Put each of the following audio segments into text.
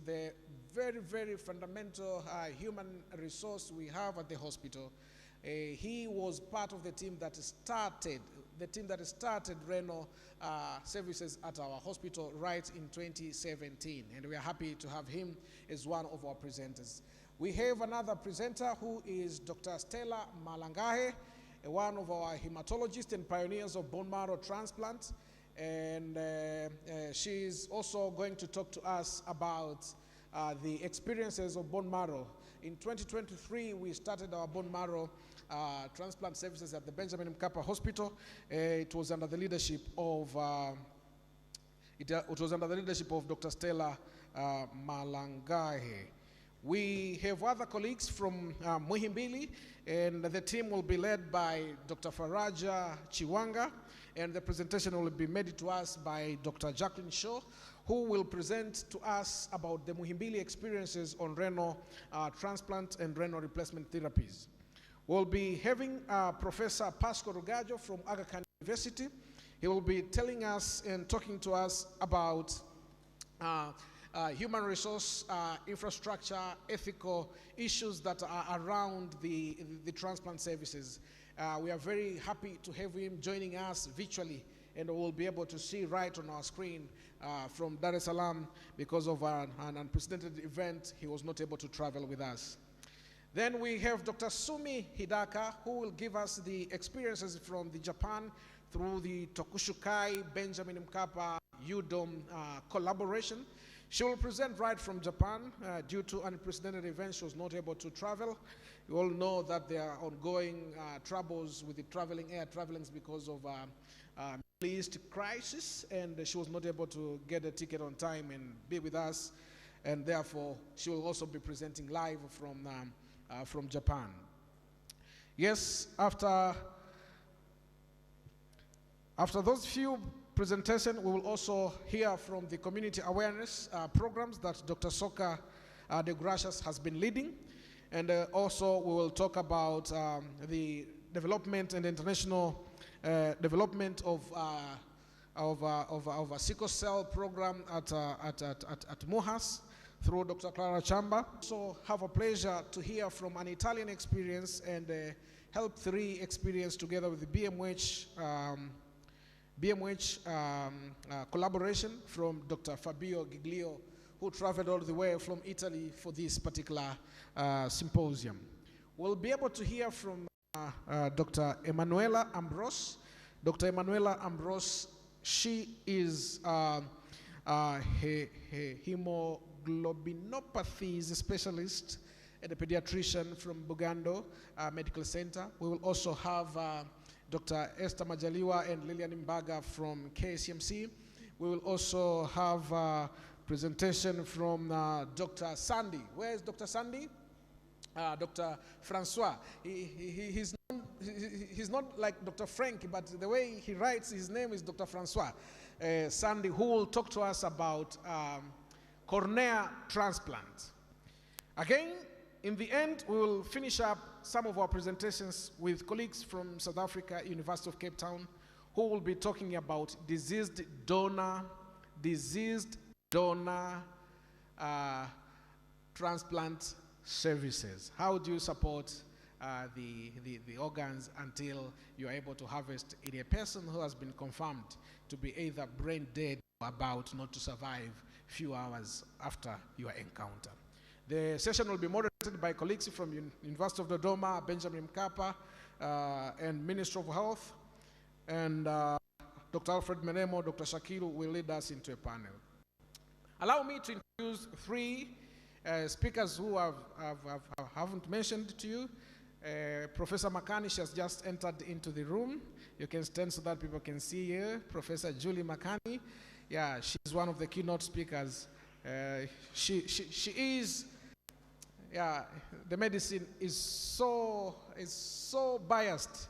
the very, very fundamental human resource we have at the hospital. He was part of the team that started renal services at our hospital right in 2017, and we are happy to have him as one of our presenters. We have another presenter who is Dr. Stella Malangahe, one of our hematologists and pioneers of bone marrow transplant, and she is also going to talk to us about the experiences of bone marrow. In 2023, we started our bone marrow transplant services at the Benjamin Mkapa Hospital. It was under the leadership of Dr. Stella Malangahe. We have other colleagues from Muhimbili, and the team will be led by Dr. Faraja Chiwanga, and the presentation will be made to us by Dr. Jacqueline Shaw, who will present to us about the Muhimbili experiences on renal transplant and renal replacement therapies. We'll be having Professor Pasco Rugajo from Aga Khan University. He will be telling us and talking to us about human resource infrastructure, ethical issues that are around the transplant services. We are very happy to have him joining us virtually, and we'll be able to see right on our screen from Dar es Salaam. Because of an unprecedented event, he was not able to travel with us. Then we have Dr. Sumi Hidaka, who will give us the experiences from the Japan through the Tokushukai Benjamin Mkapa UDOM collaboration. She will present right from Japan. Due to unprecedented events, she was not able to travel. You all know that there are ongoing troubles with the air travelings because of Middle East crisis, and she was not able to get a ticket on time and be with us, and therefore she will also be presenting live from Japan. Yes, after those few presentations, we will also hear from the community awareness programs that Dr. Soka de Gracias has been leading. And also we will talk about the development and international development of a sickle cell program at MUHAS through Dr. Clara Chamba. So have a pleasure to hear from an Italian experience and Help 3 experience together with the BMWH collaboration from Dr. Fabio Giglio, who traveled all the way from Italy for this particular symposium. We'll be able to hear from Dr. Emanuela Ambrose. Dr. Emanuela Ambrose, she is hemoglobinopathies specialist and a pediatrician from Bugando Medical Center. We will also have Dr. Esther Majaliwa and Lilian Mbaga from KCMC. We will also have a presentation from Dr. Sandy. Where is Dr. Sandy? Dr. Francois. He's not like Dr. Frank, but the way he writes his name is Dr. Francois. Sandy, who will talk to us about cornea transplant. Again, in the end, we will finish up some of our presentations with colleagues from South Africa, University of Cape Town, who will be talking about diseased donor transplant services. How do you support the organs until you are able to harvest in a person who has been confirmed to be either brain dead or about not to survive few hours after your encounter? The session will be moderated by colleagues from University of Dodoma, Benjamin Mkapa, and Ministry of Health, and Dr. Alfred Menemo, Dr. Shakiru will lead us into a panel. Allow me to introduce 3 speakers who haven't mentioned to you. Professor Makani, she has just entered into the room. You can stand so that people can see you. Professor Julie Makani, yeah, she's one of the keynote speakers. She is, yeah, the medicine is so biased.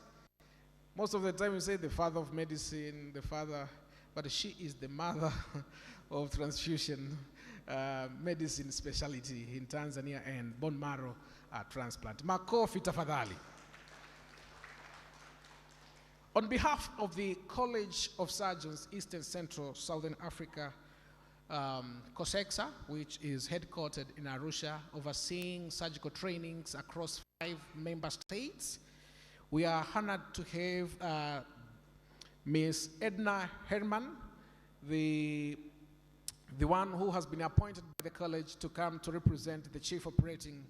Most of the time we say the father of medicine, but she is the mother of transfusion medicine specialty in Tanzania and bone marrow transplant. Makofi tafadhali. On behalf of the College of Surgeons, Eastern, Central, Southern Africa, COSEXA, which is headquartered in Arusha, overseeing surgical trainings across 5 member states. We are honored to have Ms. Edna Herman, the one who has been appointed by the college to come to represent the Chief Operating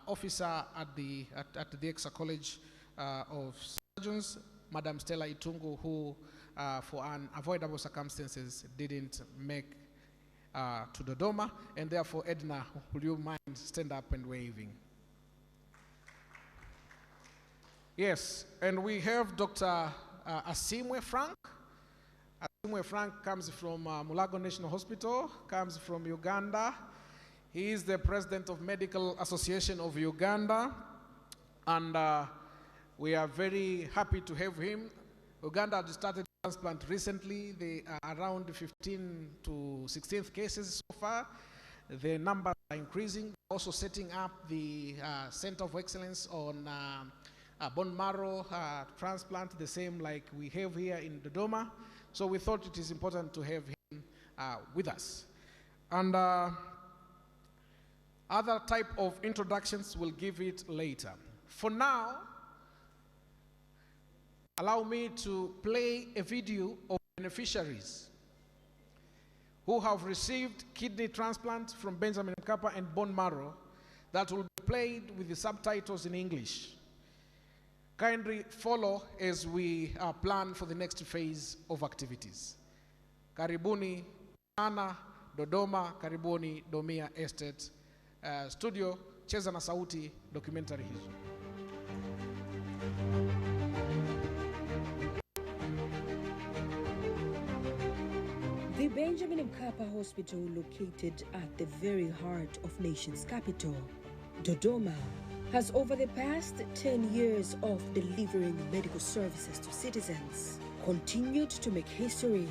Officer at the EXA College of Surgeons, Madam Stella Itungu, who for unavoidable circumstances didn't make to Dodoma, and therefore, Edna, would you mind stand up and waving? Yes, and we have Dr. Asimwe Frank. Asimwe Frank comes from Mulago National Hospital, comes from Uganda. He is the president of Medical Association of Uganda, and we are very happy to have him. Uganda has started transplant recently. They are around 15 to 16 cases so far. The numbers are increasing. Also setting up the Center of Excellence on bone marrow transplant, the same like we have here in Dodoma. So we thought it is important to have him with us. And other type of introductions, we'll give it later. For now, allow me to play a video of beneficiaries who have received kidney transplant from Benjamin Mkapa and bone marrow that will be played with the subtitles in English. Kindly follow as we plan for the next phase of activities. Karibuni sana Dodoma, karibuni Domia Estate Studio, Cheza na Sauti documentary hizo. The Benjamin Mkapa Hospital, located at the very heart of nation's capital, Dodoma, has over the past 10 years of delivering medical services to citizens continued to make history,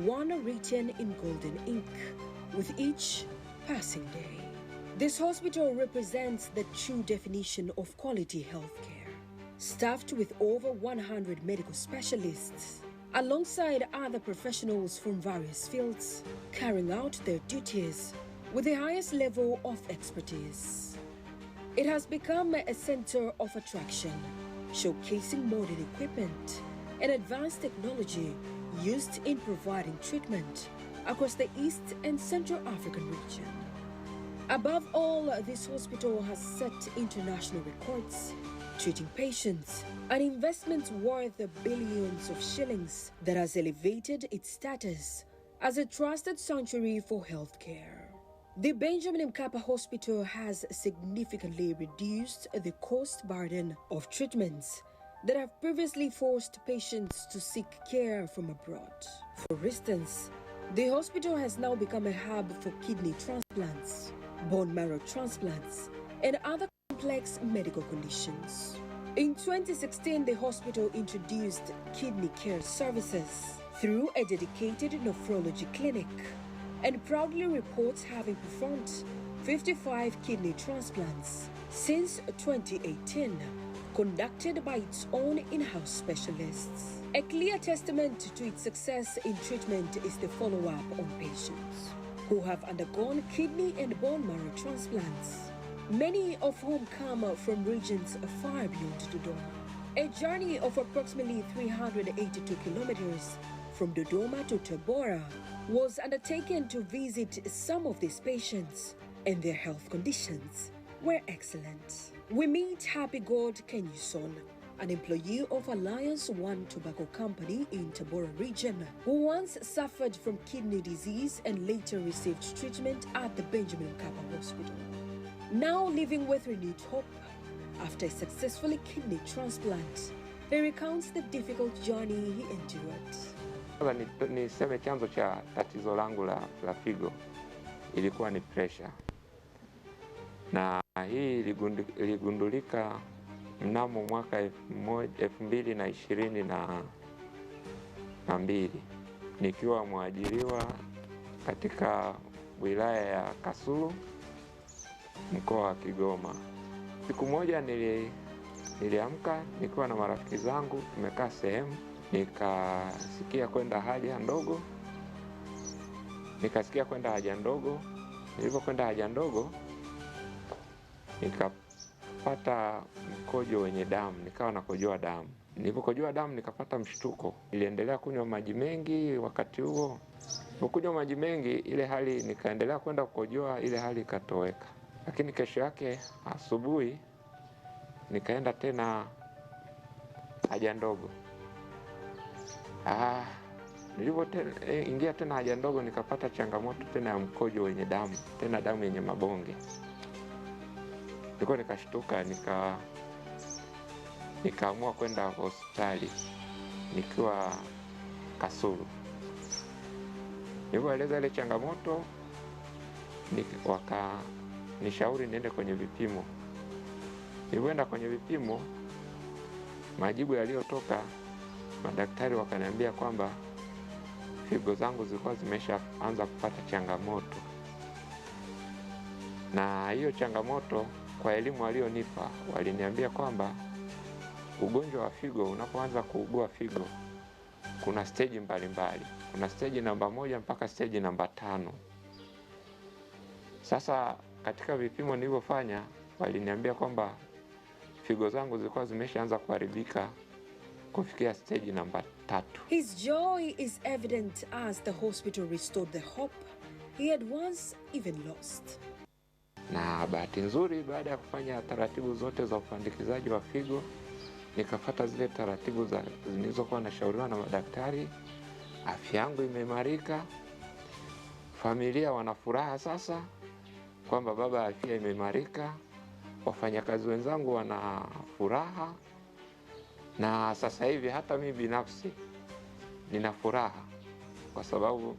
one written in golden ink with each passing day. This hospital represents the true definition of quality healthcare, staffed with over 100 medical specialists, alongside other professionals from various fields, carrying out their duties with the highest level of expertise. It has become a center of attraction, showcasing modern equipment and advanced technology used in providing treatment across the East and Central African region. Above all, this hospital has set international records, treating patients, an investment worth billions of shillings that has elevated its status as a trusted sanctuary for healthcare. The Benjamin Mkapa Hospital has significantly reduced the cost burden of treatments that have previously forced patients to seek care from abroad. For instance, the hospital has now become a hub for kidney transplants, bone marrow transplants, and other complex medical conditions. In 2016, the hospital introduced kidney care services through a dedicated nephrology clinic, and proudly reports having performed 55 kidney transplants since 2018, conducted by its own in-house specialists. A clear testament to its success in treatment is the follow-up on patients who have undergone kidney and bone marrow transplants, many of whom come from regions far beyond Dodoma. A journey of approximately 382 kilometers from Dodoma to Tabora was undertaken to visit some of these patients, and their health conditions were excellent. We meet Happy God Kenyuson, an employee of Alliance One Tobacco Company in Tabora region, who once suffered from kidney disease and later received treatment at the Benjamin Mkapa Hospital. Now living with renewed hope after a successful kidney transplant, he recounts the difficult journey he endured. Niseme chanzo cha tatizo langu la figo ilikuwa ni pressure, na hii iligundulika mnamo mwaka 2022 nikiwa mwajiriwa katika wilaya ya Kasulu, mkoa wa Kigoma. Siku moja niliamka nikiwa na marafiki zangu, tumekaa sehemu, nikasikia kwenda haja ndogo. nikasikia kwenda haja ndogo. Nilipokwenda haja ndogo nikapata mkojo wenye damu, nikawa nakojoa damu. Nilipokojoa damu nikapata mshtuko. Niliendelea kunywa maji mengi wakati huo. Nilipokunywa maji mengi, ile hali nikaendelea kwenda kukojoa, ile hali ikatoweka. Lakini kesho yake asubuhi nikaenda tena haja ndogo. Nilipoingia tena haja ndogo nikapata changamoto tena ya mkojo wenye damu, tena damu yenye mabonge. Nikashtuka, nikaamua kwenda hospitali nikiwa Kasulu. Nilipoeleza ile changamoto, wakanishauri niende kwenye vipimo. Nilipoenda kwenye vipimo, majibu yaliyotoka, madaktari wakaniambia kwamba figo zangu zilikuwa zimeshaanza kupata changamoto. Na hiyo changamoto, kwa elimu walionipa, waliniambia kwamba ugonjwa wa figo, unapoanza kuugua figo, kuna stage mbalimbali. Kuna stage namba 1 mpaka stage namba 5. Sasa katika vipimo nilivyofanya, waliniambia kwamba figo zangu zilikuwa zimeshaanza kuharibika kufikia stage namba 3. His joy is evident as the hospital restored the hope he had once even lost. Na bahati nzuri, baada ya kufanya taratibu zote za upandikizaji wa figo, nikafuata zile taratibu zilizokuwa nashauriwa na madaktari, afya yangu imeimarika. Familia wanafuraha sasa kwamba baba afya imeimarika. Wafanyakazi wenzangu wana furaha, na sasa hivi hata mimi binafsi nina furaha kwa sababu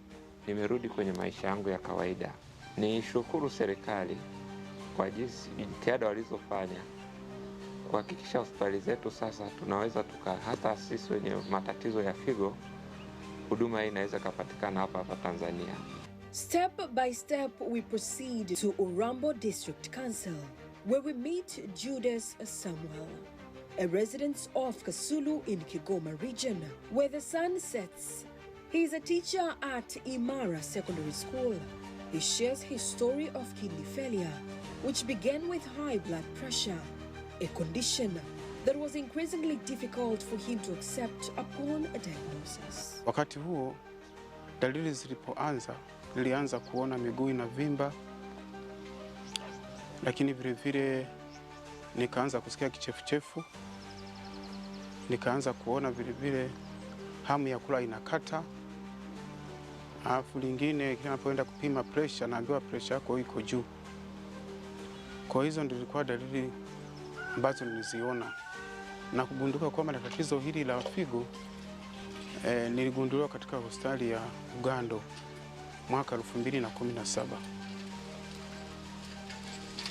nimerudi kwenye maisha yangu ya kawaida. Nishukuru serikali kwa jinsi jitihada walizofanya kuhakikisha hospitali zetu sasa tunaweza hata sisi wenye matatizo ya figo, huduma hii inaweza kupatikana hapa Tanzania. Step by step we proceed to Urambo District Council, where we meet Judas Samuel, a resident of Kasulu in Kigoma region, where the sun sets. He is a teacher at Imara Secondary School. He shares his story of kidney failure, which began with high blood pressure, a condition that was increasingly difficult for him to accept upon a diagnosis. Wakati huo dalili zilipoanza, nilianza kuona miguu inavimba, lakini vile vile nikaanza kusikia kichefuchefu, nikaanza kuona vile vile hamu ya kula inakata. Alafu lingine, ninapoenda kupima pressure, naambiwa pressure yako iko juu. Kwa hizo ndio zilikuwa dalili ambazo niliziona na kugunduka kwamba tatizo hili la figo niligunduliwa katika hospitali ya Ugando mwaka 2017.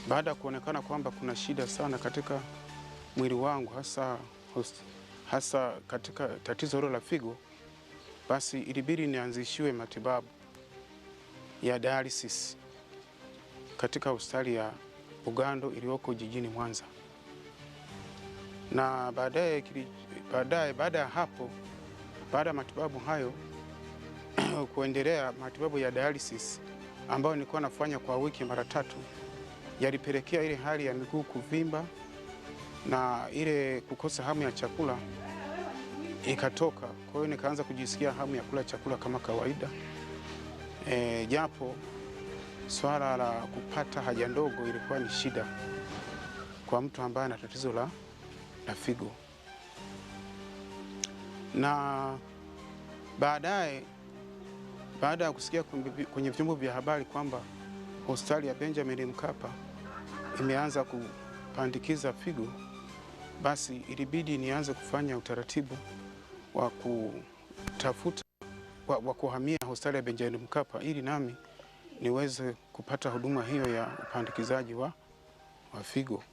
Baada ya kuonekana kwamba kuna shida sana katika mwili wangu, hasa katika tatizo hilo la figo, basi ilibidi nianzishiwe matibabu ya dialysis katika hospitali ya Ugando iliyoko jijini Mwanza. Na baada ya hapo, baada ya matibabu hayo kuendelea, matibabu ya dialysis ambayo nilikuwa nafanya kwa wiki mara 3, yalipelekea ile hali ya miguu kuvimba na ile kukosa hamu ya chakula ikatoka. Kwa hiyo nikaanza kujisikia hamu ya kula chakula kama kawaida, japo swala la kupata haja ndogo ilikuwa ni shida kwa mtu ambaye ana tatizo la figo. Na baada ya kusikia kwenye vyombo vya habari kwamba hospitali ya Benjamin Mkapa imeanza kupandikiza figo, basi ilibidi nianze kufanya utaratibu wa kuhamia hospitali ya Benjamin Mkapa ili nami niweze kupata huduma hiyo ya upandikizaji wa figo.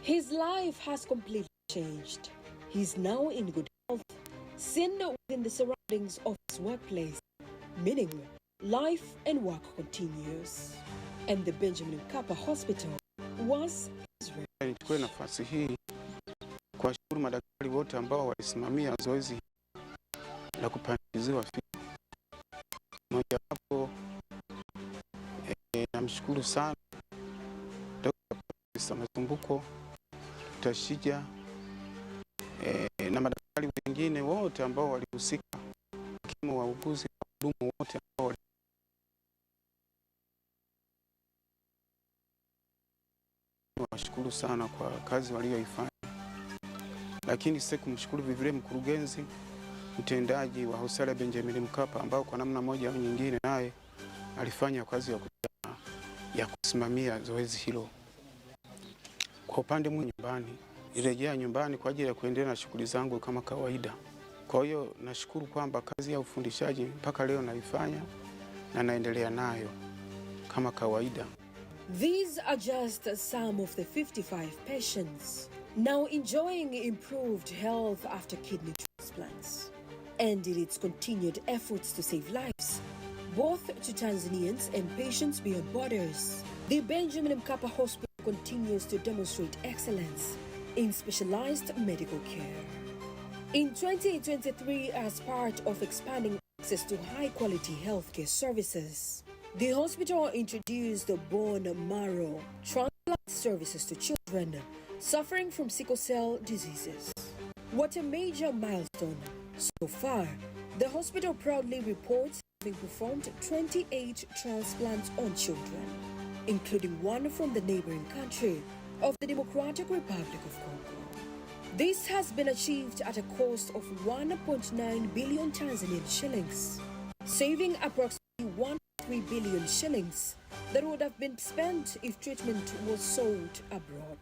His life has completely changed. He's now in good health, seen within the surroundings of his workplace, meaning life and work continues. And the Benjamin Mkapa Hospital was his response. Nichukue nafasi hii kuwashukuru madaktari wote ambao walisimamia zoezi la kupandikiziwa figo. Mojawapo Nashukuru sana Dr. Masumbuko, Tashija na madaktari wengine wote ambao walihusika, wakiwemo wauguzi na wahudumu wote ambao washukuru sana kwa kazi walioifanya. Lakini sasa kumshukuru vivile mkurugenzi mtendaji wa hospitali ya Benjamin Mkapa ambao kwa namna moja au nyingine naye alifanya kazi ya kusimamia zoezi hilo. Kwa upande mwangu nyumbani, nirejea nyumbani kwa ajili ya kuendelea na shughuli zangu kama kawaida. Kwa hiyo nashukuru kwamba kazi ya ufundishaji mpaka leo naifanya na naendelea nayo kama kawaida. These are just some of the 55 patients now enjoying improved health after kidney transplants, and in its continued efforts to save lives, both to Tanzanians and patients beyond borders. The Benjamin Mkapa Hospital continues to demonstrate excellence in specialized medical care. In 2023, as part of expanding access to high-quality healthcare services, the hospital introduced the bone marrow transplant services to children suffering from sickle cell diseases. What a major milestone! So far, the hospital proudly reports having performed 28 transplants on children, including one from the neighboring country of the Democratic Republic of Congo. This has been achieved at a cost of 1.9 billion Tanzanian shillings, saving approximately 1.3 billion shillings that would have been spent if treatment was sold abroad.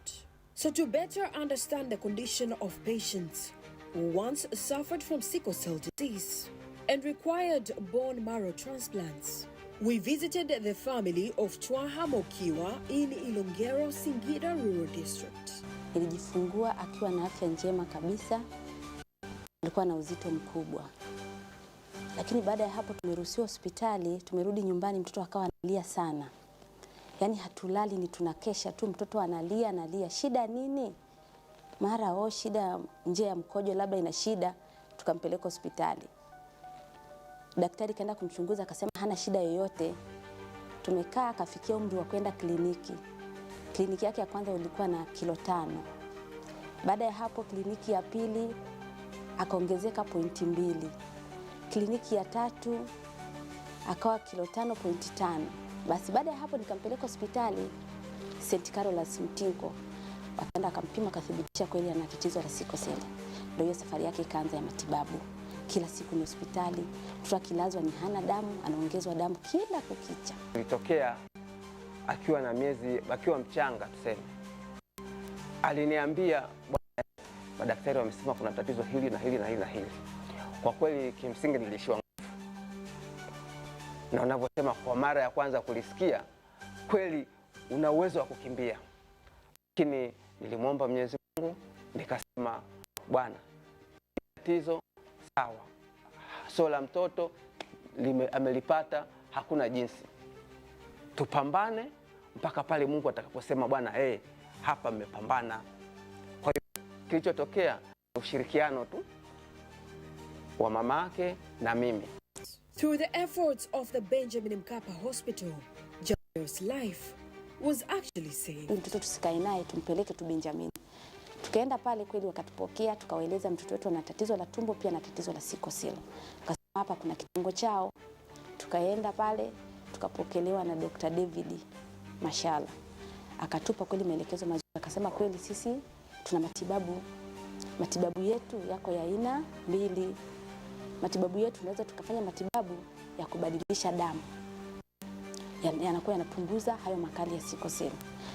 So to better understand the condition of patients who once suffered from sickle cell disease and required bone marrow transplants, we visited the family of Twaha Mokiwa in Ilongero, Singida Rural District. Nilijifungua akiwa na afya njema kabisa, alikuwa na uzito mkubwa. Lakini baada ya hapo tumeruhusiwa hospitali, tumerudi nyumbani, mtoto akawa analia sana. Yaani hatulali, ni tunakesha tu, mtoto analia. Shida nini? Mara shida njia ya mkojo labda ina shida, tukampeleka hospitali. Daktari kaenda kumchunguza akasema hana shida yoyote. Tumekaa akafikia umri wa kwenda kliniki. Kliniki yake ya kwanza ilikuwa na kilo 5. Baada ya hapo kliniki ya pili akaongezeka 2. Kliniki ya 3 akawa kilo 5.5. Basi baada ya hapo nikampeleka hospitali St. Carol's Mtinko. Wakaenda akampima akathibitisha kweli ana tatizo la sickle cell. Ndio hiyo safari yake ikaanza ya matibabu. Kila siku ni hospitali, mtoto akilazwa ni hana damu, anaongezwa damu kila kukicha. Ilitokea akiwa mchanga tuseme. Aliniambia madaktari wamesema kuna tatizo hili na hili na hili na hili. Kwa kweli kimsingi nilishiwa nguvu. Na unavyosema kwa mara ya kwanza kulisikia, kweli una uwezo wa kukimbia. Lakini nilimwomba Mwenyezi Mungu, nikasema Bwana, tatizo sawa. Sola mtoto amelipata, hakuna jinsi. Tupambane mpaka pale Mungu atakaposema Bwana, hapa mmepambana. Kwa hiyo kilichotokea ushirikiano tu wa mama yake na mimi. Through the efforts of the Benjamin Mkapa Hospital, Jair's life was actually saved. Mtoto tusikae naye, tumpeleke tu Benjamin. Tukaenda pale kweli wakatupokea, tukawaeleza mtoto wetu ana tatizo la tumbo pia na tatizo la sickle cell. Akasema hapa kuna kitengo chao. Tukaenda pale tukapokelewa na Dr. David Mashala. Akatupa kweli maelekezo mazuri, akasema kweli sisi tuna matibabu yetu yako ya aina 2. Matibabu yetu tunaweza tukafanya matibabu ya kubadilisha damu, yanakuwa yanapunguza hayo makali ya sickle cell.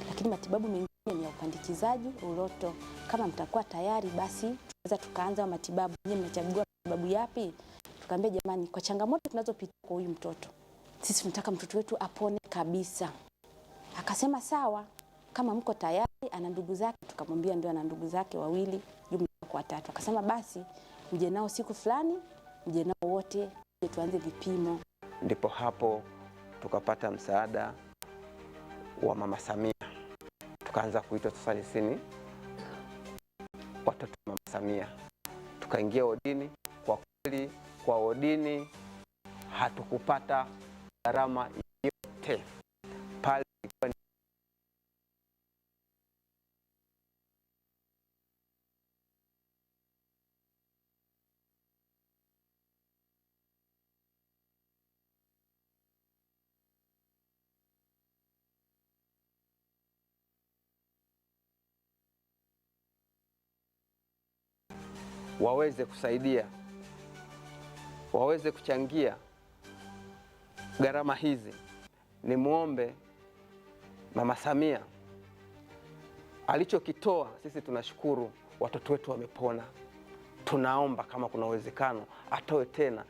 Lakini matibabu mengine ni ya upandikizaji, uloto. Kama mtakuwa tayari basi tunaweza tukaanza matibabu. Nyinyi mnachagua matibabu yapi? Tukamwambia jamani, kwa changamoto tunazopitia kwa huyu mtoto, sisi tunataka mtoto wetu apone kabisa. Akasema sawa, kama mko tayari. Ana ndugu zake, tukamwambia ndio ana ndugu zake 2, jumla kwa 3. Akasema basi mje nao siku fulani, mje nao wote, tuanze vipimo. Ndipo hapo tukapata msaada wa Mama Samia. Tukaanza kuitwa sasa leseni watoto Mama Samia. Tukaingia wodini. Kwa kweli kwa wodini hatukupata gharama yote. Pale waweze kusaidia, waweze kuchangia gharama hizi. Nimuombe Mama Samia, alichokitoa sisi tunashukuru, watoto wetu wamepona. Tunaomba kama kuna uwezekano atoe tena,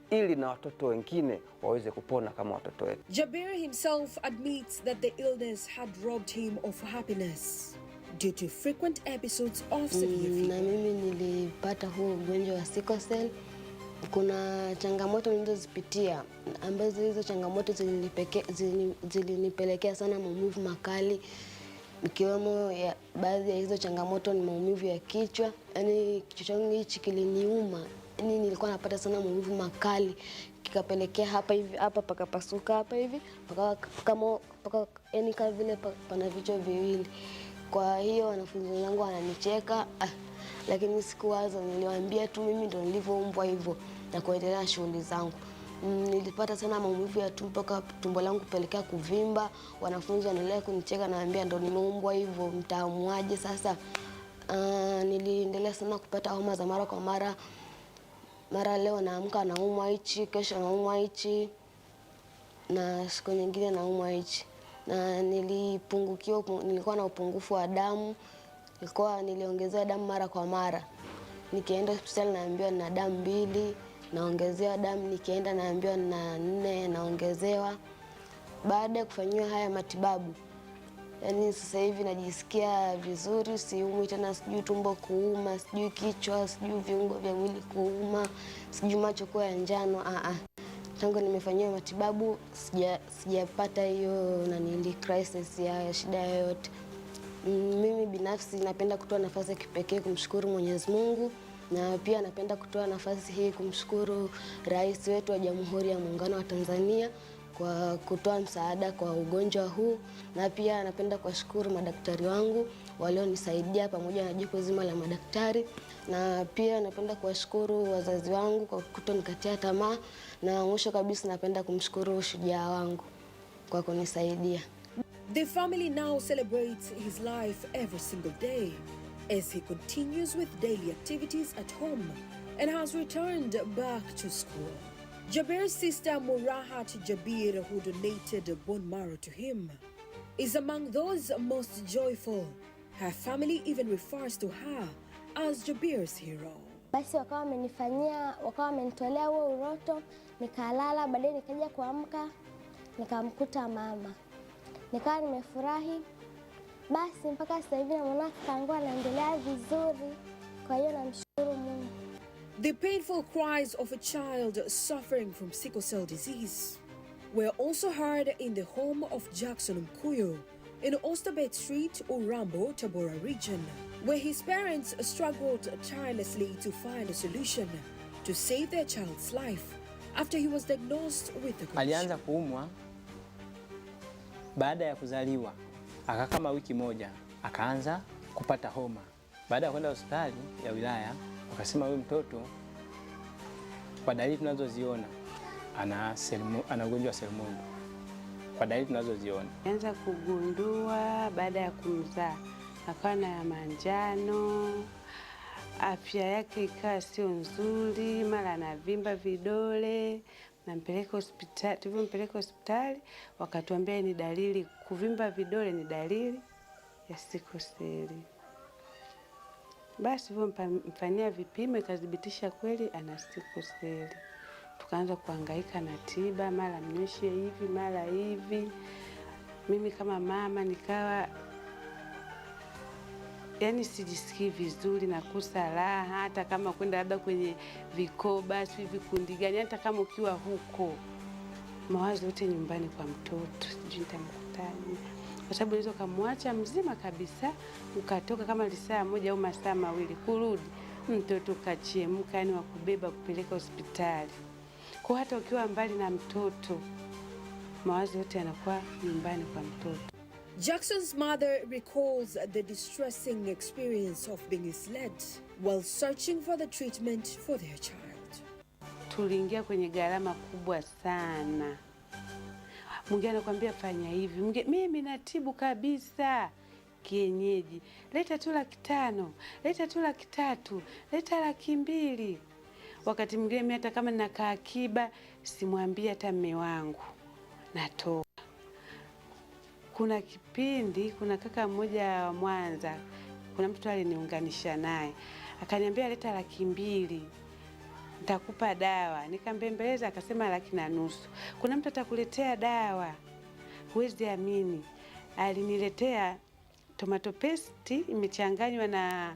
ili na watoto wengine waweze kupona kama watoto wetu. Jabir himself admits that the illness had robbed him of happiness due to frequent episodes of severe fever. Na mimi nilipata huu ugonjwa wa sickle cell. Kuna changamoto nilizozipitia ambazo hizo changamoto zilinipelekea sana maumivu makali. Ikiwemo ya baadhi ya hizo changamoto ni maumivu ya kichwa. Yaani kichwa changu hichi kiliniuma. Yaani nilikuwa napata sana maumivu makali. Kikapelekea hapa hivi, hapa pakapasuka hapa hivi, paka yaani kama vile pana vichwa viwili. Kwa hiyo wanafunzi wangu wananicheka, lakini sikuwaza, niliwaambia tu mimi ndo nilivyoumbwa hivyo na kuendelea na shughuli zangu. Nilipata sana maumivu ya tumbo mpaka tumbo langu kupelekea kuvimba. Wanafunzi wanaendelea kunicheka, naambia ndo nimeumbwa hivyo, mtaamuaje sasa? Niliendelea sana kupata homa za mara kwa mara. Mara leo naamka naumwa hichi, kesho naumwa hichi, na siku nyingine naumwa hichi. Na nilikuwa na upungufu wa damu. Niliongezewa damu mara kwa mara. Nikienda hospitali naambiwa nina damu 2, naongezewa damu. Nikienda naambiwa nina 4, naongezewa. Baada ya kufanyiwa haya matibabu, yaani sasa hivi najisikia vizuri, siumwi tena, sijui tumbo kuuma, sijui kichwa, sijui viungo vya mwili kuuma, sijui macho kuwa ya njano. Tangu nimefanyiwa matibabu sijapata hiyo crisis ya shida yoyote. Mimi binafsi napenda kutoa nafasi ya kipekee kumshukuru Mwenyezi Mungu, na pia napenda kutoa nafasi hii kumshukuru Rais wetu wa Jamhuri ya Muungano wa Tanzania kwa kutoa msaada kwa ugonjwa huu, na pia napenda kuwashukuru madaktari wangu walionisaidia pamoja na jopo zima la madaktari, na pia napenda kuwashukuru wazazi wangu kwa kutonikatia tamaa, na mwisho kabisa napenda kumshukuru shujaa wangu kwa kunisaidia. The family now celebrates his life every single day as he continues with daily activities at home and has returned back to school. Jabir's sister Murahat Jabir, who donated bone marrow to him, is among those most joyful. Her family even refers to her as Jabir's hero. Basi wakawa wamenitolea huo uroto, nikalala, baadaye nikaja kuamka, nikamkuta mama. Nikawa nimefurahi. Basi mpaka sasa hivi naona kangu anaendelea vizuri. Kwa hiyo namshukuru Mungu. The painful cries of a child suffering from sickle cell disease were also heard in the home of Jackson Mkuyo in Oysterbed Street, Urambo, Tabora region, where his parents struggled tirelessly to find a solution to save their child's life after he was diagnosed with the condition. Alianza kuumwa baada ya kuzaliwa, akakaa kama wiki moja, akaanza kupata homa. Baada ya kwenda hospitali ya wilaya, wakasema huyu mtoto kwa dalili tunazoziona ana ugonjwa wa selimundu. Kwa dalili tunazoziona, alianza kugundua baada ya kumzaa, akawa na manjano, afya yake ikawa sio nzuri, mara anavimba vidole. Tulipompeleka hospitali wakatuambia ni dalili, kuvimba vidole ni dalili ya sickle cell. Basi tulimpofanyia vipimo ikadhibitisha kweli ana sickle cell. Tukaanza kuhangaika na tiba, mara mnyoshe hivi, mara hivi. Mimi kama mama nikawa yaani sijisikii vizuri, nakosa raha, hata kama kwenda labda kwenye vikoba, sio vikundi gani, hata kama ukiwa huko mawazo yote nyumbani kwa mtoto, sijui nitamkutaje. Kwa sababu hizo kamwacha mzima kabisa, ukatoka kama saa moja au masaa mawili, kurudi mtoto kachemka, yani wakubeba kupeleka hospitali. Kwa hata ukiwa mbali na mtoto, mawazo yote yanakuwa nyumbani kwa mtoto. Jackson's mother recalls the distressing experience of being misled while searching for the treatment for their child. Tuliingia kwenye gharama kubwa sana. Mwingine anakuambia fanya hivi, mimi natibu kabisa. kienyeji, leta tu 500,000, leta tu 300,000, leta 200,000. Wakati mwingine mimi hata kama ninakaa akiba simwambie hata mume wangu, natoa. Kuna kipindi, kuna kaka mmoja wa Mwanza, kuna mtu aliniunganisha naye, akaniambia leta 200,000, nitakupa dawa. Nikambembeleza, akasema 150,000. Kuna mtu atakuletea dawa, huwezi amini. Aliniletea tomato paste imechanganywa na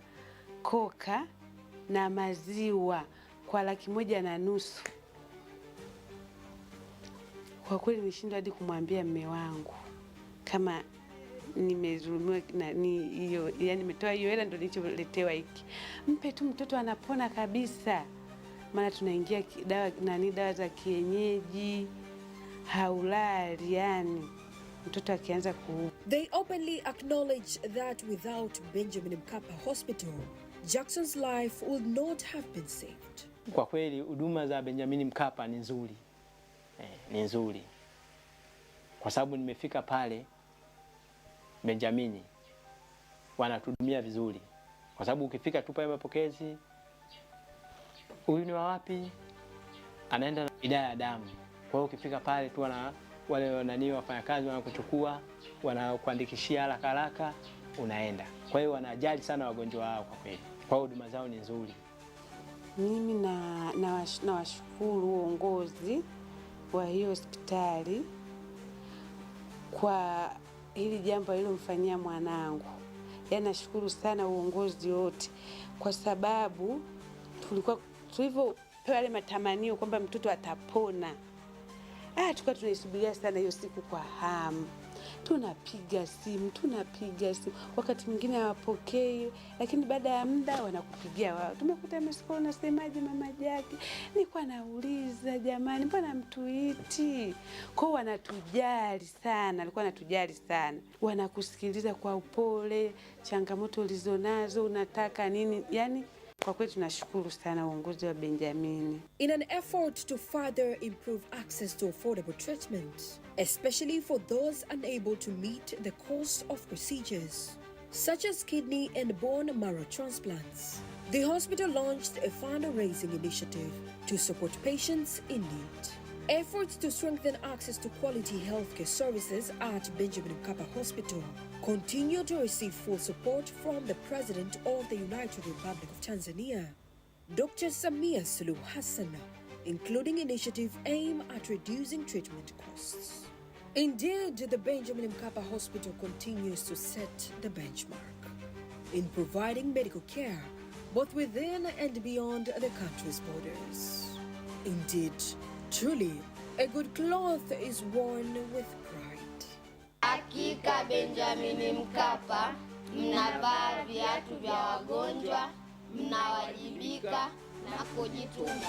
koka na maziwa kwa 150,000. Kwa kweli nilishindwa hadi kumwambia mume wangu kama nimezulumiwa hiyo, yani nimetoa hiyo hela ndio nilicholetewa hiki. Mpe tu, mtoto anapona kabisa. Maana tunaingia dawa za kienyeji, haulali, yani mtoto akianza ku. They openly acknowledge that without Benjamin Mkapa Hospital, Jackson's life would not have been saved. Kwa kweli huduma za Benjamin Mkapa ni nzuri. Ni nzuri. Kwa sababu nimefika pale Benjamin wanatudumia vizuri. Kwa sababu ukifika tu pale mapokezi, huyu ni wa wapi? Anaenda na idara ya damu. Kwa hiyo ukifika pale tu wale wafanyakazi wanakuchukua, wanakuandikishia haraka unaenda. Kwa hiyo wanajali sana wagonjwa wao kwa kweli. Kwa hiyo huduma zao ni nzuri. Mimi na washukuru uongozi wa hiyo hospitali kwa hili jambo alilomfanyia mwanangu. Yaani nashukuru sana uongozi wote, kwa sababu tulivyopewa yale matamanio kwamba mtoto atapona. Tulikuwa tunaisubiria sana hiyo siku kwa hamu. Tunapiga simu. Wakati mwingine hawapokei, lakini baada ya muda wanakupigia wao. Tumekuta msiko, unasemaje mama Jackie? Nilikuwa nauliza, jamani mbona mtuiti? Kwa wanatujali sana, alikuwa anatujali sana. Wanakusikiliza kwa upole, changamoto ulizonazo, unataka nini? Yani kwa kweli tunashukuru sana uongozi wa Benjamin. In an effort to further improve access to affordable treatment, especially for those unable to meet the cost of procedures, such as kidney and bone marrow transplants, the hospital launched a fundraising initiative to support patients in need. Efforts to strengthen access to quality healthcare services at Benjamin Mkapa Hospital continue to receive full support from the President of the United Republic of Tanzania, Dr. Samia Suluhu Hassan, including initiatives aimed at reducing treatment costs. Indeed, the Benjamin Mkapa Hospital continues to set the benchmark in providing medical care both within and beyond the country's borders. Indeed, truly, a good cloth is worn with pride. Hakika Benjamin Mkapa, mnavaa viatu vya wagonjwa, mnawajibika na kujituma.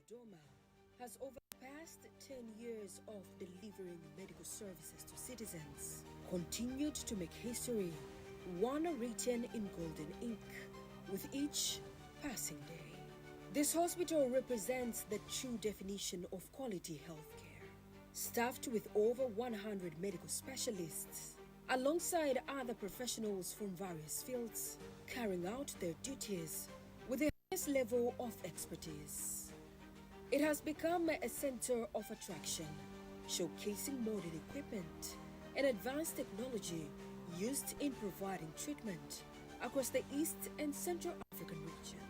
Dodoma has over the past 10 years of delivering medical services to citizens continued to make history, one written in golden ink with each passing day. This hospital represents the true definition of quality healthcare, staffed with over 100 medical specialists, alongside other professionals from various fields, carrying out their duties with the highest level of expertise. It has become a center of attraction, showcasing modern equipment and advanced technology used in providing treatment across the East and Central African region.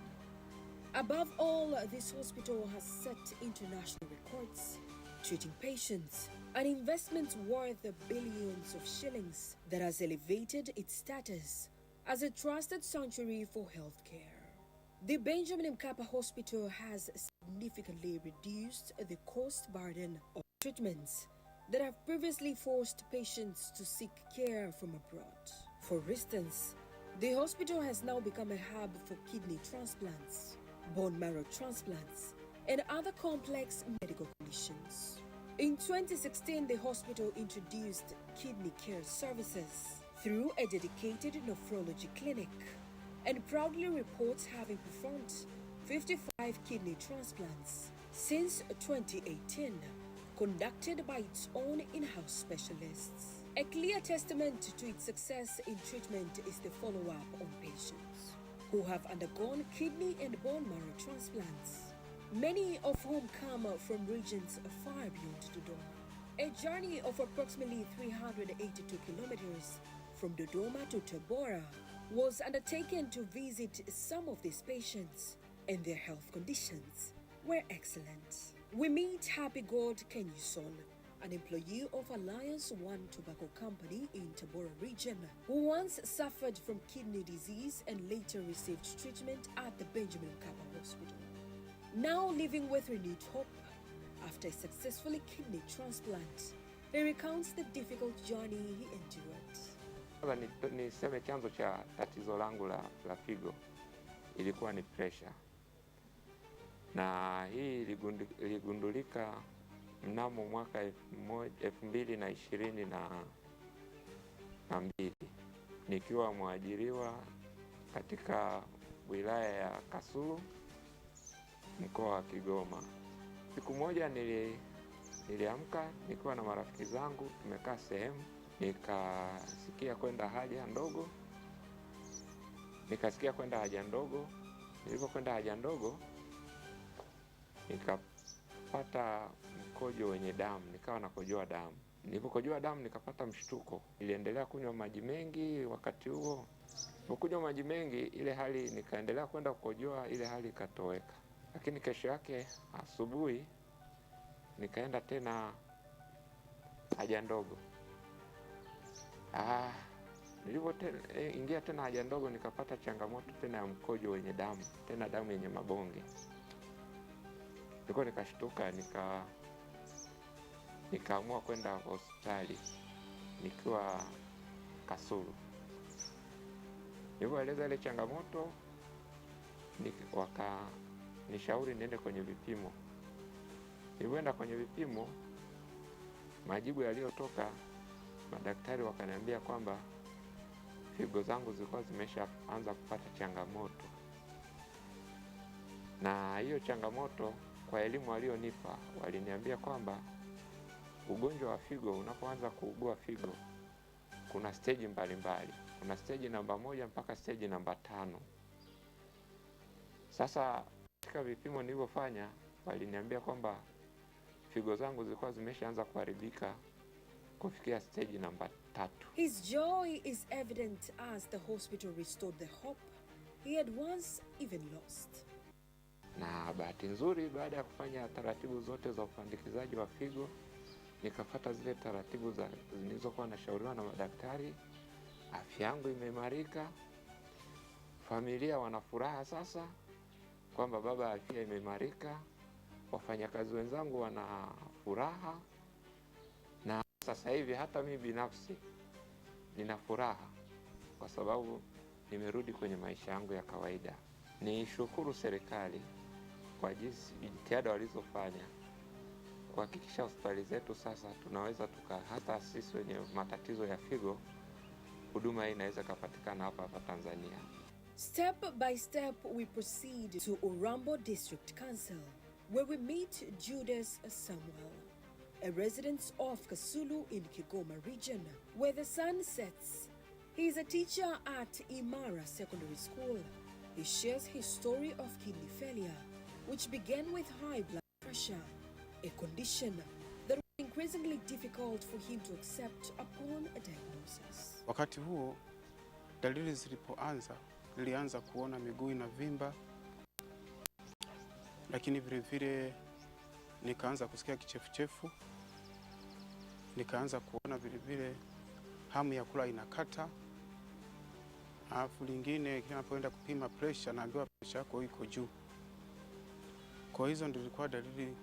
Above all, this hospital has set international records, treating patients, an investment worth billions of shillings that has elevated its status as a trusted sanctuary for healthcare. The Benjamin Mkapa Hospital has significantly reduced the cost burden of treatments that have previously forced patients to seek care from abroad. For instance, the hospital has now become a hub for kidney transplants, bone marrow transplants, and other complex medical conditions. In 2016, the hospital introduced kidney care services through a dedicated nephrology clinic and proudly reports having performed 55 kidney transplants since 2018, conducted by its own in-house specialists. A clear testament to its success in treatment is the follow-up on patients who have undergone kidney and bone marrow transplants, many of whom come from regions far beyond Dodoma. A journey of approximately 382 kilometers from Dodoma to Tabora was undertaken to visit some of these patients, and their health conditions were excellent. We meet Happy God Kenyuson, an employee of Alliance One Tobacco Company in Tabora region, who once suffered from kidney disease and later received treatment at the Benjamin Mkapa Hospital. Now living with renewed hope after a successful kidney transplant, he recounts the difficult journey he endured. Niseme chanzo cha tatizo langu la figo ilikuwa ni pressure, na hii iligundulika mnamo mwaka 2022 nikiwa mwajiriwa katika wilaya ya Kasulu, mkoa wa Kigoma. Siku moja niliamka nikiwa na marafiki zangu, tumekaa sehemu, nikasikia kwenda haja ndogo. Nilipokwenda haja ndogo nikapata mkojo wenye damu, nikawa nakojoa damu. Nilipokojoa damu nikapata mshtuko. Niliendelea kunywa maji mengi wakati huo. Nilipokunywa maji mengi, ile hali nikaendelea kwenda kukojoa, ile hali ikatoweka. Lakini kesho yake asubuhi nikaenda tena haja ndogo. Nilipoingia tena haja ndogo nikapata changamoto tena ya mkojo wenye damu, tena damu yenye mabonge. Nikashtuka, nikaamua kwenda hospitali nikiwa Kasulu. Nilipoeleza ile changamoto, wakanishauri niende kwenye vipimo. Nilipoenda kwenye vipimo, majibu yaliyotoka, madaktari wakaniambia kwamba figo zangu zilikuwa zimeshaanza kupata changamoto. Na hiyo changamoto, kwa elimu walionipa, waliniambia kwamba ugonjwa wa figo, unapoanza kuugua figo, kuna stage mbalimbali. Kuna stage namba 1 mpaka stage namba 5. Sasa katika vipimo nilivyofanya, waliniambia kwamba figo zangu zilikuwa zimeshaanza kuharibika kufikia stage namba 3. His joy is evident as the hospital restored the hope he had once even lost. Na bahati nzuri, baada ya kufanya taratibu zote za upandikizaji wa figo, nikafuata zile taratibu zilizokuwa nashauriwa na madaktari. Afya yangu imeimarika. Familia wanafuraha sasa kwamba baba afya imeimarika. Wafanyakazi wenzangu wana furaha. Na sasa hivi hata mimi binafsi nina furaha kwa sababu nimerudi kwenye maisha yangu ya kawaida. Nishukuru serikali kwa jinsi jitihada walizofanya kuhakikisha hospitali zetu sasa tunaweza hata sisi wenye matatizo ya figo huduma hii inaweza kupatikana hapa Tanzania. Step by step we proceed to Urambo District Council, where we meet Judas Samuel, a resident of Kasulu in Kigoma region, where the sun sets. He is a teacher at Imara Secondary School. He shares his story of kidney failure, which began with high blood pressure, a condition that was increasingly difficult for him to accept upon a diagnosis. Wakati huo dalili zilipoanza, nilianza kuona miguu inavimba, lakini vile vile nikaanza kusikia kichefuchefu, nikaanza kuona vile vile hamu ya kula inakata. Alafu lingine ninapoenda kupima pressure naambiwa pressure yako iko juu. Kwa hizo ndio zilikuwa dalili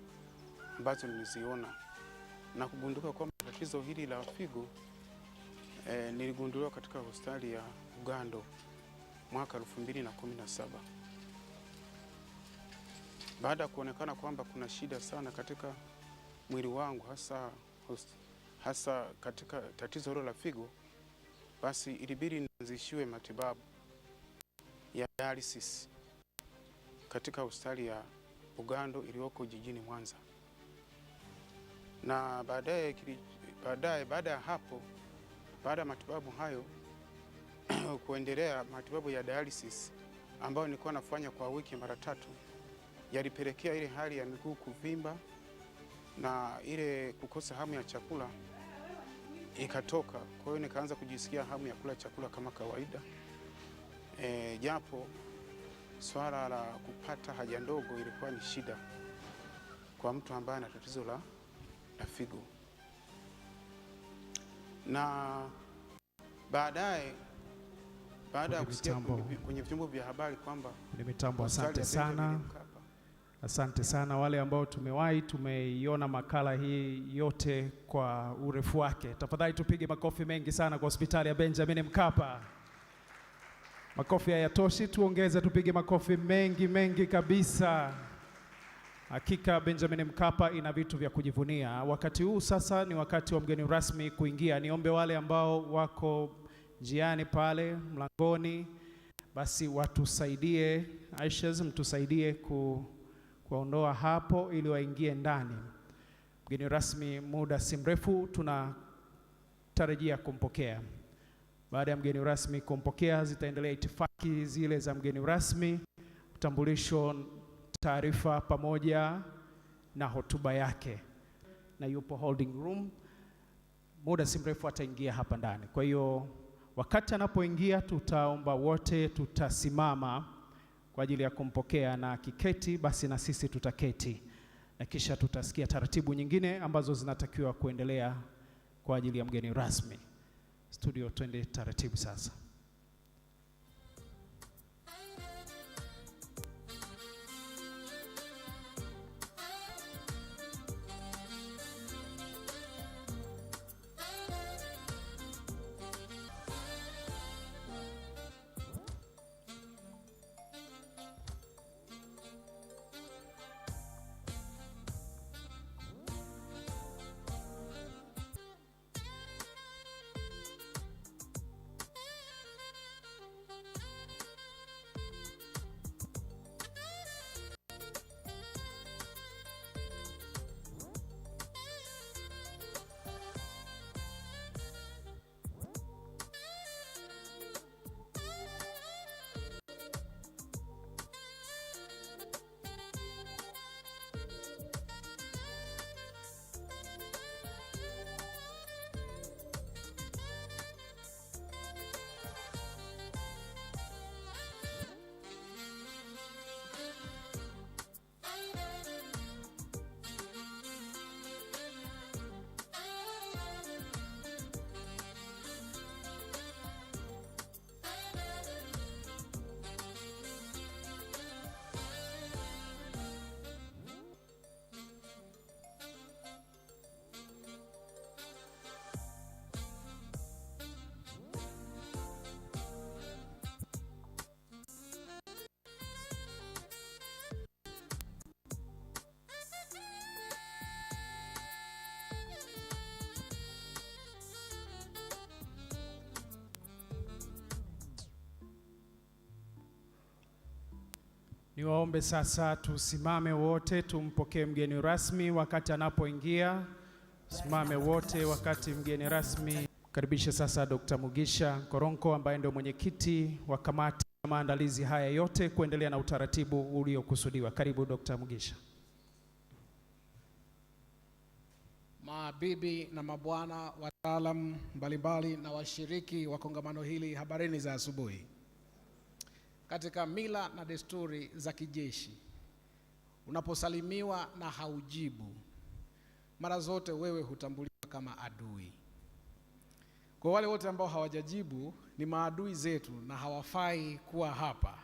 ambazo niliziona na kugunduka kwamba tatizo hili la figo niligunduliwa katika hospitali ya Ugando mwaka 2017. Baada ya kuonekana kwamba kuna shida sana katika mwili wangu, hasa katika tatizo hilo la figo, basi ilibidi nianzishiwe matibabu ya dialysis katika hospitali ya Ugando iliyoko jijini Mwanza. Na baada ya hapo, baada ya matibabu hayo kuendelea matibabu ya dialysis ambayo nilikuwa nafanya kwa wiki mara 3, yalipelekea ile hali ya miguu kuvimba na ile kukosa hamu ya chakula ikatoka. Kwa hiyo nikaanza kujisikia hamu ya kula chakula kama kawaida. Japo swala la kupata haja ndogo ilikuwa ni shida kwa mtu ambaye ana tatizo la figo. Na baada ya kusikia kwenye vyombo vya habari kwamba mitambo, asante sana wale ambao tumeiona makala hii yote kwa urefu wake. Tafadhali tupige makofi mengi sana kwa hospitali ya Benjamin Mkapa. Makofi hayatoshi, tuongeze, tupige makofi mengi kabisa. Hakika Benjamin Mkapa ina vitu vya kujivunia. Wakati huu sasa ni wakati wa mgeni rasmi kuingia. Niombe wale ambao wako njiani pale mlangoni, basi watusaidie, Aishas mtusaidie kuondoa hapo ili waingie ndani. Mgeni rasmi muda si mrefu tunatarajia kumpokea. Baada ya mgeni rasmi kumpokea, zitaendelea itifaki zile za mgeni rasmi, utambulisho, taarifa pamoja na hotuba yake. Na yupo holding room, muda si mrefu ataingia hapa ndani. Kwa hiyo wakati anapoingia tutaomba wote tutasimama kwa ajili ya kumpokea, na kiketi basi na sisi tutaketi, na kisha tutasikia taratibu nyingine ambazo zinatakiwa kuendelea kwa ajili ya mgeni rasmi. Studio, twende taratibu sasa. Niwaombe sasa tusimame wote tumpokee mgeni rasmi wakati anapoingia. Simame wote wakati mgeni rasmi. Karibisha sasa Dr. Mugisha Koronko ambaye ndio mwenyekiti wa kamati ya maandalizi haya yote kuendelea na utaratibu uliokusudiwa. Karibu Dr. Mugisha. Mabibi na mabwana, wataalamu mbalimbali na washiriki wa kongamano hili, habarini za asubuhi. Katika mila na desturi za kijeshi, unaposalimiwa na haujibu, mara zote wewe hutambuliwa kama adui. Kwa wale wote ambao hawajajibu ni maadui zetu na hawafai kuwa hapa.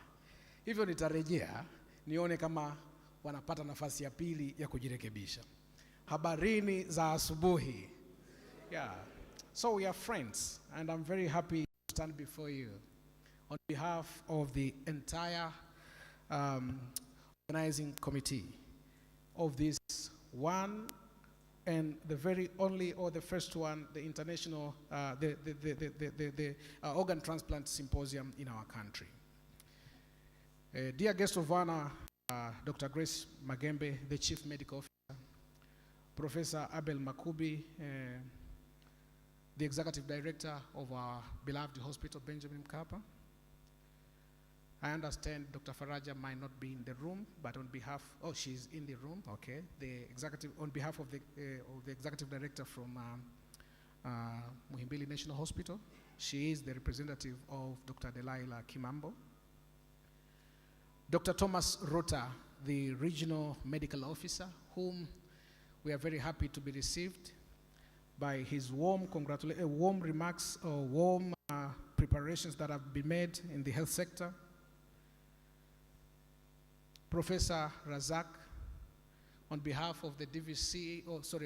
Hivyo nitarejea nione kama wanapata nafasi ya pili ya kujirekebisha. Habarini za asubuhi. Yeah. So we are friends and I'm very happy to stand before you on behalf of the entire organizing committee of this one and the very only, or the first one, the international, the organ transplant symposium in our country. Dear guest of honor, Dr. Grace Magembe, the Chief Medical Officer, Professor Abel Makubi, the Executive Director of our beloved hospital, Benjamin Mkapa. I understand Dr. Faraja might not be in the room, but on behalf, oh, she's in the room, okay. The executive, on behalf of the Executive Director from Muhimbili National Hospital, she is the representative of Dr. Delilah Kimambo. Dr. Thomas Rota, the Regional Medical Officer, whom we are very happy to be received by his warm remarks or warm preparations that have been made in the health sector. Professor Razak, on behalf of the DVC,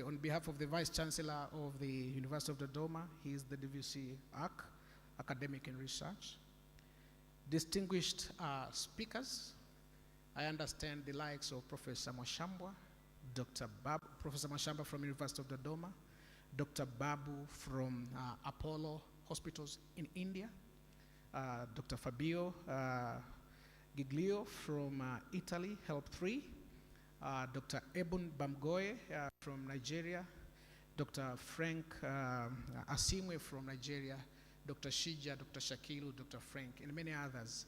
on behalf of the Vice Chancellor of the University of Dodoma, he is the DVC ARC, Academic and Research. Distinguished speakers, I understand the likes of Professor Mwashambwa, Professor Mwashambwa from University of Dodoma, Dr. Babu from Apollo Hospitals in India, Dr. Fabio Giglio from Italy, Help 3, Dr. Ebun Bamgoye from Nigeria, Dr. Frank Asimwe from Nigeria, Dr. Shija, Dr. Shakilu, Dr. Frank, and many others.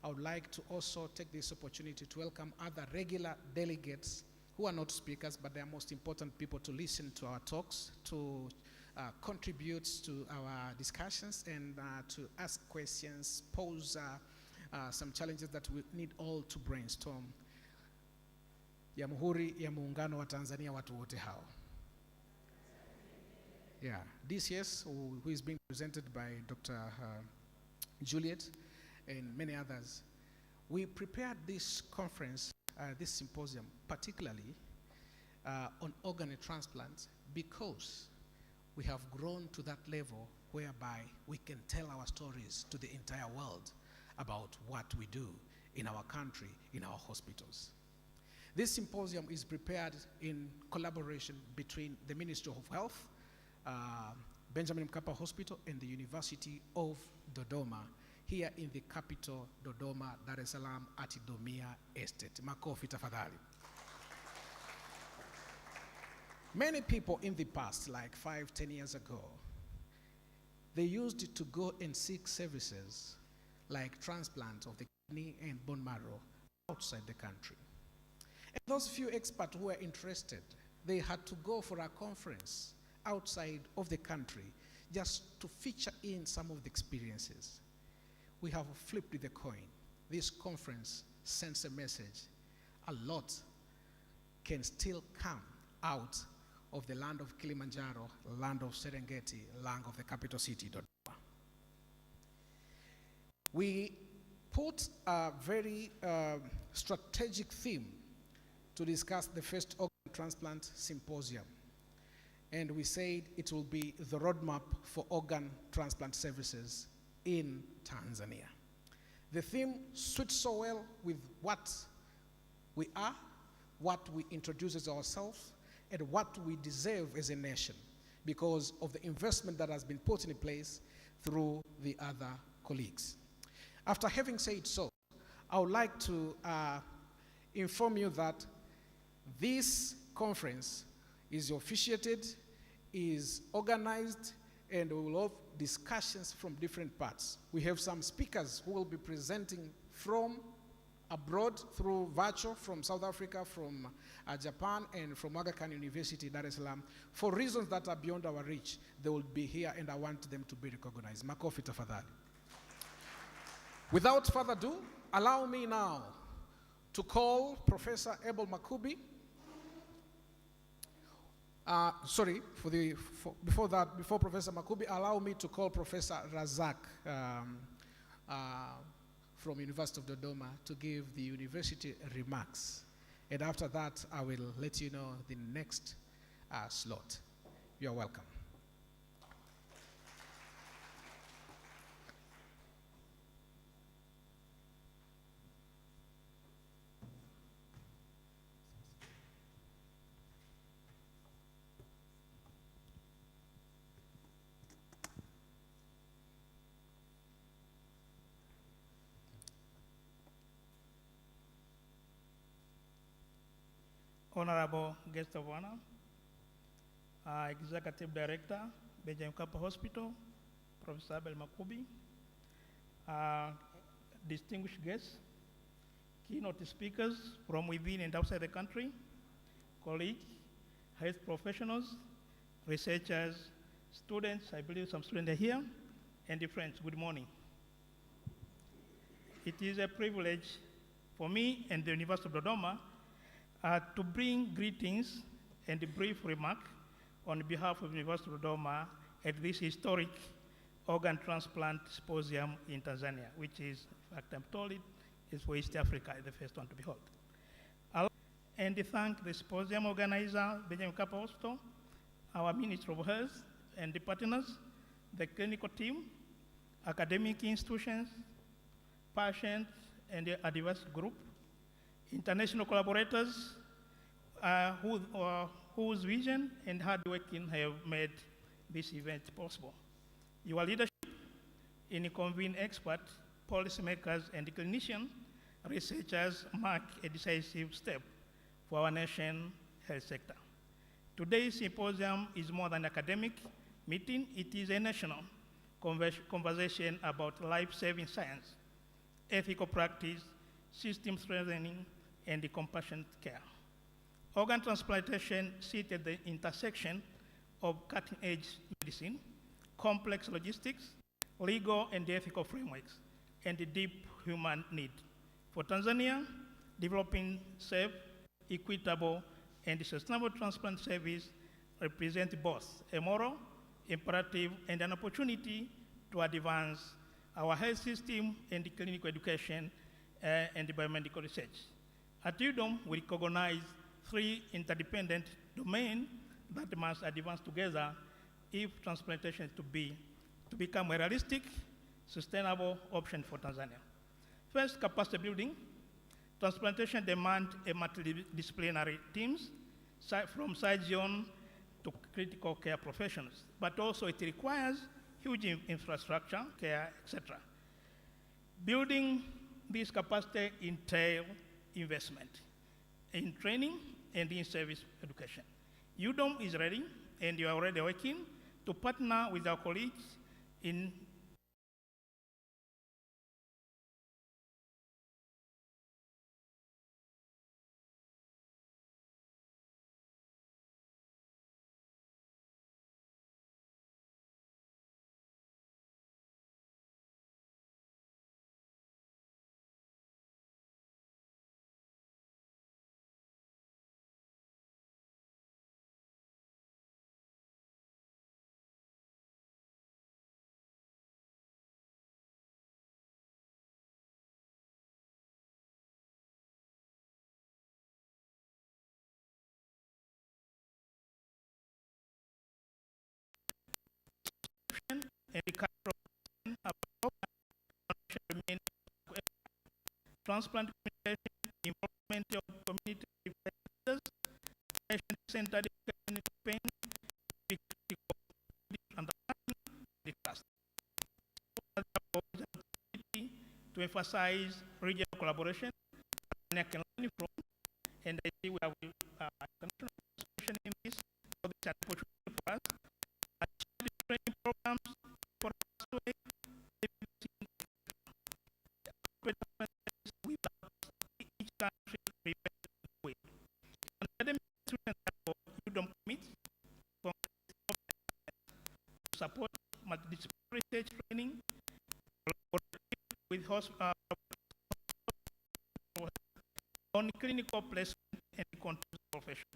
I would like to also take this opportunity to welcome other regular delegates who are not speakers, but they are most important people to listen to our talks, to contribute to our discussions, and to ask questions, pose some challenges that we need all to brainstorm. Jamhuri ya Muungano wa Tanzania, watu wote hao. Yeah, this yes, who is being presented by Dr. Juliet and many others. We prepared this conference, this symposium, particularly on organ transplant, because we have grown to that level whereby we can tell our stories to the entire world about what we do in our country, in our hospitals. This symposium is prepared in collaboration between the Ministry of Health, Benjamin Mkapa Hospital, and the University of Dodoma, here in the capital, Dodoma, Dar es Salaam, at Idomia Estate. Makofi tafadhali. Many people in the past, like 5-10 years ago, they used to go and seek services like transplant of the kidney and bone marrow outside the country. And those few experts who were interested, they had to go for a conference outside of the country just to feature in some of the experiences. We have flipped the coin. This conference sends a message. A lot can still come out of the land of Kilimanjaro, land of Serengeti, land of the capital city, Dodoma. We put a very strategic theme to discuss the first organ transplant symposium. And we said it will be the roadmap for organ transplant services in Tanzania. The theme suits so well with what we are, what we introduce as ourselves, and what we deserve as a nation because of the investment that has been put in place through the other colleagues. After having said so, I would like to inform you that this conference is officiated, is organized, and we will have discussions from different parts. We have some speakers who will be presenting from abroad through virtual, from South Africa, from Japan, and from Aga Khan University, Dar es Salaam. For reasons that are beyond our reach, they will be here, and I want them to be recognized. Makofi tafadhali. Without further ado, allow me now to call Professor Abel Makubi. Before Professor Makubi, allow me to call Professor Razak from University of Dodoma to give the university remarks. And after that, I will let you know the next slot. You are welcome. Honorable guest of honor, Executive Director, Benjamin Mkapa Hospital, Professor Abel Makubi, distinguished guests, keynote speakers from within and outside the country, colleagues, health professionals, researchers, students, I believe some students are here, and the friends, good morning. It is a privilege for me and the University of Dodoma to bring greetings and a brief remark on behalf of the University of Dodoma at this historic organ transplant symposium in Tanzania, which is, in fact, I'm told it is for East Africa, the first one to be held. And to thank the symposium organizer, Benjamin Mkapa Hospital, our Minister of Health and the partners, the clinical team, academic institutions, patients, and the advisory group, international collaborators whose vision and hard working have made this event possible. Your leadership in convening experts, policymakers, and clinicians, researchers mark a decisive step for our nation's health sector. Today's symposium is more than an academic meeting. It is a national conversation about life-saving science, ethical practice, system strengthening, and the compassionate care. Organ transplantation sits at the intersection of cutting-edge medicine, complex logistics, legal and ethical frameworks, and the deep human need. For Tanzania, developing safe, equitable, and sustainable transplant service represent both a moral imperative and an opportunity to advance our health system and the clinical education and the biomedical research. At UDOM, we recognize three interdependent domains that must advance together if transplantation is to become a realistic, sustainable option for Tanzania. First, capacity building. Transplantation demands a multidisciplinary teams from surgeon to critical care professionals, but also it requires huge infrastructure, care, etc. Building this capacity entails investment in training and in service education. UDOM is ready, and you are already working to partner with our colleagues in and the transplant communication, involvement of community leaders, patient-centered campaign, understanding the trust. To emphasize regional collaboration, and can learn from and I see we have international participation in this, so this is an opportunity for us. I share the training programs for us to each country prepare the way. On the other students, you don't commit to support multidisciplinary research training with on clinical placement and control profession.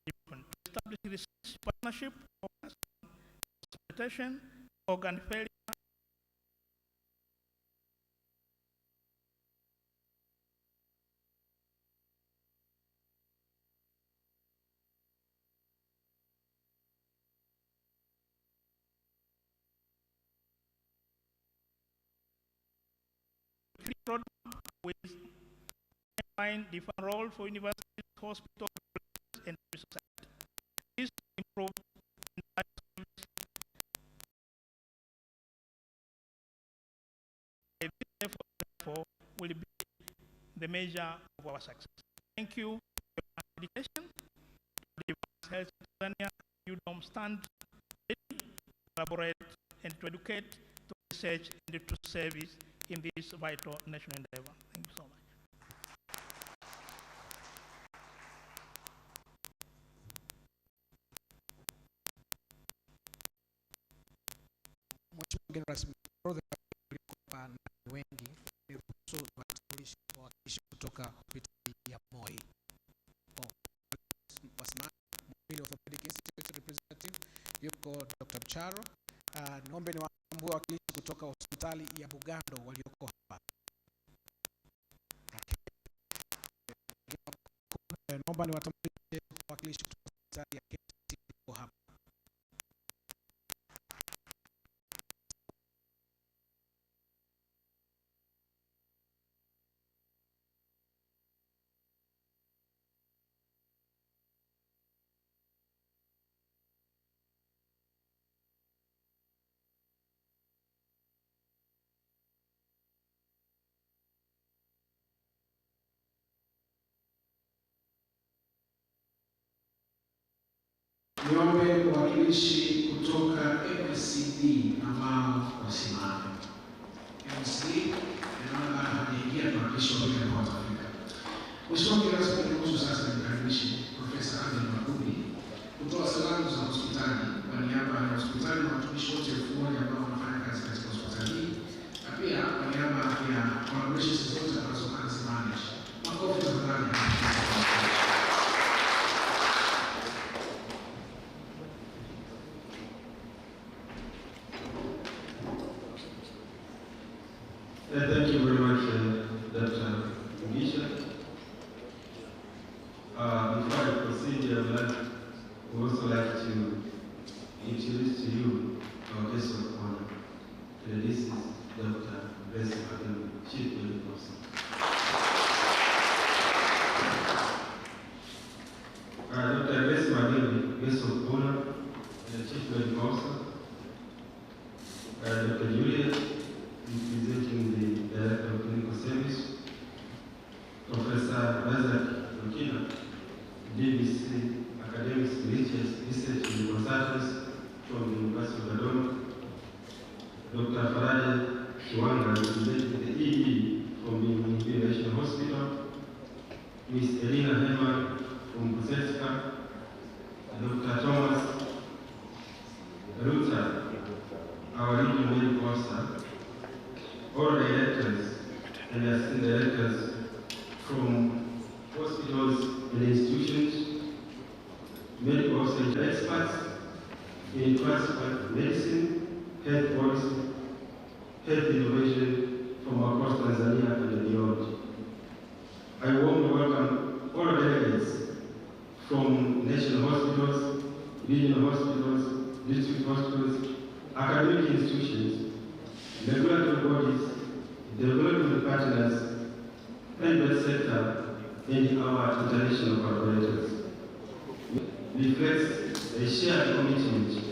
To establish research partnership, transplantation, organ failure, with define different role for universities, hospitals, and society. This improve therefore will be the measure of our success. Thank you for your dedication. The Health Tanzania, you don't stand ready to collaborate and to educate, to research, and to service in this vital national endeavor. Thank you so much. Mheshimiwa mgeni rasmi, orodha ya wengi kuhusu wawakilishi kutoka hospitali ya Moi. Wasimamizi Orthopedic Institute representative yuko Dr. Mcharo. Naomba niwaambie wawakilishi kutoka hospitali ya Bugando walioko hapa. Naomba niwatambulishe wawakilishi kutoka hospitali ya KMC walioko hapa. Niombe wawakilishi kutoka MCD ambao wasimame. MCD naomba hajaingia tuwakilishi wa bila kwa Afrika. Mheshimiwa mgeni rasmi, kuhusu sasa nimkaribishe Profesa Adel Makundi kutoa salamu za hospitali kwa niaba ya hospitali na watumishi wote 1000 ambao wanafanya kazi katika hospitali hii, na pia kwa niaba ya collaborations zote ambazo anazimanage. Makofi tafadhali. Thank you very much, Dr. Mugisha. Before I proceed, I would also like to introduce to you our guest of honor. This is Dr. Blessing Adem, Chief Medical Officer. Dr. Blessing Adem, guest of honor, Chief Medical Officer. Dr. Juliet, representing the Director of Clinical Service, Professor Isaac Rukina, DBC Academics, Research and Consultants from the University of Dodoma, Dr. Faraja Kiwanga, representing the EE from the Muhimbili National Hospital, Ms. Elina Hema from Buseska, Dr. Thomas Ruta, our regional medical officer, all directors and assistant directors from hospitals and institutions, medical officers, experts in transplant medicine, health policy, health innovation from across Tanzania and beyond. I warmly welcome all delegates from national hospitals, regional hospitals, district hospitals, academic institutions, regulatory bodies, development partners, private sector, and our international collaborators. Reflects a shared commitment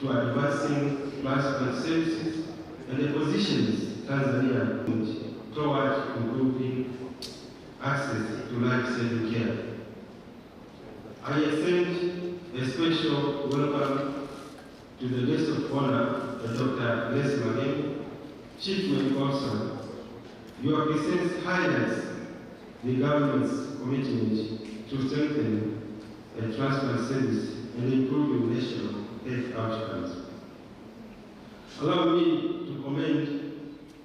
to advancing transplant services and the positions Tanzania toward improving access to life-saving care. I extend a special welcome to the guest of honor, Dr. Les Mageni, Chief Medical Officer. Your presence highlights the government's commitment to strengthen the transplant service and improving national health outcomes. Allow me to commend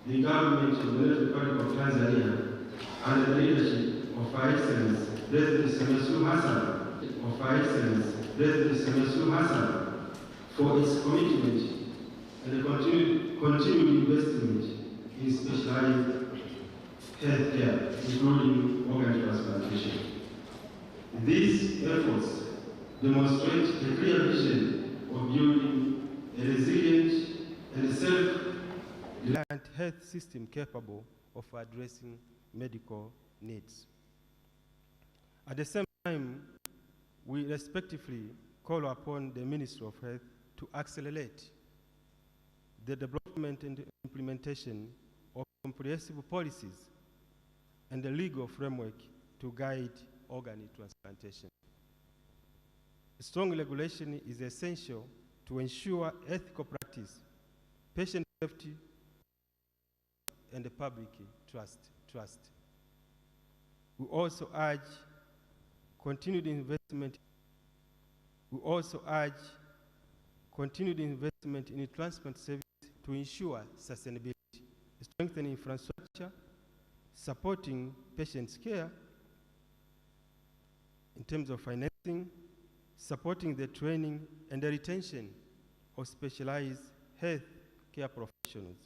the government of the Republic of Tanzania under the leadership of Her Excellency President Samia Hassan for its commitment and continued investment in specialized healthcare, including organ transplantation. These efforts demonstrate a clear vision of building a resilient and self-reliant health system capable of addressing medical needs. At the same time, we respectively call upon the Ministry of Health to accelerate the development and implementation of comprehensive policies and the legal framework to guide organ transplantation. Strong regulation is essential to ensure ethical practice, patient safety, and the public trust. We also urge continued investment in transplant service to ensure sustainability, strengthening infrastructure, supporting patients' care in terms of financing, supporting the training and the retention of specialized health care professionals.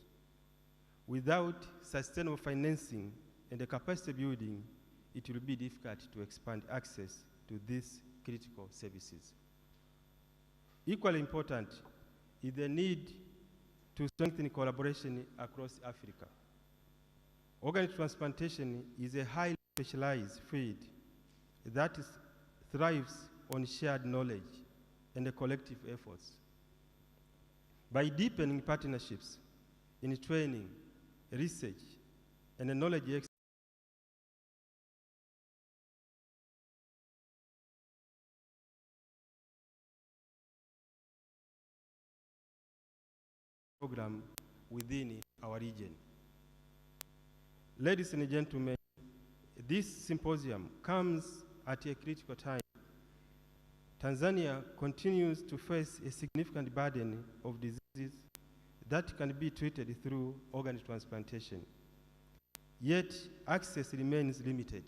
Without sustainable financing and the capacity building, it will be difficult to expand access to these critical services. Equally important is the need to strengthen collaboration across Africa. Organ transplantation is a highly specialized field that thrives on shared knowledge and collective efforts. By deepening partnerships in training, research, and knowledge exchange, program within our region. Ladies and gentlemen, this symposium comes at a critical time. Tanzania continues to face a significant burden of diseases that can be treated through organ transplantation. Yet, access remains limited.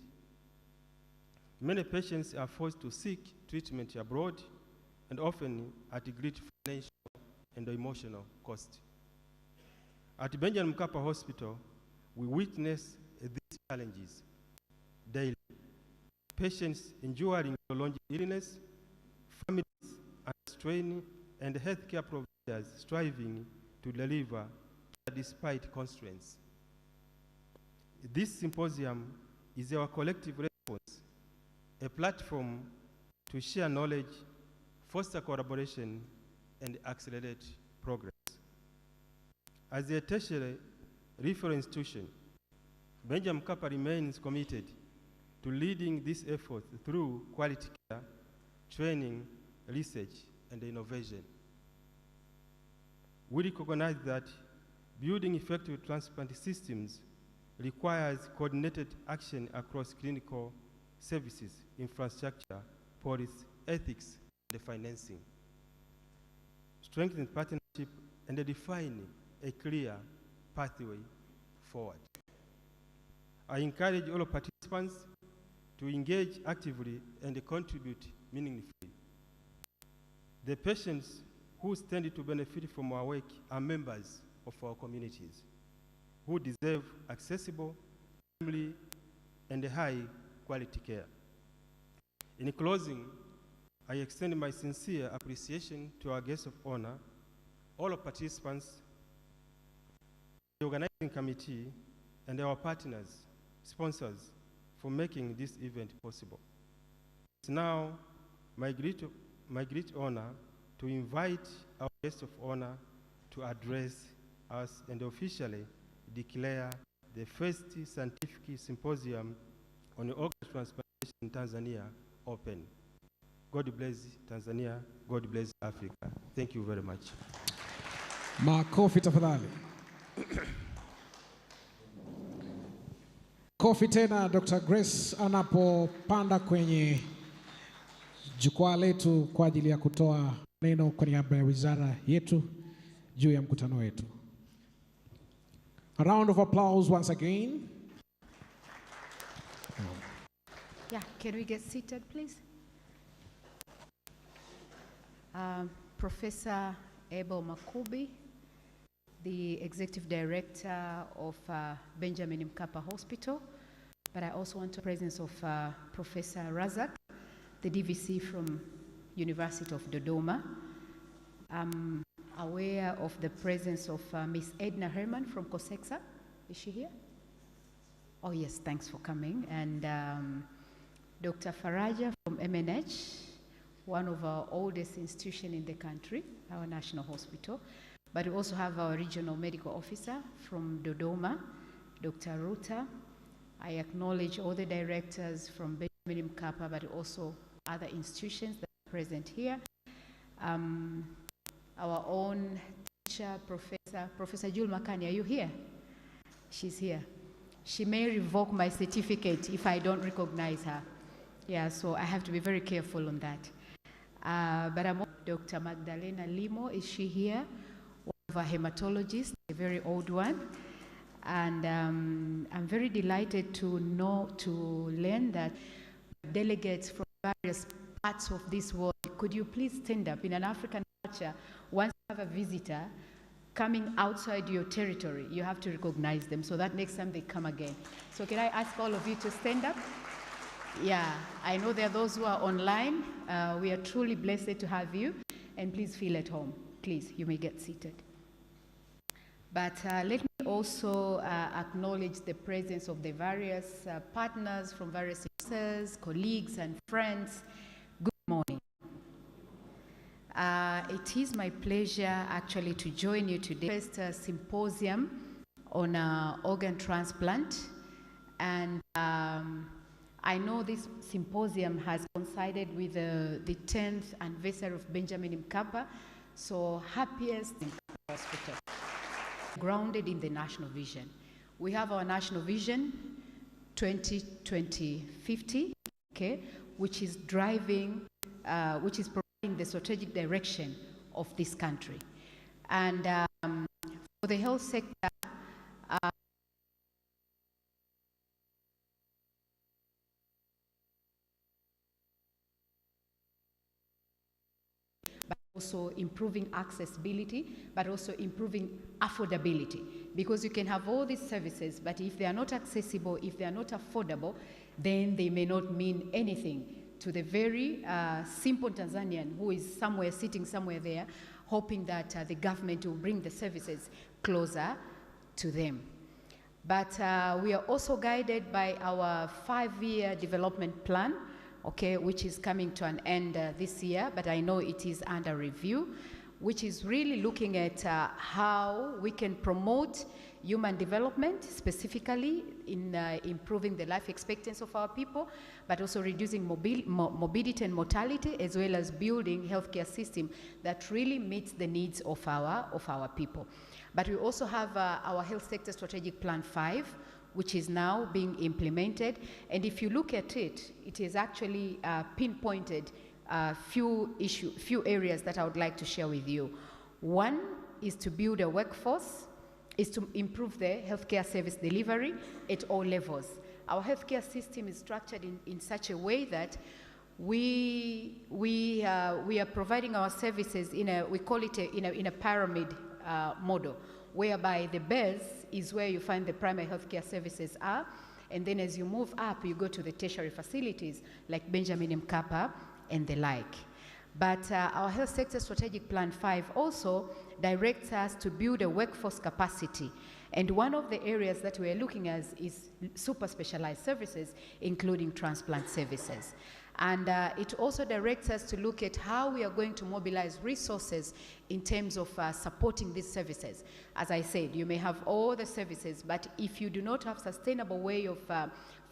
Many patients are forced to seek treatment abroad and often at great financial and emotional cost. At Benjamin Mkapa Hospital, we witness these challenges daily. Patients enduring prolonged illness, families under strain, and healthcare providers striving to deliver despite constraints. This symposium is our collective response, a platform to share knowledge, foster collaboration, and accelerate progress. As a tertiary referral institution, Benjamin Mkapa remains committed to leading this effort through quality care, training, research, and innovation. We recognize that building effective transplant systems requires coordinated action across clinical services, infrastructure, policy, ethics, and financing. Strengthening partnership and defining a clear pathway forward. I encourage all participants to engage actively and contribute meaningfully. The patients who stand to benefit from our work are members of our communities who deserve accessible, timely, and high-quality care. In closing, I extend my sincere appreciation to our guests of honor, all participants, the organizing committee, and our partners, sponsors, for making this event possible. It's now my great honor to invite our guest of honor to address us and officially declare the first scientific symposium on organ transplantation in Tanzania open. God bless Tanzania. God bless Africa. Thank you very much. Makofi tafadhali. Kofi tena Dr. Grace anapopanda kwenye jukwaa letu kwa ajili ya kutoa neno kwa niaba ya wizara yetu juu ya mkutano wetu. A round of applause once again. Yeah, can we get seated, please? Professor Abel Makubi, the Executive Director of Benjamin Mkapa Hospital, but I also want the presence of Professor Razak, the DVC from University of Dodoma. I'm aware of the presence of Miss Edna Herman from COSEXA. Is she here? Oh yes, thanks for coming. And Dr. Faraja from MNH, one of our oldest institutions in the country, our national hospital. But we also have our regional medical officer from Dodoma, Dr. Ruta. I acknowledge all the directors from Benjamin Mkapa, but also other institutions that are present here. Our own teacher, Professor Jul Makani, are you here? She's here. She may revoke my certificate if I don't recognize her. Yeah, so I have to be very careful on that. But I'm Dr. Magdalena Limo, is she here? One of our hematologists, a very old one. And I'm very delighted to learn that delegates from various parts of this world, could you please stand up? In an African culture, once you have a visitor coming outside your territory, you have to recognize them, so that next time they come again. So can I ask all of you to stand up? Yeah, I know there are those who are online. We are truly blessed to have you, and please feel at home. Please, you may get seated. But let me also acknowledge the presence of the various partners from various sectors, colleagues and friends. Good morning. It is my pleasure actually to join you today. First symposium on organ transplant, and I know this symposium has coincided with the 10th anniversary of Benjamin Mkapa, so happiest in Mkapa Hospital. Grounded in the national vision. We have our national vision 2020-50, okay, which is driving, which is providing the strategic direction of this country. And for the health sector, also improving accessibility, but also improving affordability. Because you can have all these services, but if they are not accessible, if they are not affordable, then they may not mean anything to the very simple Tanzanian who is somewhere, sitting somewhere there, hoping that the government will bring the services closer to them. But we are also guided by our 5-year development plan, okay, which is coming to an end this year, but I know it is under review, which is really looking at how we can promote human development, specifically in improving the life expectancy of our people, but also reducing morbidity and mortality, as well as building healthcare system that really meets the needs of our people. But we also have our health sector strategic plan 5, which is now being implemented. And if you look at it, it is actually pinpointed few areas that I would like to share with you. One is to build a workforce, is to improve the healthcare service delivery at all levels. Our healthcare system is structured in such a way that we are providing our services we call it in a pyramid model, whereby the base is where you find the primary healthcare services are, and then as you move up, you go to the tertiary facilities like Benjamin Mkapa and the like. But our health sector strategic plan 5 also directs us to build a workforce capacity. And one of the areas that we're looking at is super specialized services, including transplant services. And it also directs us to look at how we are going to mobilize resources in terms of supporting these services. As I said, you may have all the services, but if you do not have sustainable way of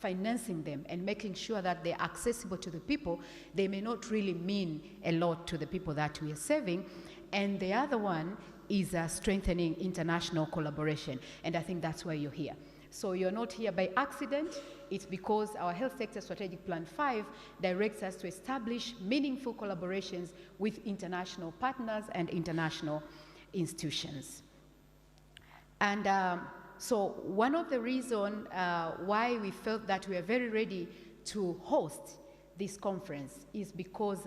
financing them and making sure that they're accessible to the people, they may not really mean a lot to the people that we are serving. And the other one is strengthening international collaboration. And I think that's why you're here. So you're not here by accident. It's because our Health Sector Strategic Plan 5 directs us to establish meaningful collaborations with international partners and international institutions. And so one of the reasons why we felt that we are very ready to host this conference is because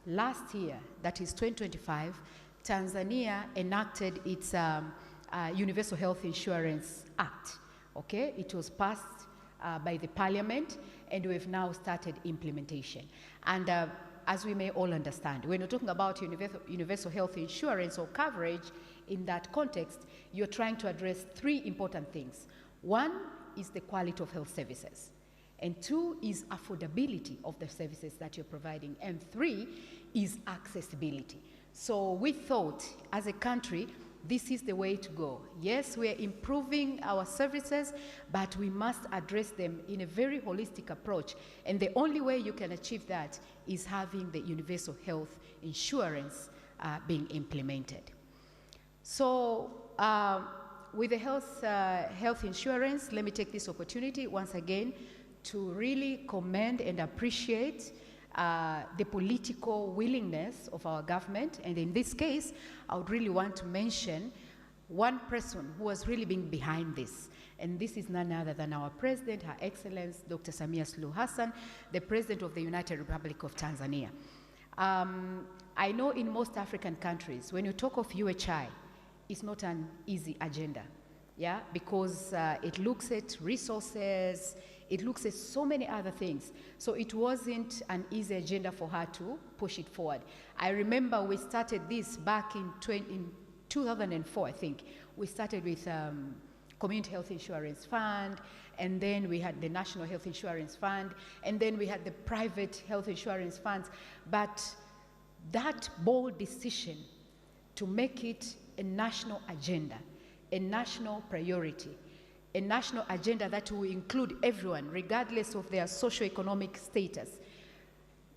last year, that is 2025, Tanzania enacted its Universal Health Insurance Act. Okay, it was passed by the parliament, and we've now started implementation. And as we may all understand, when you're talking about universal health insurance or coverage in that context, you're trying to address three important things. One is the quality of health services. And two is affordability of the services that you're providing. And three is accessibility. So we thought, as a country, this is the way to go. Yes, we are improving our services, but we must address them in a very holistic approach. And the only way you can achieve that is having the universal health insurance being implemented. So with the health insurance, let me take this opportunity once again to really commend and appreciate the political willingness of our government. And in this case, I would really want to mention one person who has really been behind this. And this is none other than our President, Her Excellency Dr. Samia Suluhu Hassan, the President of the United Republic of Tanzania. I know in most African countries, when you talk of UHI, it's not an easy agenda, yeah, because it looks at resources, it looks at so many other things. So it wasn't an easy agenda for her to push it forward. I remember we started this back in 2004, I think. We started with Community Health Insurance Fund, and then we had the National Health Insurance Fund, and then we had the private health insurance funds. But that bold decision to make it a national agenda, a national priority, a national agenda that will include everyone, regardless of their socioeconomic status.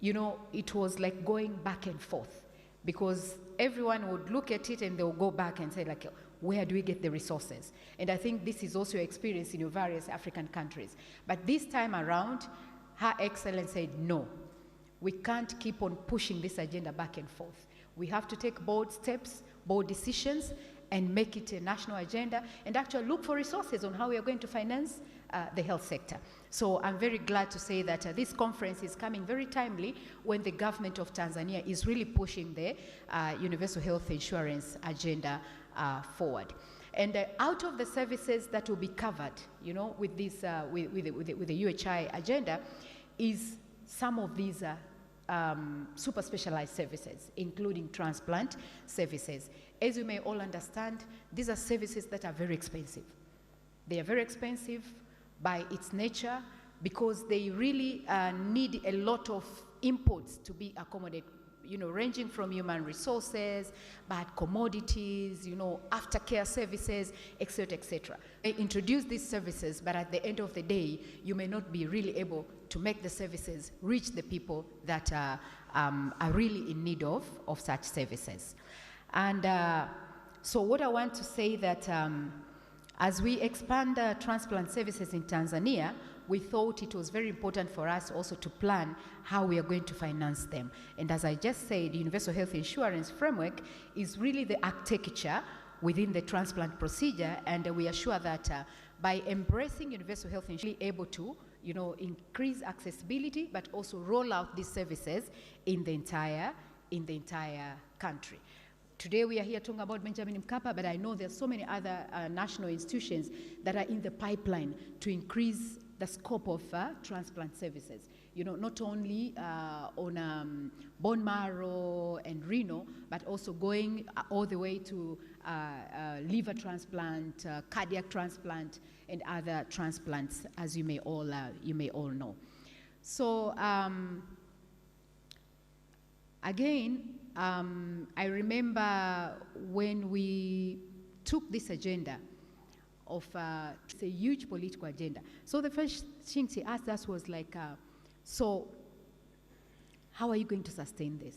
You know, it was like going back and forth, because everyone would look at it and they'll go back and say, like, where do we get the resources? And I think this is also your experience in your various African countries. But this time around, Her Excellency said, no, we can't keep on pushing this agenda back and forth. We have to take bold steps, bold decisions, and make it a national agenda, and actually look for resources on how we are going to finance the health sector. So I'm very glad to say that this conference is coming very timely when the government of Tanzania is really pushing the universal health insurance agenda forward. And out of the services that will be covered, you know, with this, with the UHI agenda, is some of these super specialized services, including transplant services. As you may all understand, these are services that are very expensive. They are very expensive by its nature because they really need a lot of inputs to be accommodated, you know, ranging from human resources, but commodities, you know, aftercare services, etc., etc. They introduce these services, but at the end of the day, you may not be really able to make the services reach the people that are really in need of such services. And so what I want to say that as we expand transplant services in Tanzania, we thought it was very important for us also to plan how we are going to finance them. And as I just said, the Universal Health Insurance Framework is really the architecture within the transplant procedure, and we are sure that by embracing universal health insurance, we're able to, you know, increase accessibility, but also roll out these services in the entire country. Today we are here talking about Benjamin Mkapa, but I know there are so many other national institutions that are in the pipeline to increase the scope of transplant services. You know, not only on bone marrow and renal, but also going all the way to liver transplant, cardiac transplant, and other transplants, as you may all know. So Again, I remember when we took this agenda of it's a huge political agenda. So the first thing she asked us was like, so how are you going to sustain this?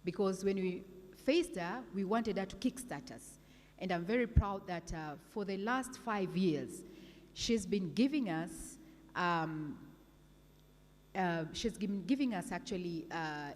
Because when we faced her, we wanted her to kickstart us. And I'm very proud that for the last 5 years, she's been giving us actually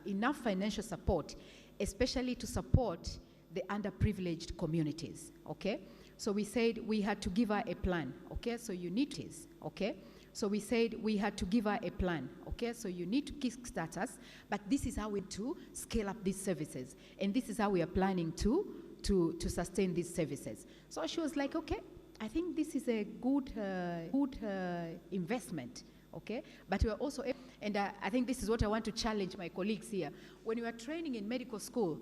enough financial support, especially to support the underprivileged communities, okay? So we said we had to give her a plan, okay? So you need this, okay? So we said we had to give her a plan, okay? So you need to kickstart us, but this is how we to scale up these services, and this is how we are planning to sustain these services. So she was like, okay, I think this is a good investment, okay? But we are also, and I think this is what I want to challenge my colleagues here. When you are training in medical school,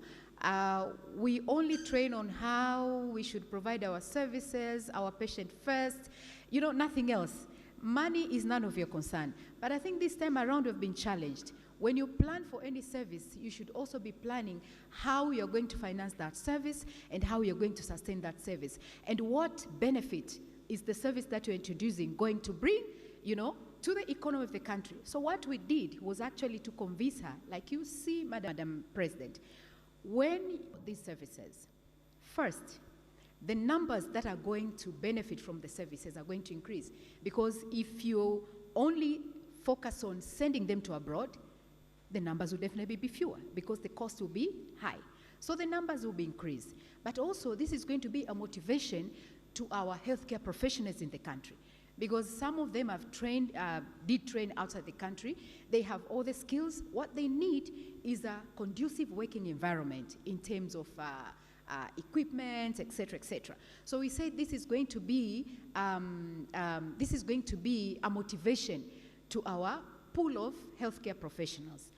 we only train on how we should provide our services, our patient first, you know, nothing else. Money is none of your concern. But I think this time around we've been challenged. When you plan for any service, you should also be planning how you're going to finance that service and how you're going to sustain that service. And what benefit is the service that you're introducing going to bring, you know, to the economy of the country. So what we did was actually to convince her, like you see, Madam President, when these services, first, the numbers that are going to benefit from the services are going to increase. Because if you only focus on sending them to abroad, the numbers will definitely be fewer because the cost will be high. So the numbers will be increased. But also, this is going to be a motivation to our healthcare professionals in the country, because some of them have trained, did train outside the country. They have all the skills. What they need is a conducive working environment in terms of equipment, etc., etc. So we said this is going to be a motivation to our pool of healthcare professionals.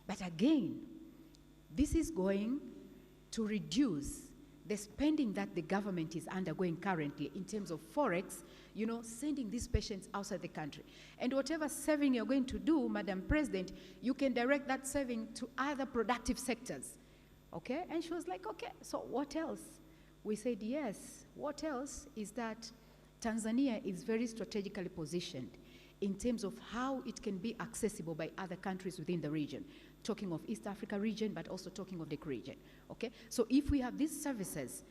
But again, this is going to reduce the spending that the government is undergoing currently in terms of forex, you know, sending these patients outside the country. And whatever saving you're going to do, Madam President, you can direct that saving to other productive sectors. Okay? And she was like, okay, so what else? We said, yes. What else is that Tanzania is very strategically positioned in terms of how it can be accessible by other countries within the region, talking of East Africa region, but also talking of the region, okay? So if we have these services,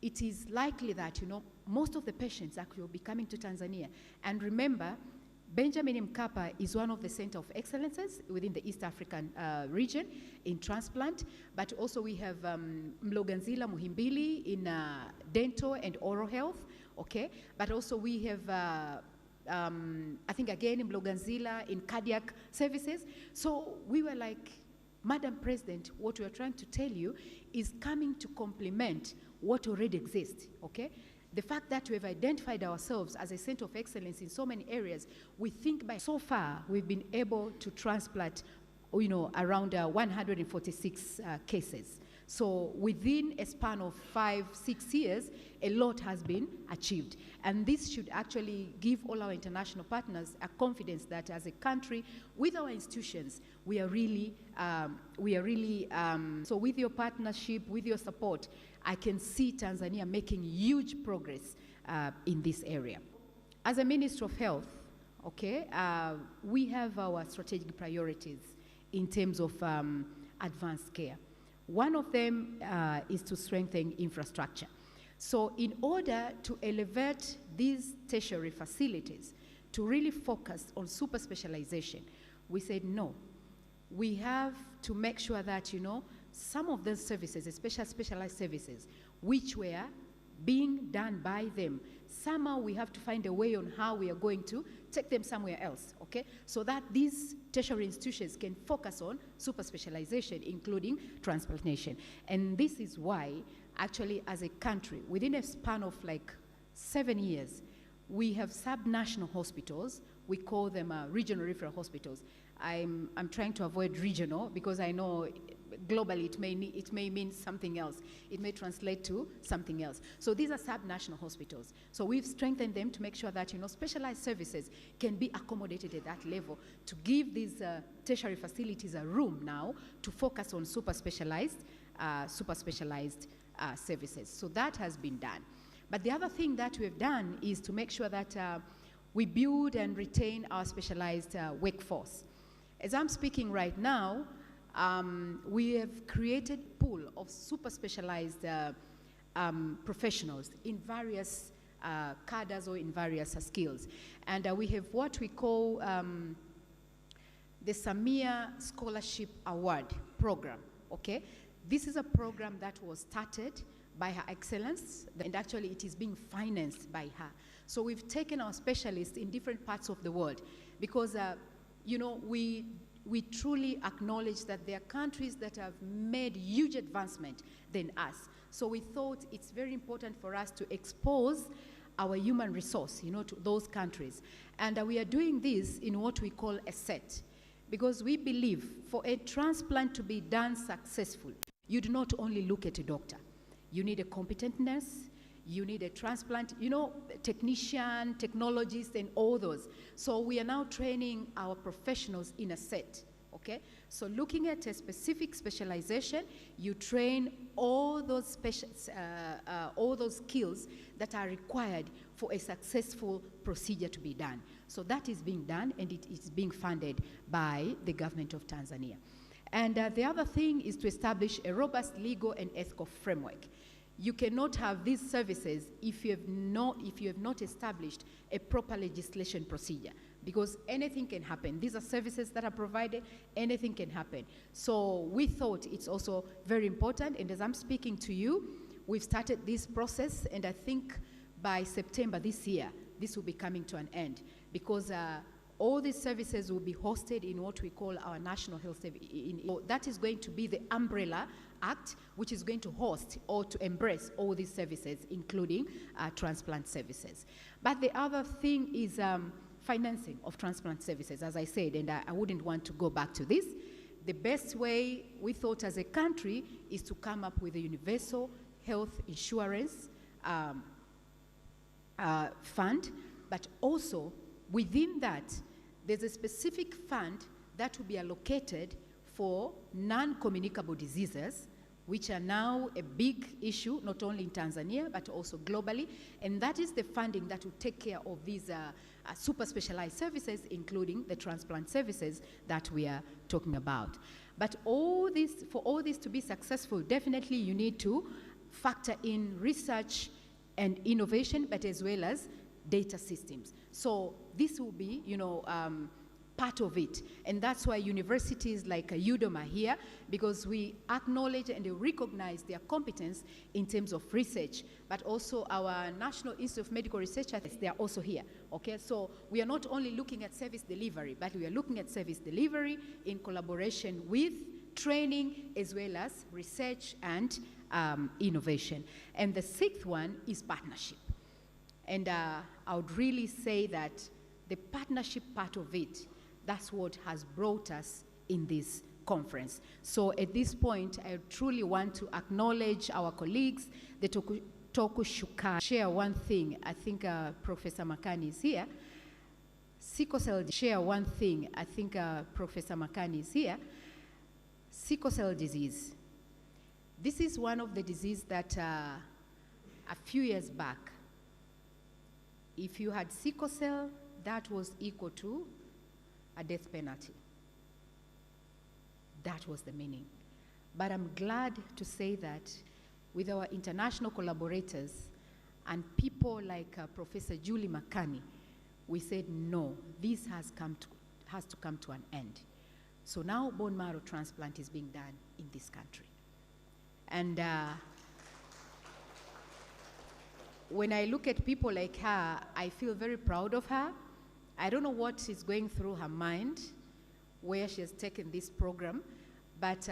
it is likely that, you know, most of the patients actually will be coming to Tanzania. And remember, Benjamin Mkapa is one of the center of excellences within the East African region in transplant, but also we have Mloganzila Muhimbili in dental and oral health, okay? But also we have I think again in Mloganzila in cardiac services. So we were like, Madam President, what we are trying to tell you is coming to complement what already exists, okay? The fact that we have identified ourselves as a center of excellence in so many areas, we think by so far we've been able to transplant, you know, around 146 cases. So within a span of 5-6 years, a lot has been achieved. And this should actually give all our international partners a confidence that as a country, with our institutions, we are really, so with your partnership, with your support, I can see Tanzania making huge progress in this area. As a Minister of Health, okay, we have our strategic priorities in terms of advanced care. One of them is to strengthen infrastructure. So in order to elevate these tertiary facilities to really focus on super specialization, we said no. We have to make sure that, you know, some of those services, especially specialized services, which were being done by them, somehow we have to find a way on how we are going to take them somewhere else, okay? So that these tertiary institutions can focus on super specialization, including transplantation. And this is why, actually, as a country, within a span of like 7 years, we have sub-national hospitals. We call them regional referral hospitals. I'm trying to avoid regional because I know globally it may mean something else. It may translate to something else. So these are sub-national hospitals. So we've strengthened them to make sure that, specialized services can be accommodated at that level to give these tertiary facilities a room now to focus on super specialized services. So that has been done. But the other thing that we've done is to make sure that we build and retain our specialized workforce. As I'm speaking right now, we have created a pool of super specialized professionals in various cadres or in various skills. And we have what we call the Samia Scholarship Award Program, okay? This is a program that was started by Her Excellence, and actually it is being financed by her. So we've taken our specialists in different parts of the world because, we truly acknowledge that there are countries that have made huge advancement than us. So we thought it's very important for us to expose our human resource, to those countries. And we are doing this in what we call a set, because we believe for a transplant to be done successfully, you do not only look at a doctor. You need a competent nurse, you need a transplant, technician, technologist, and all those. So we are now training our professionals in a set, okay? So looking at a specific specialization, you train all those skills that are required for a successful procedure to be done. So that is being done, and it is being funded by the government of Tanzania. And the other thing is to establish a robust legal and ethical framework. You cannot have these services if you have not established a proper legislation procedure, because anything can happen. These are services that are provided, anything can happen. So we thought it's also very important, and as I'm speaking to you, we've started this process, and I think by September this year, this will be coming to an end, because all these services will be hosted in what we call our National Health Service. That is going to be the umbrella act, which is going to host or to embrace all these services, including transplant services. But the other thing is financing of transplant services, as I said, and I wouldn't want to go back to this. The best way we thought as a country is to come up with a universal health insurance fund, but also within that, there's a specific fund that will be allocated for non-communicable diseases, which are now a big issue, not only in Tanzania, but also globally. And that is the funding that will take care of these super specialized services, including the transplant services that we are talking about. But for all this to be successful, definitely you need to factor in research and innovation, but as well as data systems. So this will be, part of it. And that's why universities like UDOM are here, because we acknowledge and recognize their competence in terms of research, but also our National Institute of Medical Research, they are also here, okay? So we are not only looking at service delivery, but we are looking at service delivery in collaboration with training, as well as research and innovation. And the sixth one is partnership. And I would really say that the partnership part of it, that's what has brought us in this conference. So at this point, I truly want to acknowledge our colleagues, the Tokushuka. Share one thing, I think Professor Makani is here. Sickle cell, share one thing, I think Professor Makani is here. Sickle cell disease. This is one of the diseases that a few years back, if you had sickle cell, that was equal to a death penalty. That was the meaning. But I'm glad to say that with our international collaborators and people like Professor Julie Makani, we said, no, this has to come to an end. So now bone marrow transplant is being done in this country. And when I look at people like her, I feel very proud of her. I don't know what is going through her mind, where she has taken this program, but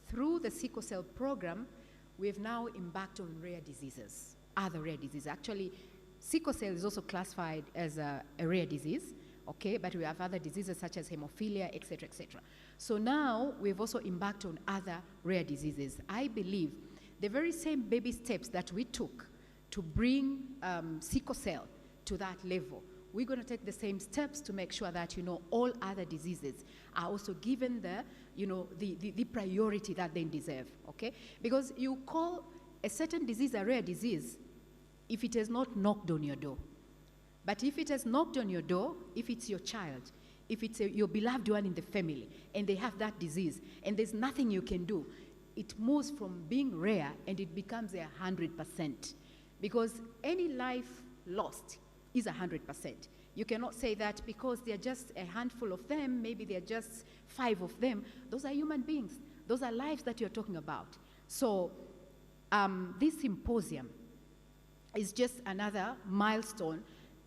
through the sickle cell program, we've now embarked on rare diseases, other rare diseases. Actually, sickle cell is also classified as a rare disease. okay? But we have other diseases such as hemophilia, etc., etc. So now we've also embarked on other rare diseases. I believe the very same baby steps that we took to bring sickle cell to that level, we're going to take the same steps to make sure that, all other diseases are also given the priority that they deserve, okay? Because you call a certain disease a rare disease if it has not knocked on your door. But if it has knocked on your door, if it's your child, if it's your beloved one in the family, and they have that disease, and there's nothing you can do, it moves from being rare and it becomes 100%. Because any life lost is 100%. You cannot say that because there are just a handful of them, maybe there are just 5 of them. Those are human beings. Those are lives that you're talking about. So this symposium is just another milestone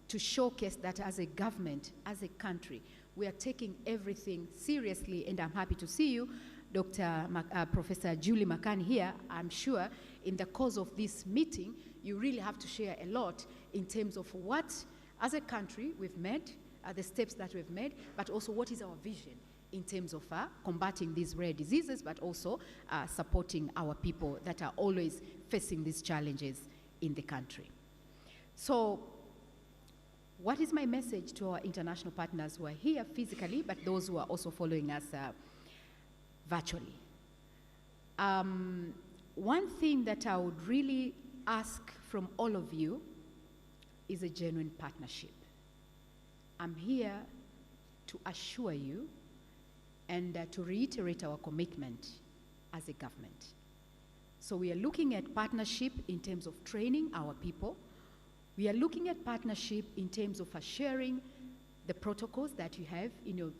to showcase that as a government, as a country, we are taking everything seriously, and I'm happy to see you, Professor Julie Makani here. I'm sure in the course of this meeting, you really have to share a lot in terms of what, as a country, we've made, the steps that we've made, but also what is our vision in terms of combating these rare diseases, but also supporting our people that are always facing these challenges in the country. So, what is my message to our international partners who are here physically, but those who are also following us virtually? One thing that I would really ask from all of you is a genuine partnership. I'm here to assure you and to reiterate our commitment as a government. So we are looking at partnership in terms of training our people. We are looking at partnership in terms of sharing the protocols that you have in your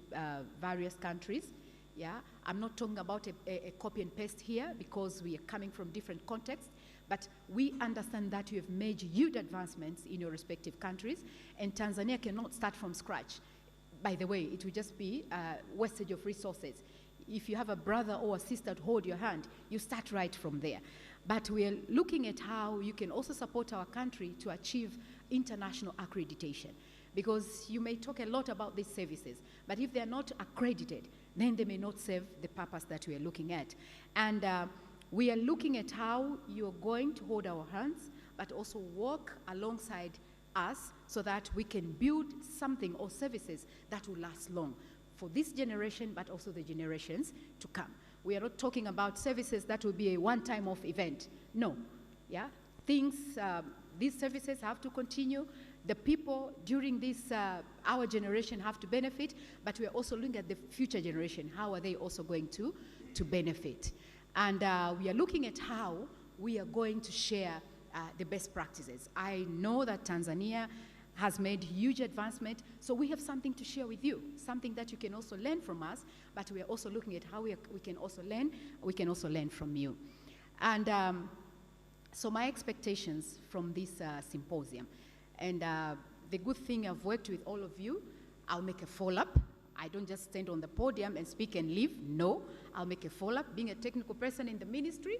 various countries. Yeah, I'm not talking about a copy and paste here because we are coming from different contexts, but we understand that you have made huge advancements in your respective countries, and Tanzania cannot start from scratch. By the way, it will just be wastage of resources. If you have a brother or a sister to hold your hand, you start right from there. But we are looking at how you can also support our country to achieve international accreditation. Because you may talk a lot about these services, but if they're not accredited, then they may not serve the purpose that we are looking at. And we are looking at how you're going to hold our hands, but also work alongside us so that we can build something or services that will last long for this generation, but also the generations to come. We are not talking about services that will be a one-time off event. No, yeah? These services have to continue. The people during this, our generation have to benefit, but we are also looking at the future generation. How are they also going to benefit? And we are looking at how we are going to share the best practices. I know that Tanzania has made huge advancement, so we have something to share with you, something that you can also learn from us, but we are also looking at how we can also learn from you. And so my expectations from this symposium, and the good thing, I've worked with all of you. I'll make a follow-up. I don't just stand on the podium and speak and leave. No, I'll make a follow-up. Being a technical person in the ministry,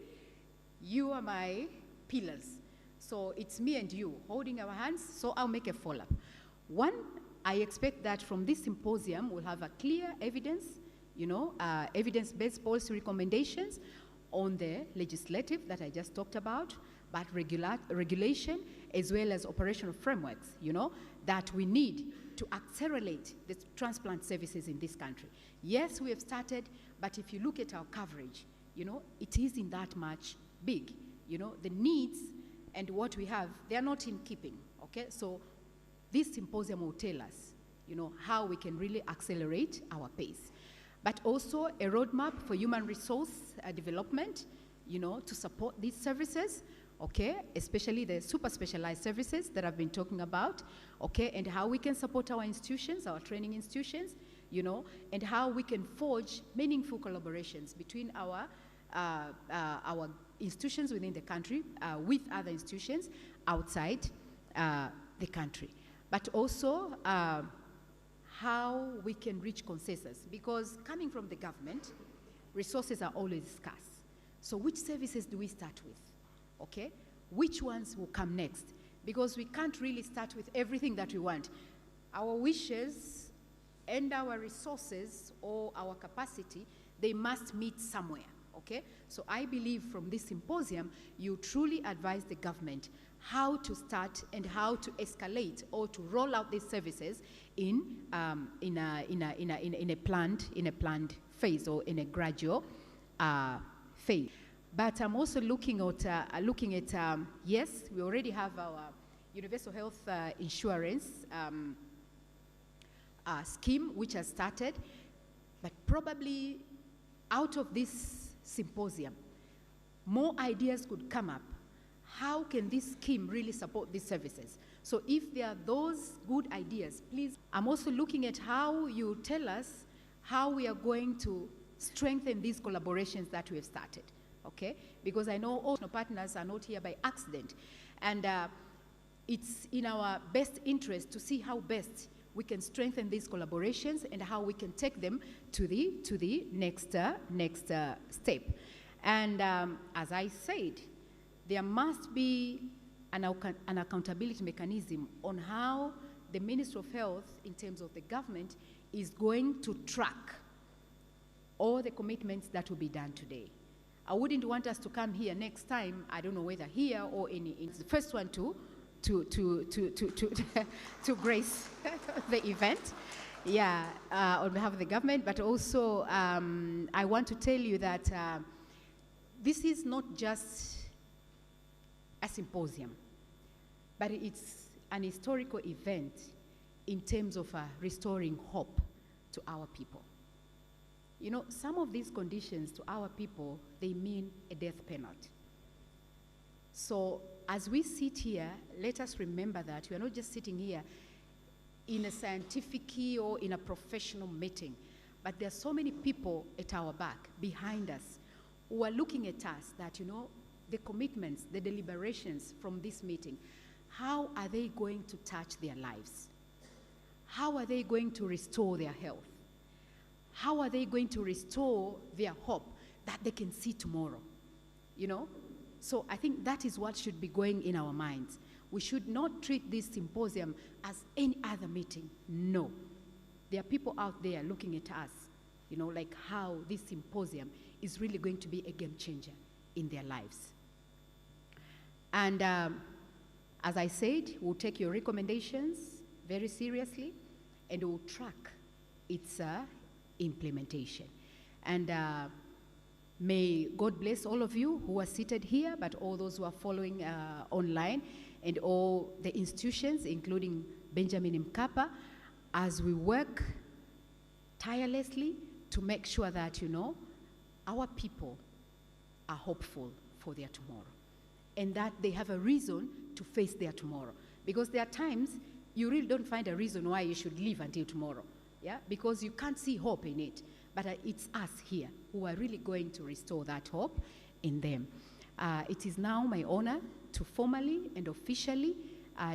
you are my pillars. So it's me and you holding our hands, so I'll make a follow-up. One, I expect that from this symposium, we'll have a clear evidence, evidence-based policy recommendations on the legislative that I just talked about, but regulation as well as operational frameworks, that we need to accelerate the transplant services in this country. Yes, we have started, but if you look at our coverage, it isn't that much big. The needs and what we have, they are not in keeping, okay? So this symposium will tell us, how we can really accelerate our pace. But also a roadmap for human resource development, to support these services, okay? Especially the super specialized services that I've been talking about, okay? And how we can support our institutions, our training institutions, and how we can forge meaningful collaborations between our institutions within the country with other institutions outside the country. But also how we can reach consensus, because coming from the government, resources are always scarce. So which services do we start with, okay? Which ones will come next? Because we can't really start with everything that we want. Our wishes and our resources or our capacity, they must meet somewhere, okay? So I believe from this symposium, you truly advise the government how to start and how to escalate or to roll out these services in a planned phase or in a gradual phase. But I'm also looking at yes, we already have our universal health insurance scheme, which has started, but probably out of this symposium, more ideas could come up. How can this scheme really support these services? So if there are those good ideas, please. I'm also looking at how you tell us how we are going to strengthen these collaborations that we have started, okay? Because I know all partners are not here by accident. And it's in our best interest to see how best we can strengthen these collaborations and how we can take them to the next step. And as I said, there must be an accountability mechanism on how the Ministry of Health, in terms of the government, is going to track all the commitments that will be done today. I wouldn't want us to come here next time, I don't know whether here or in the first one to grace the event, yeah, on behalf of the government, but also I want to tell you that this is not just a symposium, but it's an historical event in terms of restoring hope to our people. You know, some of these conditions to our people, they mean a death penalty. So as we sit here, let us remember that we are not just sitting here in a scientific or in a professional meeting, but there are so many people at our back, behind us, who are looking at us that, you know, the commitments, the deliberations from this meeting, how are they going to touch their lives? How are they going to restore their health? How are they going to restore their hope that they can see tomorrow? You know? So I think that is what should be going in our minds. We should not treat this symposium as any other meeting. No. There are people out there looking at us, you know, like how this symposium is really going to be a game changer in their lives. And as I said, we'll take your recommendations very seriously and we'll track its implementation. And may God bless all of you who are seated here, but all those who are following online, and all the institutions, including Benjamin Mkapa, as we work tirelessly to make sure that, you know, our people are hopeful for their tomorrow, and that they have a reason to face their tomorrow. Because there are times you really don't find a reason why you should live until tomorrow, yeah? Because you can't see hope in it. But it's us here who are really going to restore that hope in them. It is now my honor to formally and officially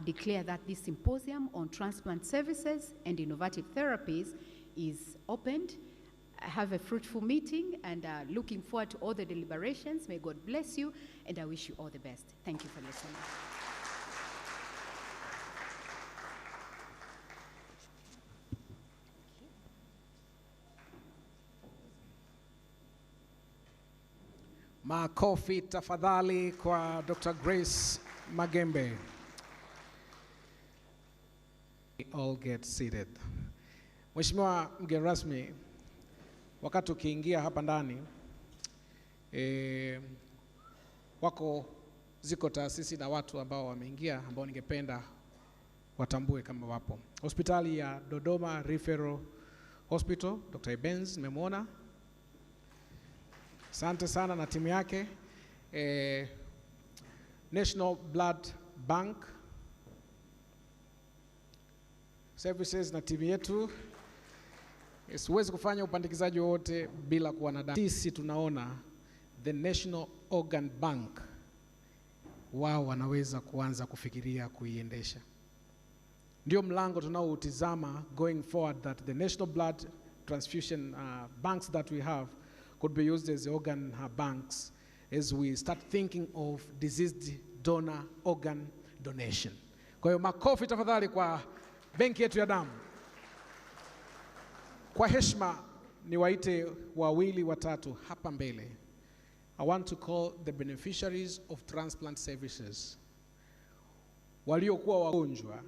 declare that this symposium on transplant services and innovative therapies is opened. Have a fruitful meeting, and looking forward to all the deliberations. May God bless you, and I wish you all the best. Thank you for listening. Makofi tafadhali kwa Dr. Grace Magembe. All get seated. Mheshimiwa mgeni rasmi, wakati ukiingia hapa ndani, ziko taasisi na watu ambao wameingia ambao ningependa watambue kama wapo. Hospitali ya Dodoma Referral Hospital, Dr. Benz, nimemwona. Asante sana na timu yake. National Blood Bank Services na timu yetu. Siwezi kufanya upandikizaji wote bila kuwa na damu. Sisi tunaona the National Organ Bank, wao wanaweza kuanza kufikiria kuiendesha. Ndio mlango tunaoutizama going forward, that the national blood transfusion banks that we have could be used as organ banks as we start thinking of diseased donor organ donation. Kwa hiyo makofi tafadhali kwa benki yetu ya damu. Kwa heshima niwaite wawili watatu hapa mbele. I want to call the beneficiaries of transplant services. Waliokuwa wagonjwa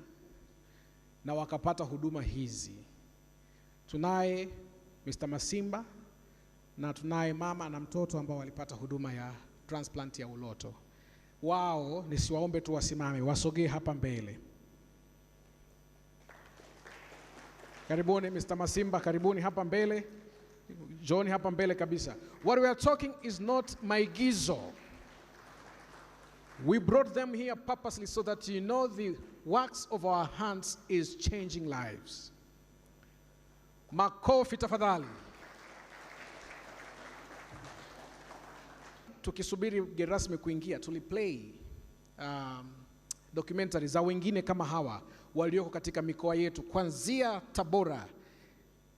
na wakapata huduma hizi. Tunaye Mr. Masimba na tunaye mama na mtoto ambao walipata huduma ya transplant ya uloto. Wao nisiwaombe tu wasimame, wasogee hapa mbele. Karibuni Mr. Masimba, karibuni hapa mbele. Johnny hapa mbele kabisa. What we are talking is not maigizo. We brought them here purposely so that you know the works of our hands is changing lives. Makofi tafadhali. Tukisubiri mgeni rasmi kuingia, tuliplay documentary za wengine kama hawa walioko katika mikoa yetu kuanzia Tabora,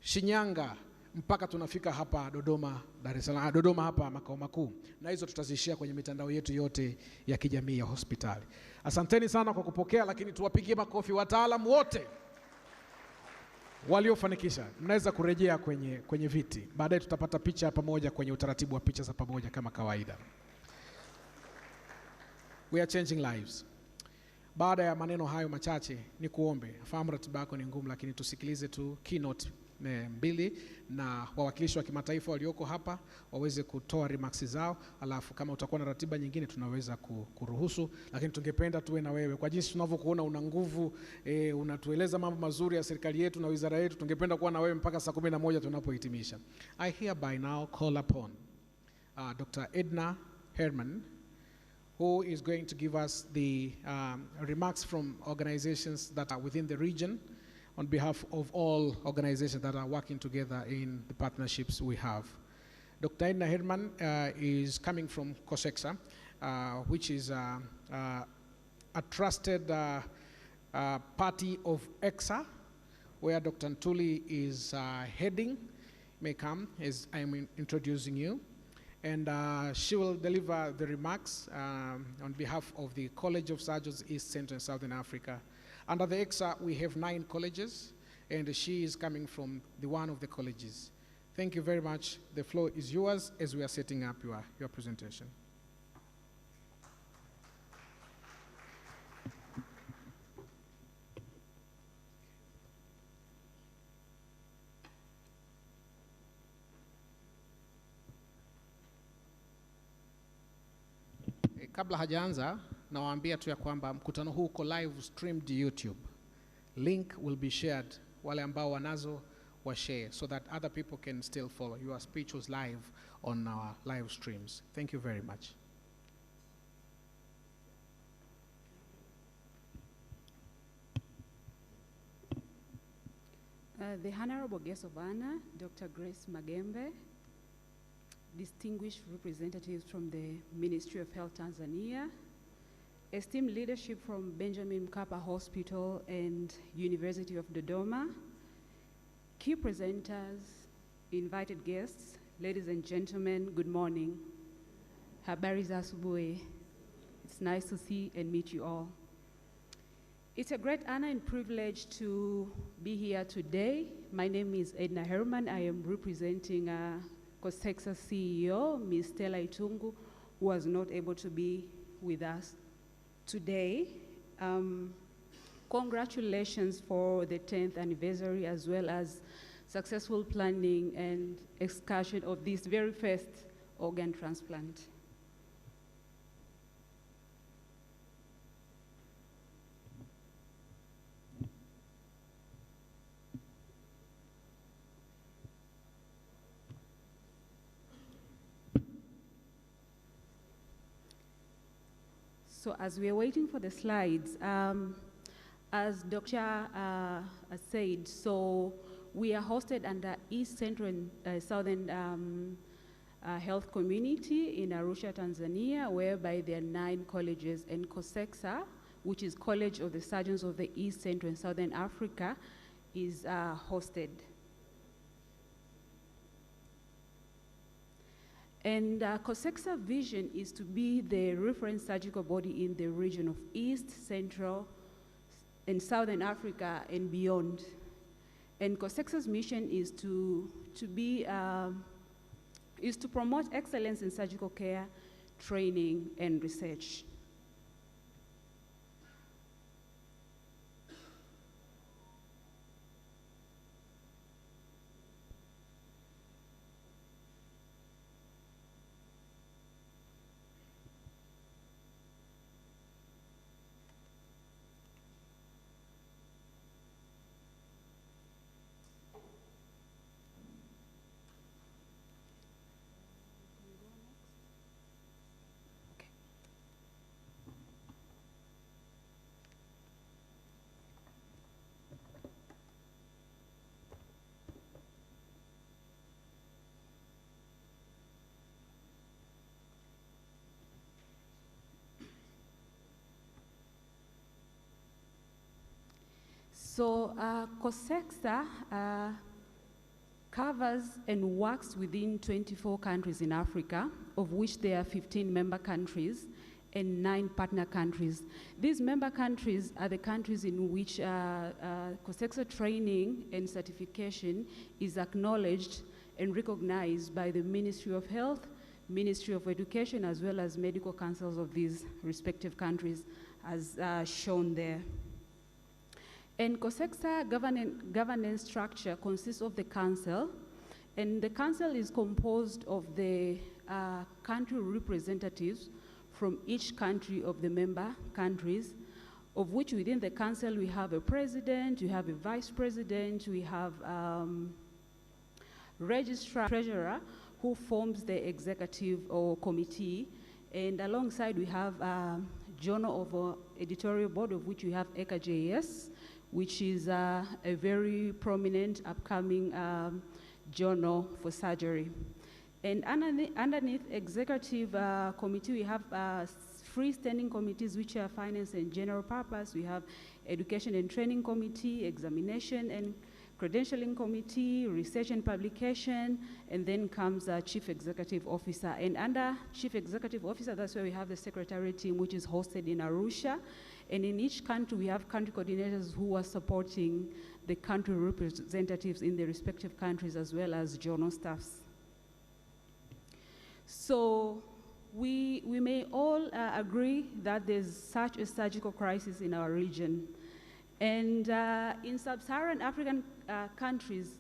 Shinyanga mpaka tunafika hapa Dodoma, Dar es Salaam, Dodoma hapa makao makuu. Na hizo tutazishia kwenye mitandao yetu yote ya kijamii ya hospitali. Asanteni sana kwa kupokea, lakini tuwapigie makofi wataalamu wote waliofanikisha. Mnaweza kurejea kwenye viti. Baadaye tutapata picha pamoja kwenye utaratibu wa picha za pamoja kama kawaida. We are changing lives. Baada ya maneno hayo machache ni kuombe. Fahamu ratiba yako ni ngumu, lakini tusikilize tu keynote mbili na wawakilishi wa kimataifa walioko hapa waweze kutoa remarks zao, alafu kama utakuwa na ratiba nyingine tunaweza kuruhusu, lakini tungependa tuwe na wewe kwa jinsi tunavyokuona una nguvu, unatueleza mambo mazuri ya serikali yetu na wizara yetu. Tungependa kuwa na wewe mpaka saa 11 tunapohitimisha. I hereby now call upon Dr. Edna Herman, who is going to give us the remarks from organizations that are within the region on behalf of all organizations that are working together in the partnerships we have. Dr. Edna Herman is coming from COSEXA, which is a trusted party of EXA, where Dr. Ntuli is heading. May come as I'm introducing you. And she will deliver the remarks on behalf of the College of Surgeons, East, Central, and Southern Africa. Under the EXA, we have 9 colleges, and she is coming from one of the colleges. Thank you very much. The floor is yours as we are setting up your presentation. Kabla hajaanza, nawaambia tu ya kwamba mkutano huu uko live streamed YouTube. Link will be shared, wale ambao wanazo wa share, so that other people can still follow. Your speech was live on our live streams. Thank you very much. The Honorable Guest of Honor, Dr. Grace Magembe, distinguished representatives from the Ministry of Health Tanzania, esteemed leadership from Benjamin Mkapa Hospital and University of Dodoma, key presenters, invited guests, ladies and gentlemen, good morning. Habari za asubuhi. It's nice to see and meet you all. It's a great honor and privilege to be here today. My name is Edna Herman. I am representing COSEXA CEO, Ms. Stella Itungu, who was not able to be with us today. Congratulations for the 10th anniversary, as well as successful planning and excursion of this very first organ transplant. So as we are waiting for the slides, as Dr. said, so we are hosted under East Central and Southern Health Community in Arusha, Tanzania, whereby there are 9 colleges, and COSEXA, which is College of the Surgeons of the East Central and Southern Africa, is hosted. And COSEXA vision is to be the reference surgical body in the region of East, Central, and Southern Africa and beyond. And COSEXA's mission is to promote excellence in surgical care, training, and research. So COSEXA covers and works within 24 countries in Africa, of which there are 15 member countries and 9 partner countries. These member countries are the countries in which COSEXA training and certification is acknowledged and recognized by the Ministry of Health, Ministry of Education, as well as medical councils of these respective countries, as shown there. And COSEXA governance structure consists of the council, and the council is composed of the country representatives from each country of the member countries, of which within the council we have a president, we have a vice president, we have registrar, treasurer, who forms the executive or committee, and alongside we have journal of editorial board, of which we have ECA-JS, which is a very prominent upcoming journal for surgery. And underneath executive committee, we have freestanding committees, which are finance and general purpose. We have education and training committee, examination and credentialing committee, research and publication, and then comes chief executive officer. And under chief executive officer, that's where we have the secretariat team, which is hosted in Arusha. And in each country, we have country coordinators who are supporting the country representatives in the respective countries, as well as journal staffs. So we may all agree that there's such a surgical crisis in our region. And in sub-Saharan African countries,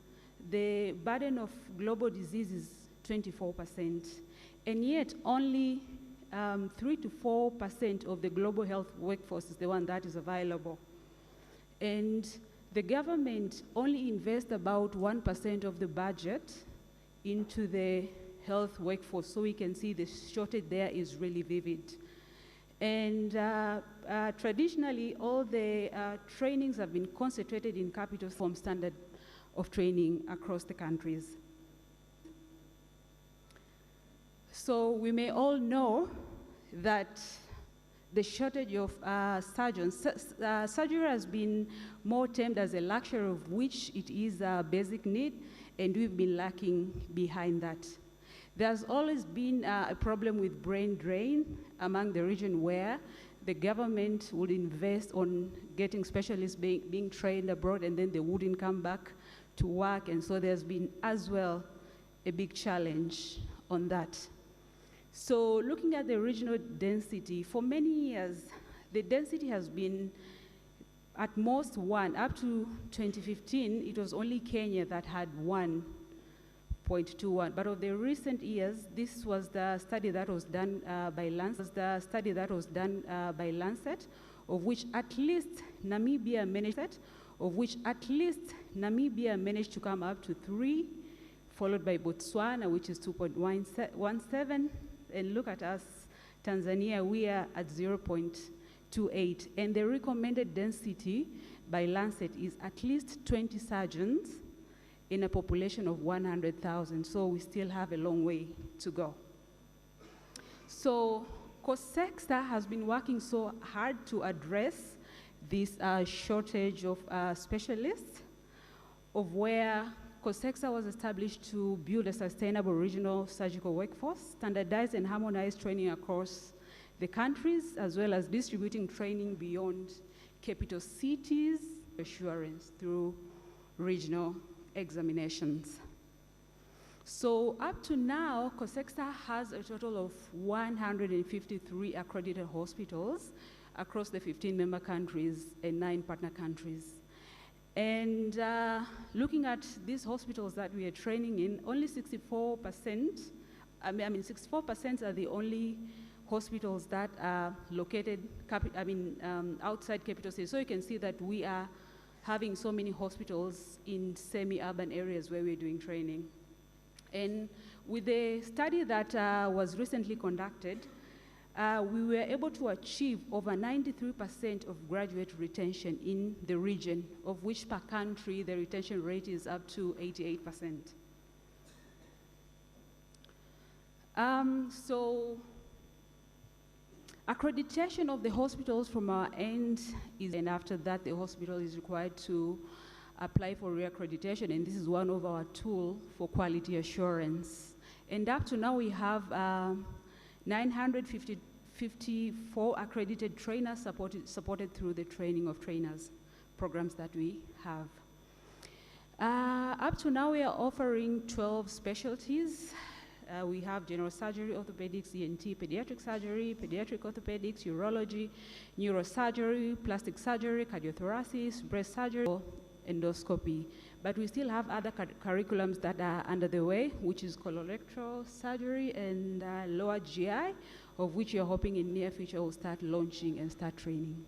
the burden of global disease is 24%. And yet only 3 to 4% of the global health workforce is the one that is available. And the government only invests about 1% of the budget into the health workforce, so we can see the shortage there is really vivid. And traditionally, all the trainings have been concentrated in capitals from standard of training across the countries. So we may all know that the shortage of surgeons, surgery has been more termed as a luxury, of which it is a basic need, and we've been lacking behind that. There's always been a problem with brain drain among the region, where the government would invest on getting specialists being trained abroad, and then they wouldn't come back to work. And so there's been as well a big challenge on that. So looking at the regional density, for many years, the density has been at most 1. Up to 2015, it was only Kenya that had 1.21. But of the recent years, this was the study that was done by Lancet, of which at least Namibia managed to come up to 3, followed by Botswana, which is 2.17. And look at us, Tanzania, we are at 0.28. And the recommended density by Lancet is at least 20 surgeons in a population of 100,000. So we still have a long way to go. So COSEXA has been working so hard to address this shortage of specialists, of where COSEXA was established to build a sustainable regional surgical workforce, standardize and harmonize training across the countries, as well as distributing training beyond capital cities, assurance through regional examinations. So up to now, COSEXA has a total of 153 accredited hospitals across the 15 member countries and 9 partner countries. And looking at these hospitals that we are training in, only 64%, 64% are the only hospitals that are located outside capital cities. So you can see that we are having so many hospitals in semi-urban areas where we're doing training. And with the study that was recently conducted, we were able to achieve over 93% of graduate retention in the region, of which per country the retention rate is up to 88%. So accreditation of the hospitals from our end is, and after that the hospital is required to apply for reaccreditation, and this is one of our tools for quality assurance. And up to now we have 954 accredited trainers supported through the training of trainers programs that we have. Up to now we are offering 12 specialties. We have general surgery, orthopedics, ENT, pediatric surgery, pediatric orthopedics, urology, neurosurgery, plastic surgery, cardiothoracic, breast surgery, endoscopy. But we still have other curriculums that are under the way, which is colorectal surgery and lower GI, of which you're hoping in near future will start launching and start training.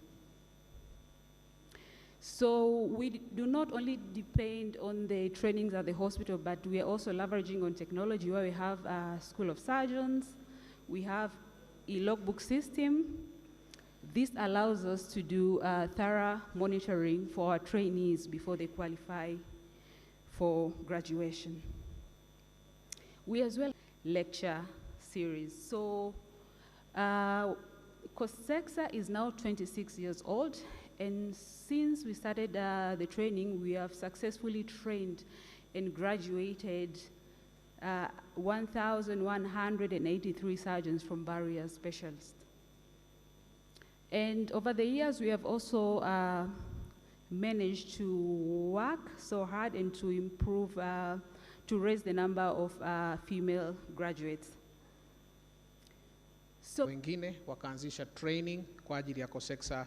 So we do not only depend on the trainings at the hospital, but we are also leveraging on technology, where we have a School of Surgeons, we have a logbook system. This allows us to do thorough monitoring for our trainees before they qualify for graduation. We as well lecture series. So COSEXA is now 26 years old, and since we started the training, we have successfully trained and graduated 1,183 surgeons from various specialists. And over the years, we have also managed to work so hard and to improve, to raise the number of female graduates. So wengine wakaanzisha training kwa ajili ya COSEXA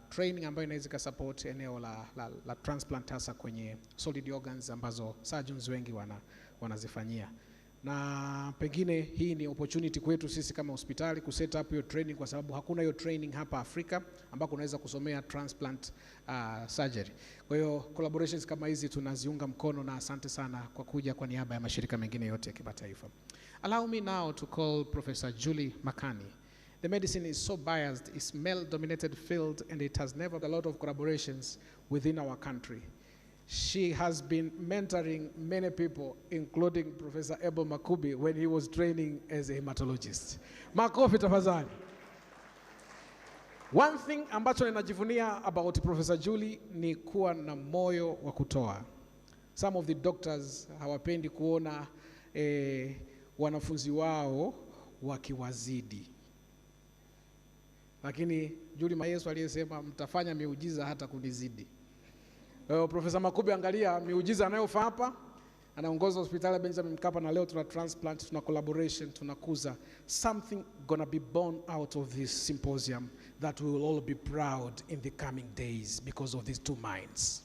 training ambayo inaweza kusupport eneo la transplant, hasa kwenye solid organs ambazo surgeons wengi wanazifanyia. Na pengine hii ni opportunity kwetu sisi kama hospitali kuset up hiyo training, kwa sababu hakuna hiyo training hapa Afrika ambako unaweza kusomea transplant surgery. Kwa hiyo collaborations kama hizi tunaziunga mkono, na asante sana kwa kuja kwa niaba ya mashirika mengine yote ya kimataifa. Allow me now to call Professor Julie Makani. The medicine is so biased, it's male-dominated field, and it has never had a lot of collaborations within our country. She has been mentoring many people, including Professor Abel Makubi when he was training as a hematologist. Makofi tafadhali. One thing ambacho ninajivunia about Professor Julie ni kuwa na moyo wa kutoa. Some of the doctors hawapendi kuona wanafunzi wao wakiwazidi. Lakini Julie Yesu aliyesema mtafanya miujiza hata kunizidi. Professor Makubi, angalia miujiza anayofanya hapa. Anaongoza hospitali ya Benjamin Mkapa, na leo tuna transplant, tuna collaboration, tunakuza. Something gonna be born out of this symposium that we will all be proud in the coming days because of these two minds.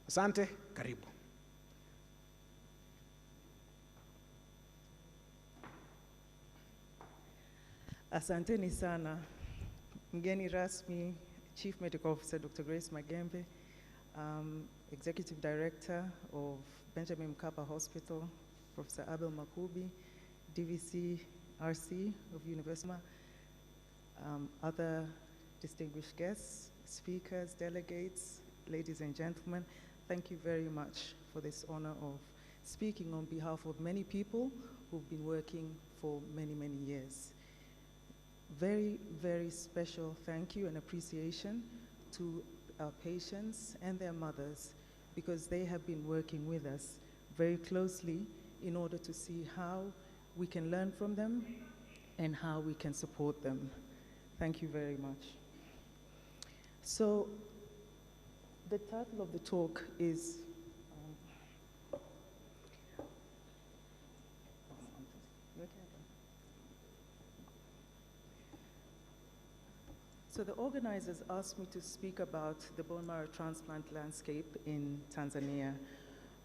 Asante, karibu. Asanteni sana. Mgeni rasmi, Chief Medical Officer Dr. Grace Magembe, Executive Director of Benjamin Mkapa Hospital, Professor Abel Makubi, DVC RC of University, other distinguished guests, speakers, delegates, ladies and gentlemen, thank you very much for this honor of speaking on behalf of many people who've been working for many, many years. Very, very special thank you and appreciation to our patients and their mothers, because they have been working with us very closely in order to see how we can learn from them and how we can support them. Thank you very much. So the title of the talk is So the organizers asked me to speak about the bone marrow transplant landscape in Tanzania,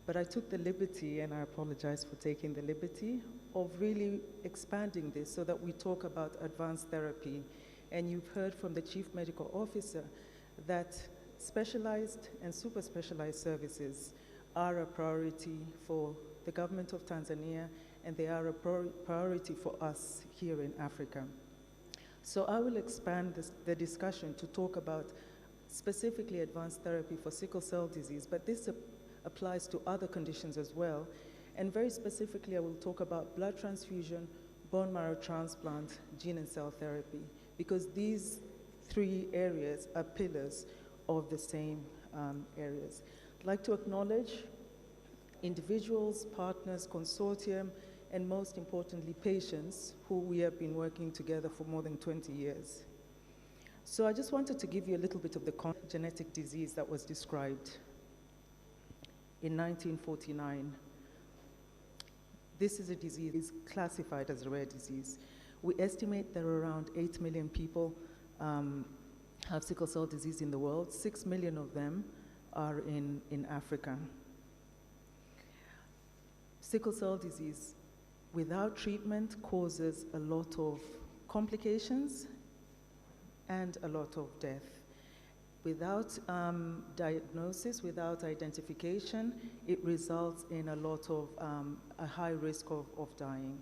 but I took the liberty, and I apologize for taking the liberty, of really expanding this so that we talk about advanced therapy. And you've heard from the Chief Medical Officer that specialized and super specialized services are a priority for the government of Tanzania, and they are a priority for us here in Africa. So I will expand the discussion to talk about specifically advanced therapy for sickle cell disease, but this applies to other conditions as well. And very specifically, I will talk about blood transfusion, bone marrow transplant, gene and cell therapy, because these three areas are pillars of the same areas. I'd like to acknowledge individuals, partners, consortium, and most importantly, patients who we have been working together for more than 20 years. So I just wanted to give you a little bit of the genetic disease that was described in 1949. This is a disease classified as a rare disease. We estimate there are around 8 million people have sickle cell disease in the world. 6 million of them are in Africa. Sickle cell disease, without treatment, causes a lot of complications and a lot of death. Without diagnosis, without identification, it results in a lot of a high risk of dying.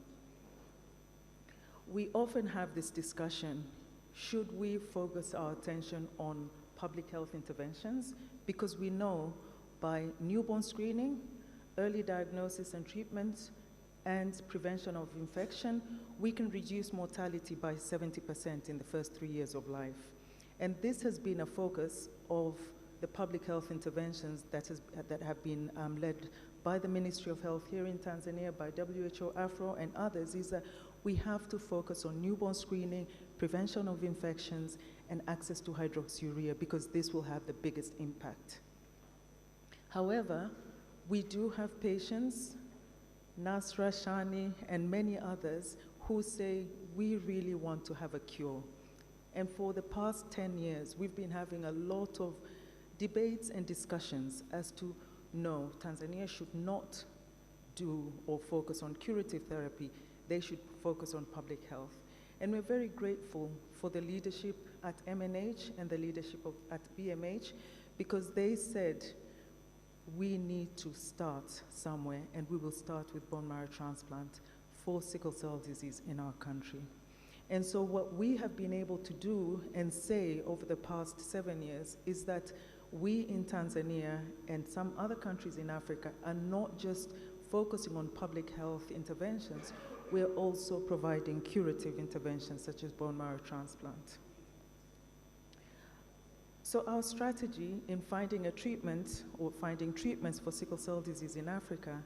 We often have this discussion, should we focus our attention on public health interventions? Because we know by newborn screening, early diagnosis and treatment, and prevention of infection, we can reduce mortality by 70% in the first 3 years of life. And this has been a focus of the public health interventions that have been led by the Ministry of Health here in Tanzania, by WHO, Afro, and others, is that we have to focus on newborn screening, prevention of infections, and access to hydroxyurea, because this will have the biggest impact. However, we do have patients, Nasra, Shani, and many others, who say, we really want to have a cure. And for the past 10 years, we've been having a lot of debates and discussions as to, no, Tanzania should not do or focus on curative therapy. They should focus on public health. And we're very grateful for the leadership at MNH and the leadership at BMH, because they said, we need to start somewhere, and we will start with bone marrow transplant for sickle cell disease in our country. And so what we have been able to do and say over the past 7 years is that we in Tanzania and some other countries in Africa are not just focusing on public health interventions, we're also providing curative interventions such as bone marrow transplant. So our strategy in finding a treatment or finding treatments for sickle cell disease in Africa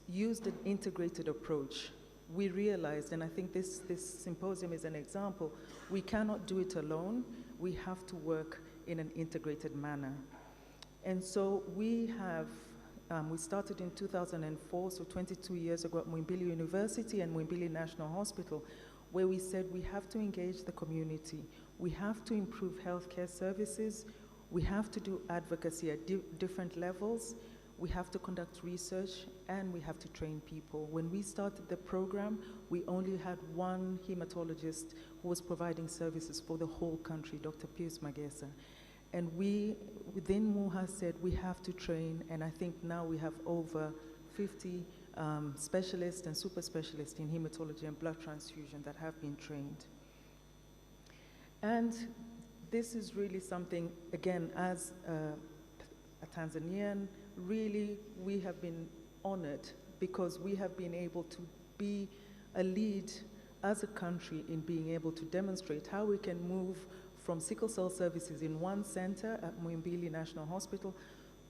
used an integrated approach. We realized, and I think this symposium is an example, we cannot do it alone. We have to work in an integrated manner. And so we have, we started in 2004, so 22 years ago at Muhimbili University and Muhimbili National Hospital, where we said we have to engage the community. We have to improve healthcare services. We have to do advocacy at different levels. We have to conduct research, and we have to train people. When we started the program, we only had one hematologist who was providing services for the whole country, Dr. Pius Magesa. And we, within MUHA, said we have to train, and I think now we have over 50 specialists and super specialists in hematology and blood transfusion that have been trained. And this is really something, again, as a Tanzanian, really we have been honored because we have been able to be a lead as a country in being able to demonstrate how we can move from sickle cell services in one center at Muhimbili National Hospital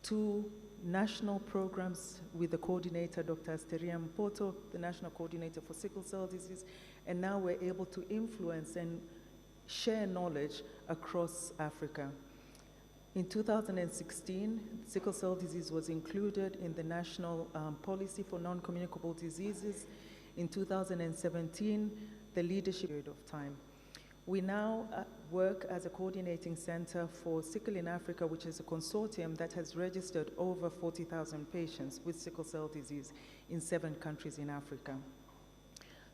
to national programs with the coordinator, Dr. Asteria Mpoto, the national coordinator for sickle cell disease, and now we're able to influence and share knowledge across Africa. In 2016, sickle cell disease was included in the National Policy for Non-Communicable Diseases. In 2017, the leadership period of time. We now work as a coordinating center for Sickle in Africa, which is a consortium that has registered over 40,000 patients with sickle cell disease in 7 countries in Africa.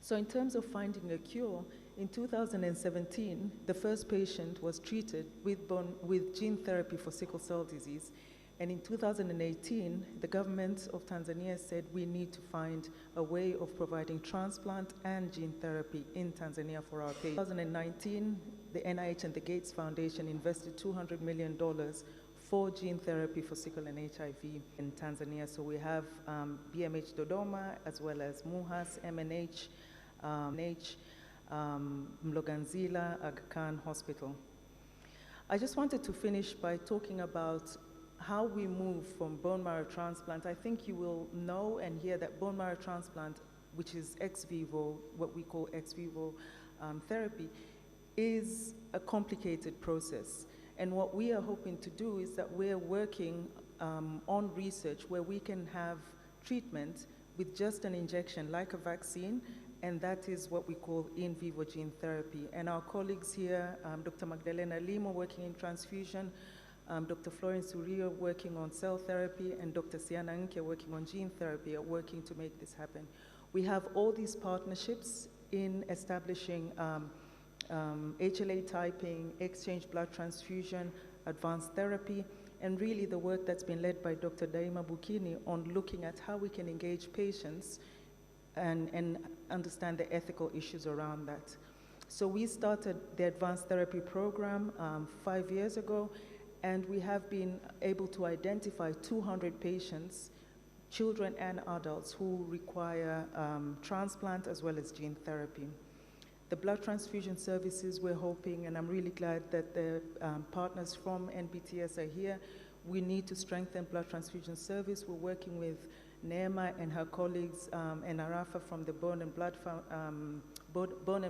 So in terms of finding a cure, in 2017, the first patient was treated with gene therapy for sickle cell disease. And in 2018, the government of Tanzania said we need to find a way of providing transplant and gene therapy in Tanzania for our patients. In 2019, the NIH and the Gates Foundation invested $200 million for gene therapy for sickle and HIV in Tanzania. So we have BMH Dodoma, as well as MUHAS, MNH, Mloganzila, Aga Khan Hospital. I just wanted to finish by talking about how we move from bone marrow transplant. I think you will know and hear that bone marrow transplant, which is ex vivo, what we call ex vivo therapy, is a complicated process. And what we are hoping to do is that we're working on research where we can have treatment with just an injection, like a vaccine, and that is what we call in vivo gene therapy. And our colleagues here, Dr. Magdalena Limo working in transfusion, Dr. Florence Urio working on cell therapy, and Dr. Siana Nke working on gene therapy are working to make this happen. We have all these partnerships in establishing HLA typing, exchange blood transfusion, advanced therapy, and really the work that's been led by Dr. Daima Bukini on looking at how we can engage patients and understand the ethical issues around that. So we started the advanced therapy program 5 years ago, and we have been able to identify 200 patients, children and adults, who require transplant as well as gene therapy. The blood transfusion services, we're hoping, and I'm really glad that the partners from NBTS are here. We need to strengthen blood transfusion service. We're working with Neema and her colleagues and Arafa from the Bone and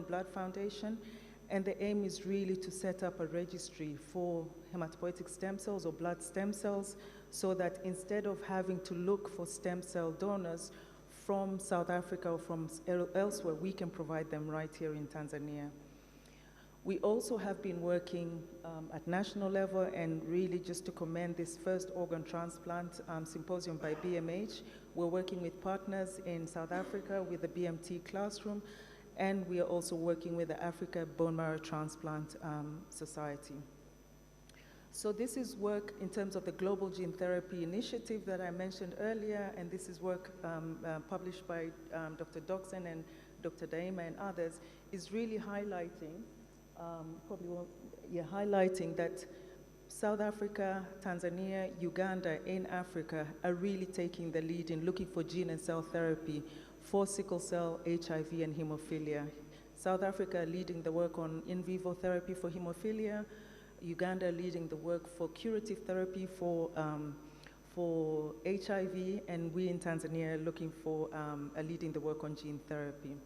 Blood Foundation. And the aim is really to set up a registry for hematopoietic stem cells or blood stem cells, so that instead of having to look for stem cell donors from South Africa or from elsewhere, we can provide them right here in Tanzania. We also have been working at national level, and really just to commend this first organ transplant symposium by BMH. We're working with partners in South Africa with the BMT classroom, and we are also working with the Africa Bone Marrow Transplant Society. So this is work in terms of the Global Gene Therapy Initiative that I mentioned earlier, and this is work published by Dr. Doxen and Dr. Daima and others, is really highlighting, highlighting that South Africa, Tanzania, Uganda, in Africa are really taking the lead in looking for gene and cell therapy for sickle cell, HIV, and hemophilia. South Africa leading the work on in vivo therapy for hemophilia, Uganda leading the work for curative therapy for HIV, and we in Tanzania are looking for leading the work on gene therapy.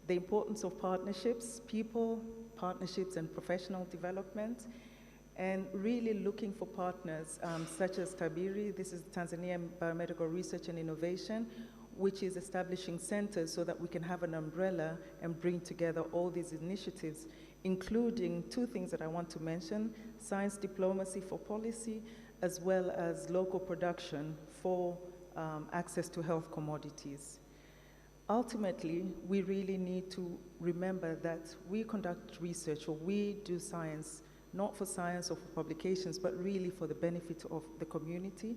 The importance of partnerships, people, partnerships, and professional development, and really looking for partners such as Tabiri. This is Tanzania Biomedical Research and Innovation, which is establishing centers so that we can have an umbrella and bring together all these initiatives, including 2 things that I want to mention: science diplomacy for policy, as well as local production for access to health commodities. Ultimately, we really need to remember that we conduct research, or we do science, not for science or for publications, but really for the benefit of the community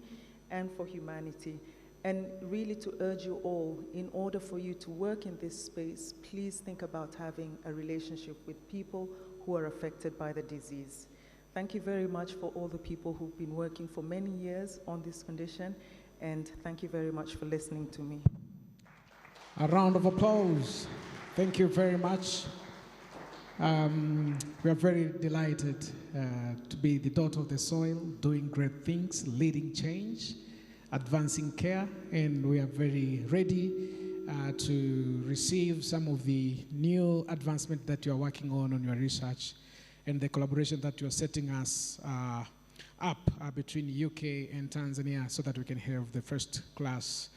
and for humanity. And really to urge you all, in order for you to work in this space, please think about having a relationship with people who are affected by the disease. Thank you very much for all the people who've been working for many years on this condition, and thank you very much for listening to me. A round of applause. Thank you very much. We are very delighted to be the daughter of the soil, doing great things, leading change, advancing care, and we are very ready to receive some of the new advancement that you are working on your research, and the collaboration that you are setting us up between UK and Tanzania, so that we can have the first class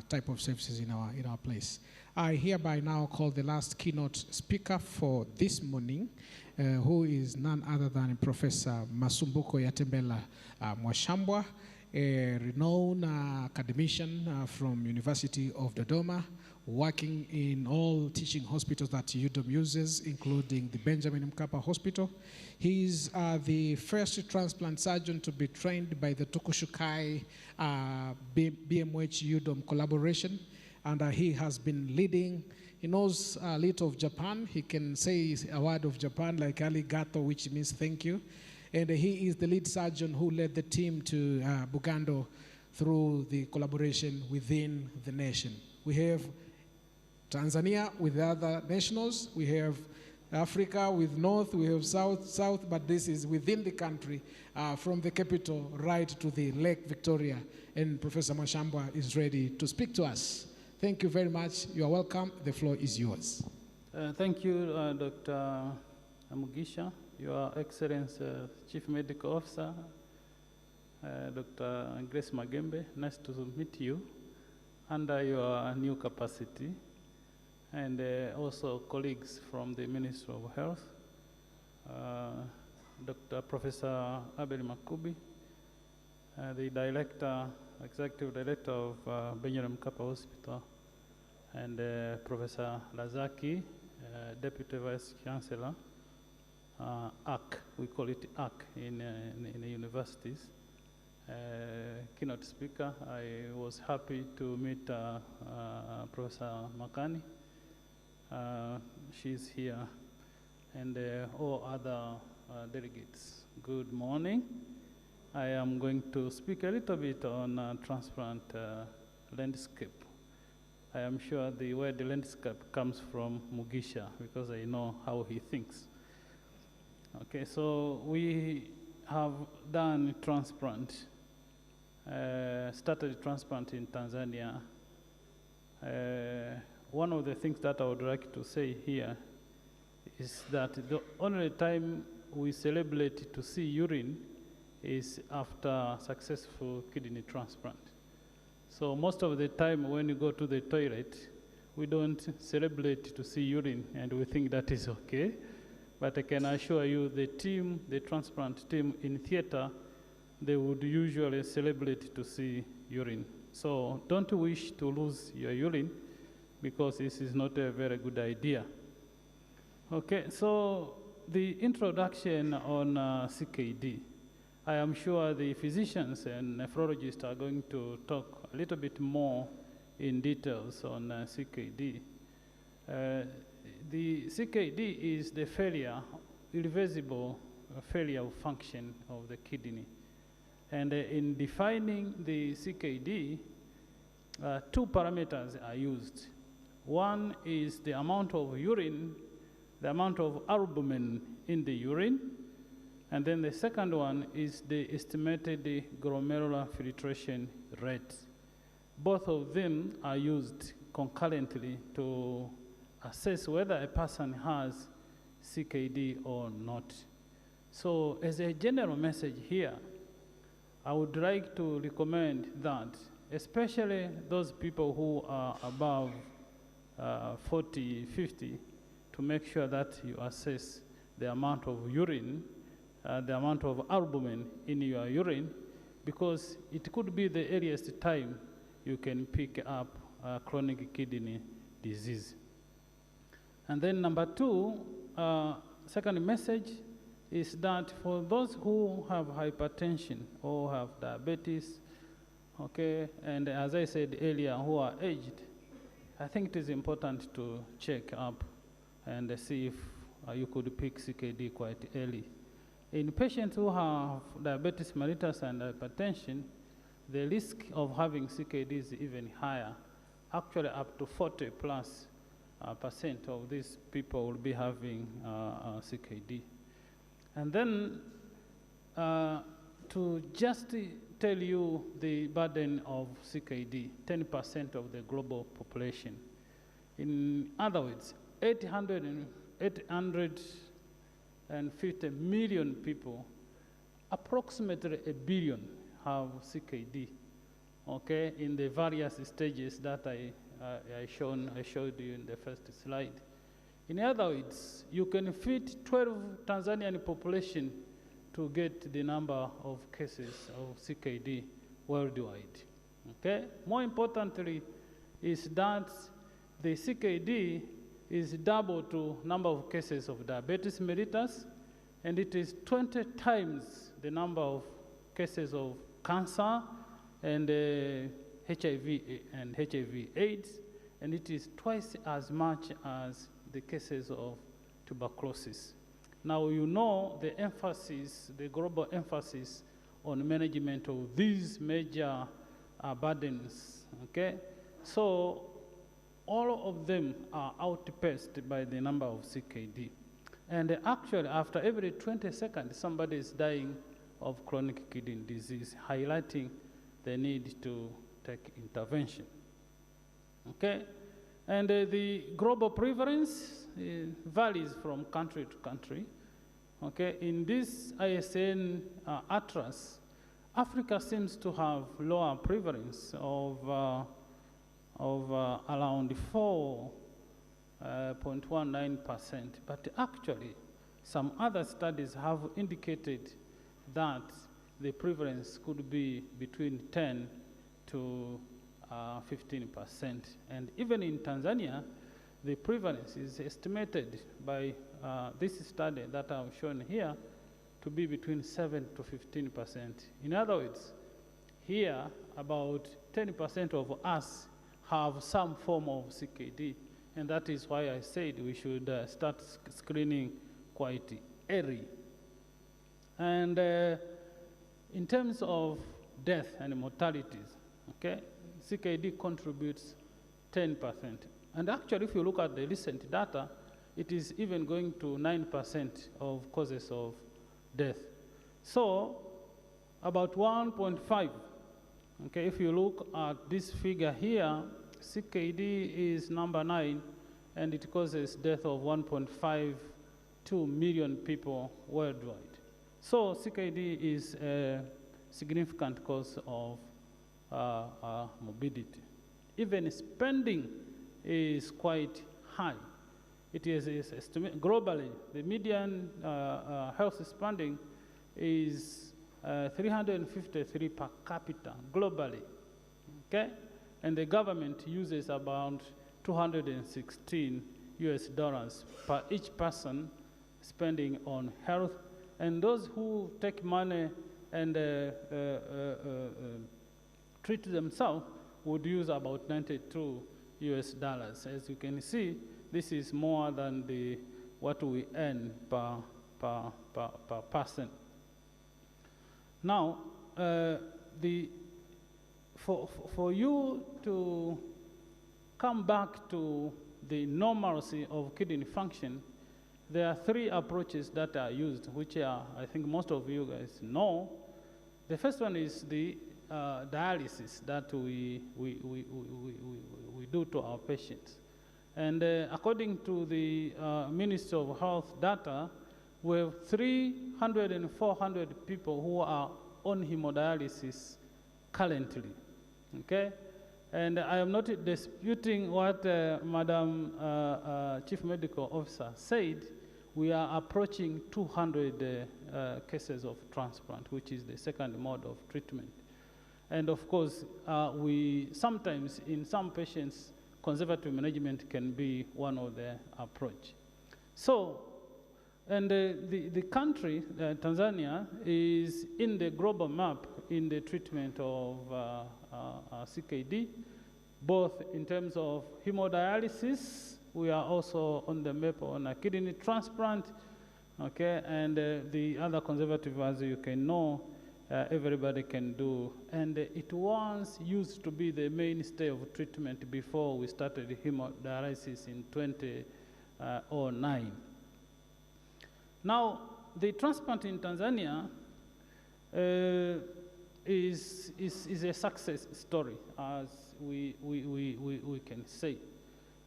type of services in our place. I hereby now call the last keynote speaker for this morning, who is none other than Professor Masumbuko Yatembela Mwashambwa, a renowned academician from University of Dodoma, working in all teaching hospitals that UDOM uses, including the Benjamin Mkapa Hospital. He is the first transplant surgeon to be trained by the Tokushukai BMH UDOM collaboration, and he has been leading. He knows a little of Japan. He can say a word of Japan like arigato, which means thank you. And he is the lead surgeon who led the team to Bugando through the collaboration within the nation. We have Tanzania with the other nationals. We have Africa with North, we have South, but this is within the country, from the capital right to the Lake Victoria. And Professor Mwashambwa is ready to speak to us. Thank you very much. You are welcome. The floor is yours. Thank you, Dr. Mugisha, Your Excellency, Chief Medical Officer, Dr. Grace Magembe. Nice to meet you under your new capacity, and also colleagues from the Ministry of Health, Dr. Professor Abel Makubi, the Executive Director of Benjamin Mkapa Hospital, and Professor Lazaki, Deputy Vice Chancellor, ARC, we call it ARC in the universities. Keynote speaker, I was happy to meet Professor Makani. She's here, and all other delegates. Good morning. I am going to speak a little bit on transplant landscape. I am sure the word landscape comes from Mugisha, because I know how he thinks. Okay, so we have done transplant, started transplant in Tanzania. One of the things that I would like to say here is that the only time we celebrate to see urine is after successful kidney transplant. So most of the time when you go to the toilet, we don't celebrate to see urine, and we think that is okay. But I can assure you the transplant team in theater, they would usually celebrate to see urine. So don't wish to lose your urine, because this is not a very good idea. Okay, so the introduction on CKD. I am sure the physicians and nephrologists are going to talk a little bit more in details on CKD. The CKD is the irreversible failure of function of the kidney. And in defining the CKD, two parameters are used. One is the amount of urine, the amount of albumin in the urine, and then the second one is the estimated glomerular filtration rate. Both of them are used concurrently to assess whether a person has CKD or not. So as a general message here, I would like to recommend that, especially those people who are above 40, 50, to make sure that you assess the amount of urine, the amount of albumin in your urine, because it could be the earliest time you can pick up chronic kidney disease. And then number two, second message is that for those who have hypertension or have diabetes, okay, and as I said earlier, who are aged, I think it is important to check up and see if you could pick CKD quite early. In patients who have diabetes mellitus and hypertension, the risk of having CKD is even higher. Actually, up to 40+% of these people will be having CKD. And then to just tell you the burden of CKD, 10% of the global population. In other words, 850 million people, approximately 1 billion have CKD. okay, in the various stages that I showed you in the first slide. In other words, you can fit 12 Tanzanian population to get the number of cases of CKD worldwide. Okay? More importantly is that the CKD is double to number of cases of diabetes mellitus, and it is 20 times the number of cases of cancer and HIV and HIV/AIDS, and it is twice as much as the cases of tuberculosis. Now you know the emphasis, the global emphasis on management of these major burdens, okay? So all of them are outpaced by the number of CKD. And actually, after every 20 seconds, somebody is dying of chronic kidney disease, highlighting the need to take intervention, okay? And the global prevalence varies from country to country, okay? In this ISN atlas, Africa seems to have lower prevalence of around 4.19%, but actually some other studies have indicated that the prevalence could be between 10 to 15%. And even in Tanzania, the prevalence is estimated by this study that I've shown here to be between 7 to 15%. In other words, here about 10% of us have some form of CKD, and that is why I said we should start screening quite early. And in terms of death and mortalities, okay, CKD contributes 10%. And actually, if you look at the recent data, it is even going to 9% of causes of death. So about 1.5, okay, if you look at this figure here, CKD is number 9, and it causes death of 1.52 million people worldwide. So CKD is a significant cause of morbidity. Even spending is quite high. It is estimated globally, the median health spending is 353 per capita globally, okay? And the government uses about $216 per each person spending on health. And those who take money and treat themselves would use about $92. As you can see, this is more than what we earn per person. Now, for you to come back to the normalcy of kidney function, there are 3 approaches that are used, which I think most of you guys know. The first one is the dialysis that we do to our patients. And according to the Ministry of Health data, we have 300 and 400 people who are on hemodialysis currently, okay? And I am not disputing what Madam Chief Medical Officer said. We are approaching 200 cases of transplant, which is the second mode of treatment. And of course, we sometimes, in some patients, conservative management can be one of the approach. So, and the country, Tanzania, is in the global map in the treatment of CKD, both in terms of hemodialysis. We are also on the map on a kidney transplant, okay, and the other conservative, as you can know, everybody can do. And it once used to be the mainstay of treatment before we started hemodialysis in 2009. Now, the transplant in Tanzania is a success story, as we can say.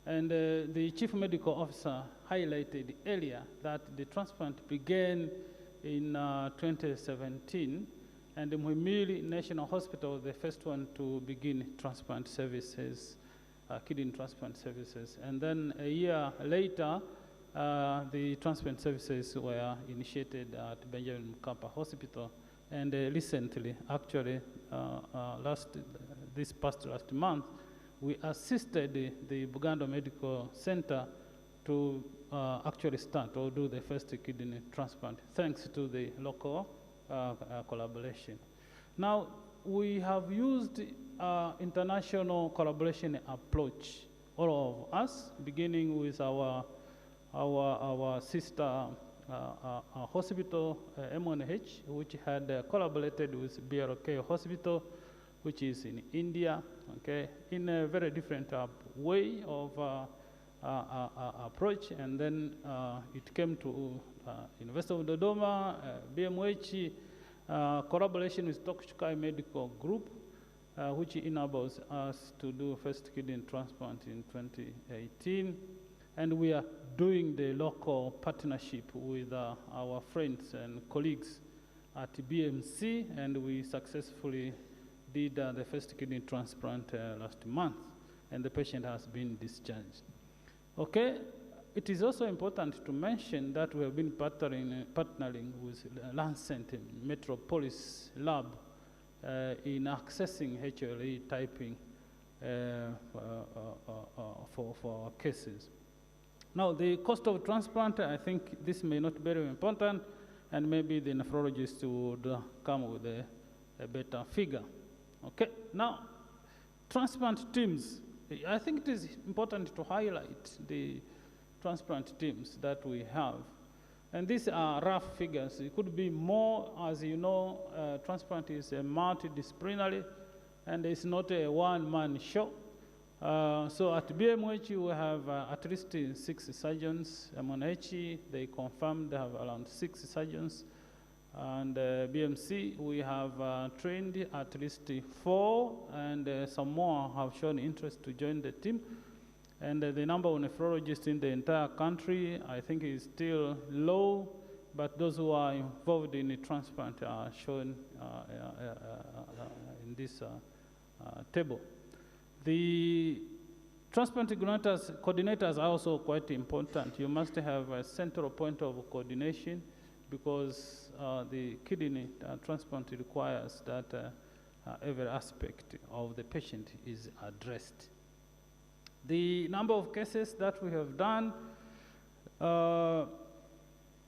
And the Chief Medical Officer highlighted earlier that the transplant began in 2017, and the Muhimbili National Hospital, the first one to begin transplant services, kidney transplant services. And then a year later, the transplant services were initiated at Benjamin Mkapa Hospital. And recently, actually, this past last month, we assisted the Bugando Medical Center to actually start or do the first kidney transplant, thanks to the local collaboration. Now, we have used international collaboration approach, all of us, beginning with our sister hospital, M1H, which had collaborated with BRK Hospital, which is in India, okay, in a very different way of approach. And then it came to University of Dodoma, BMH, collaboration with Tokushukai Medical Group, which enables us to do first kidney transplant in 2018. And we are doing the local partnership with our friends and colleagues at BMC, and we successfully did the first kidney transplant last month, and the patient has been discharged. Okay, it is also important to mention that we have been partnering with Lancet Metropolis Lab in accessing HLA typing for our cases. Now, the cost of transplant, I think this may not be very important, and maybe the nephrologist would come with a better figure. Okay, now, transplant teams. I think it is important to highlight the transplant teams that we have. And these are rough figures. It could be more, as you know, transplant is a multidisciplinary, and it's not a one-man show. So at BMH, we have at least 6 surgeons. M1H, they confirmed they have around 6 surgeons. And BMC, we have trained at least 4, and some more have shown interest to join the team. And the number of nephrologists in the entire country, I think, is still low, but those who are involved in the transplant are shown in this table. The transplant coordinators are also quite important. You must have a central point of coordination, because the kidney transplant requires that every aspect of the patient is addressed. The number of cases that we have done,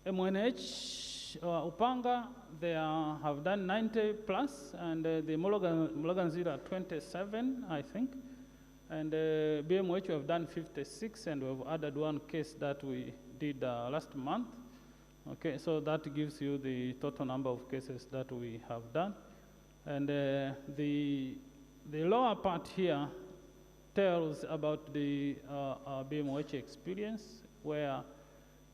M1H, Upanga, they have done 90 plus, and the Mulaganzira 27, I think. And BMH, we have done 56, and we have added 1 case that we did last month. Okay, so that gives you the total number of cases that we have done. And the lower part here tells about the BMH experience, where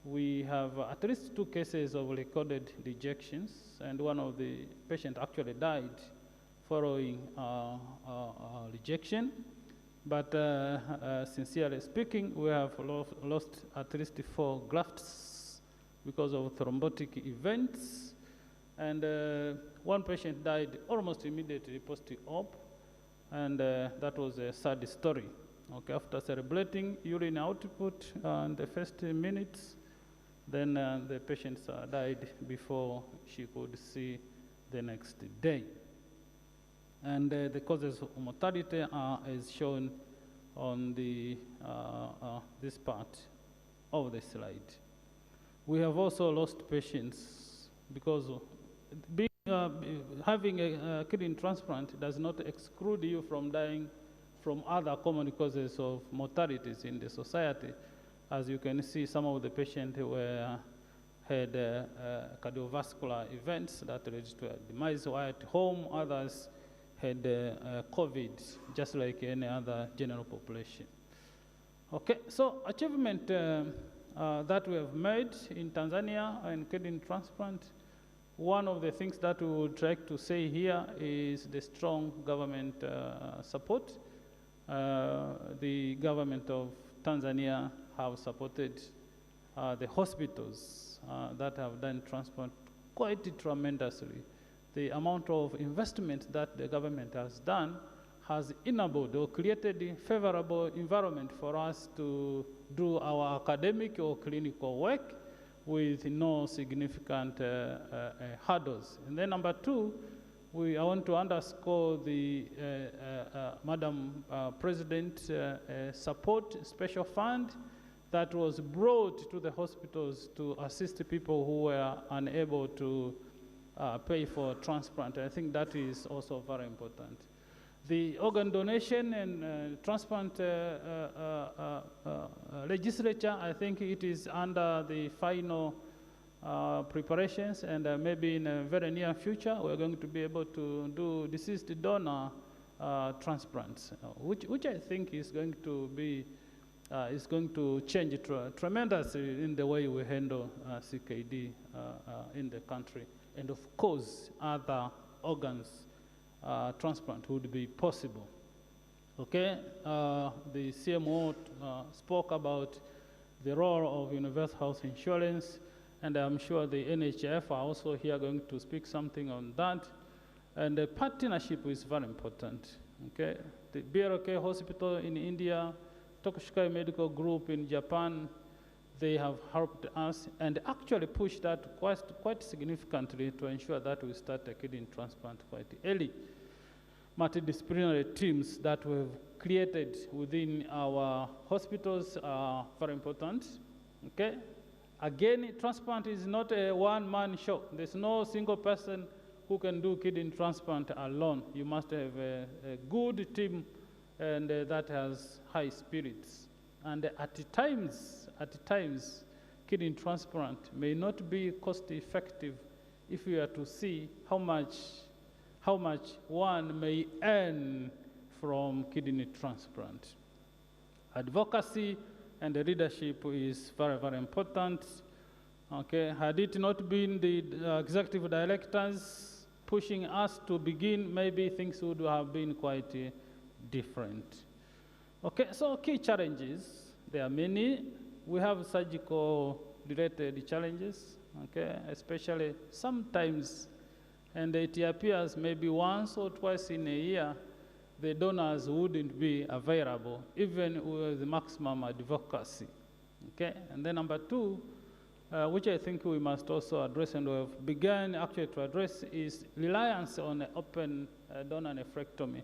we have at least 2 cases of recorded rejections, and one of the patients actually died following rejection. But sincerely speaking, we have lost at least 4 grafts because of thrombotic events, and 1 patient died almost immediately post-op, and that was a sad story. Okay, after celebrating urine output in the first minutes, then the patient died before she could see the next day. And the causes of mortality are as shown on the this part of the slide. We have also lost patients because having a kidney transplant does not exclude you from dying from other common causes of mortalities in the society. As you can see, some of the patients had cardiovascular events that led to a demise while at home. Others had COVID, just like any other general population. Okay, so achievement that we have made in Tanzania in kidney transplant, one of the things that we would try to say here is the strong government support. The government of Tanzania have supported the hospitals that have done transplant quite tremendously. the amount of investment that the government has done has enabled or created a favorable environment for us to do our academic or clinical work with no significant hurdles. And then number two, I want to underscore the Madam President support special fund that was brought to the hospitals to assist people who were unable to pay for transplant. I think that is also very important. The organ donation and transplant legislature, I think it is under the final preparations, and maybe in a very near future, we're going to be able to do deceased donor transplants, which I think is going to change tremendously in the way we handle CKD in the country. And of course, other organs transplant would be possible. Okay, the CMO spoke about the role of universal health insurance, and I'm sure the NHF are also here going to speak something on that. And the partnership is very important. Okay, the BRK Hospital in India, Tokushikai Medical Group in Japan, they have helped us and actually pushed that quite significantly to ensure that we start a kidney transplant quite early. Multidisciplinary teams that we've created within our hospitals are very important. Okay? Again, transplant is not a one-man show. There's no single person who can do kidney transplant alone. You must have a good team and that has high spirits. And at times, kidney transplant may not be cost effective if you are to see how much one may earn from kidney transplant. Advocacy and leadership is very, very important. Okay, had it not been the executive directors pushing us to begin, maybe things would have been quite different. Okay, so key challenges, there are many. We have surgical-related challenges, okay, especially sometimes, and it appears maybe once or twice in a year, the donors wouldn't be available, even with the maximum advocacy, okay? And then number two, which I think we must also address and we have begun actually to address, is reliance on open donor nephrectomy.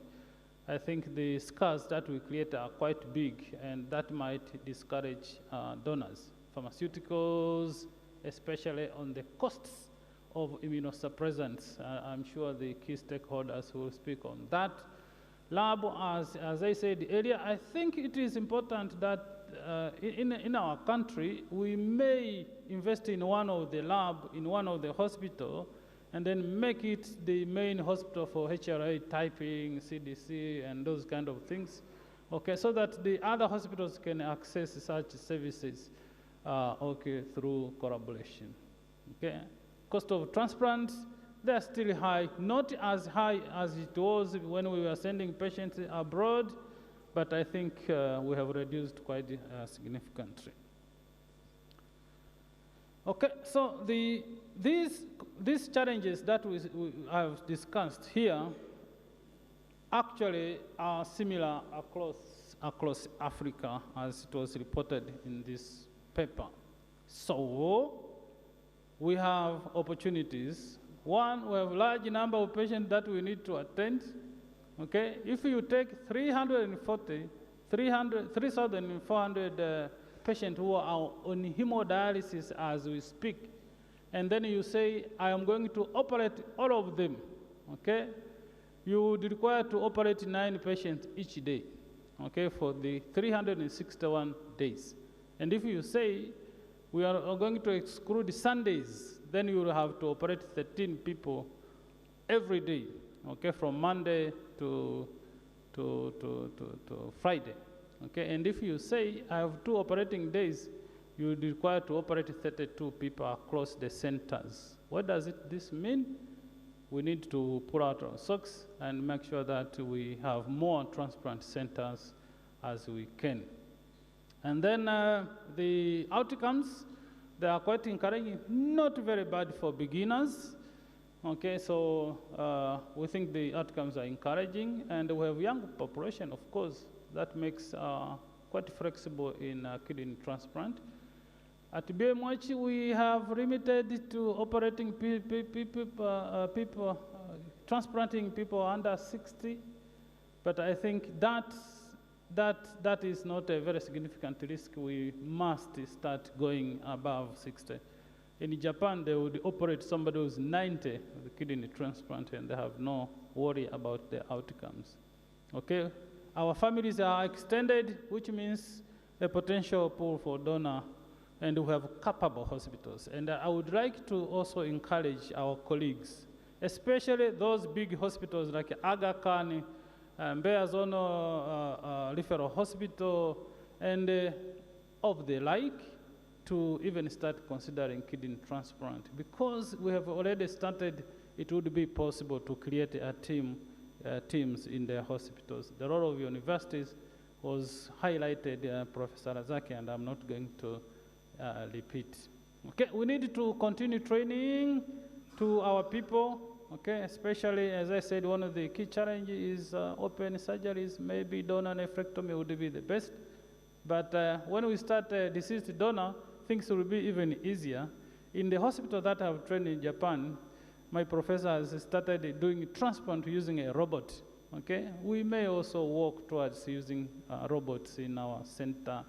I think the scars that we create are quite big, and that might discourage donors. Pharmaceuticals, especially on the costs of immunosuppressants. I'm sure the key stakeholders will speak on that. Lab, as I said earlier, I think it is important that in our country, we may invest in one of the lab, in one of the hospital, and then make it the main hospital for HRA typing, CDC, and those kind of things, okay, so that the other hospitals can access such services, okay, through collaboration, okay. Cost of transplants, they're still high, not as high as it was when we were sending patients abroad, but I think we have reduced quite significantly. Okay, so these challenges that we have discussed here actually are similar across Africa, as it was reported in this paper. So we have opportunities. One, we have a large number of patients that we need to attend. Okay, if you take 3,400 patients who are on hemodialysis as we speak, and then you say, I am going to operate all of them, okay? You would require to operate 9 patients each day, okay, for the 361 days. And if you say, we are going to exclude Sundays, then you will have to operate 13 people every day, okay, from Monday to Friday, okay? And if you say, I have 2 operating days, you would require to operate 32 people across the centers. What does this mean? We need to pull out our socks and make sure that we have more transplant centers as we can. And then the outcomes, they are quite encouraging, not very bad for beginners. Okay, so we think the outcomes are encouraging, and we have young population, of course, that makes quite flexible in kidney transplant. At BMH, we have limited to operating people, transplanting people under 60, but I think that is not a very significant risk. We must start going above 60. In Japan, they would operate somebody who's 90 with a kidney transplant, and they have no worry about the outcomes. Okay, our families are extended, which means a potential pool for donor, and we have capable hospitals. And I would like to also encourage our colleagues, especially those big hospitals like Aga Khan, Mbeya Zonal Referral Hospital, and of the like, to even start considering kidney transplant. Because we have already started, it would be possible to create a teams in their hospitals. The role of universities was highlighted, Professor Razaki, and I'm not going to repeat. Okay, we need to continue training to our people, okay, especially, as I said, one of the key challenges is open surgeries. Maybe donor nephrectomy would be the best, but when we start deceased donor, things will be even easier. In the hospital that I've trained in Japan, my professor has started doing transplant using a robot, okay? We may also work towards using robots in our center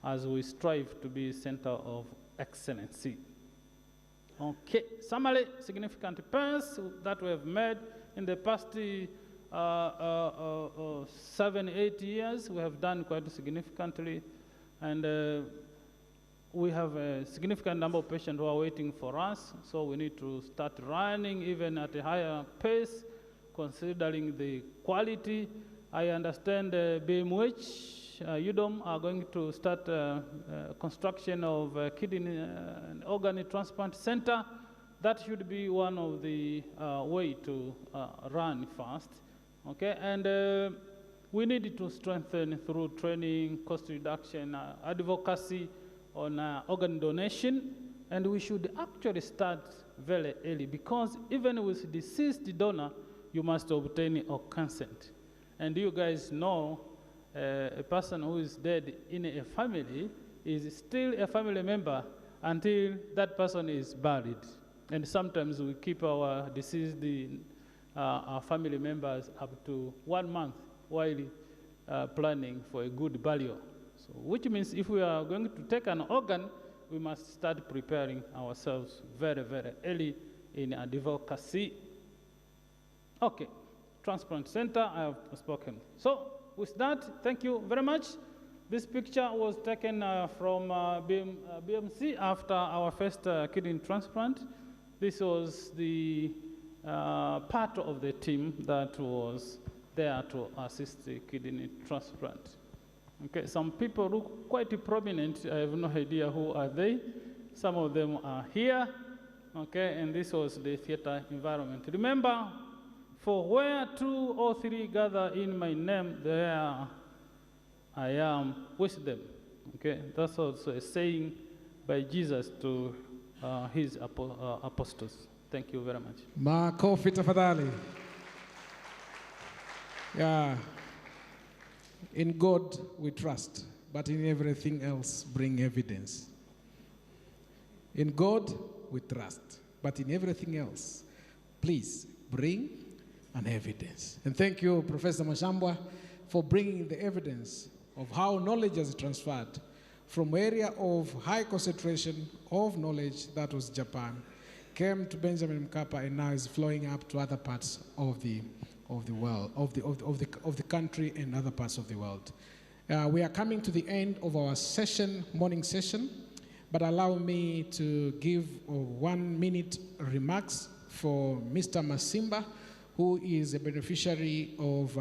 as we strive to be center of excellency. Okay, summary, significant progress that we have made in the past 7-8 years. We have done quite significantly, and we have a significant number of patients who are waiting for us, so we need to start running even at a higher pace, considering the quality. I understand BMH, UDOM are going to start construction of a kidney and organ transplant center. That should be one of the way to run fast, okay? And we need to strengthen through training, cost reduction, advocacy on organ donation, and we should actually start very early, because even with deceased donor, you must obtain a consent. And you guys know a person who is dead in a family is still a family member until that person is buried. And sometimes we keep our deceased our family members up to 1 month while planning for a good burial. So, which means if we are going to take an organ, we must start preparing ourselves very, very early in advocacy. Okay, transplant center, I have spoken. So, with that, thank you very much. This picture was taken from BMC after our first kidney transplant. This was the part of the team that was there to assist the kidney transplant. Okay, some people look quite prominent. I have no idea who are they. Some of them are here. Okay, and this was the theater environment. Remember, for where 2 or 3 gather in my name, there I am with them. Okay, that's also a saying by Jesus to his apostles. Thank you very much. Makofi tafadhali. Yeah. In God we trust, but in everything else bring evidence. In God we trust, but in everything else, please bring an evidence. And thank you, Professor Mashambwa, for bringing the evidence of how knowledge has transferred from area of high concentration of knowledge, that was Japan, came to Benjamin Mkapa, and now is flowing up to other parts of the world, of the country and other parts of the world. We are coming to the end of our session, morning session, but allow me to give 1 minute remarks for Mr. Masimba, who is a beneficiary of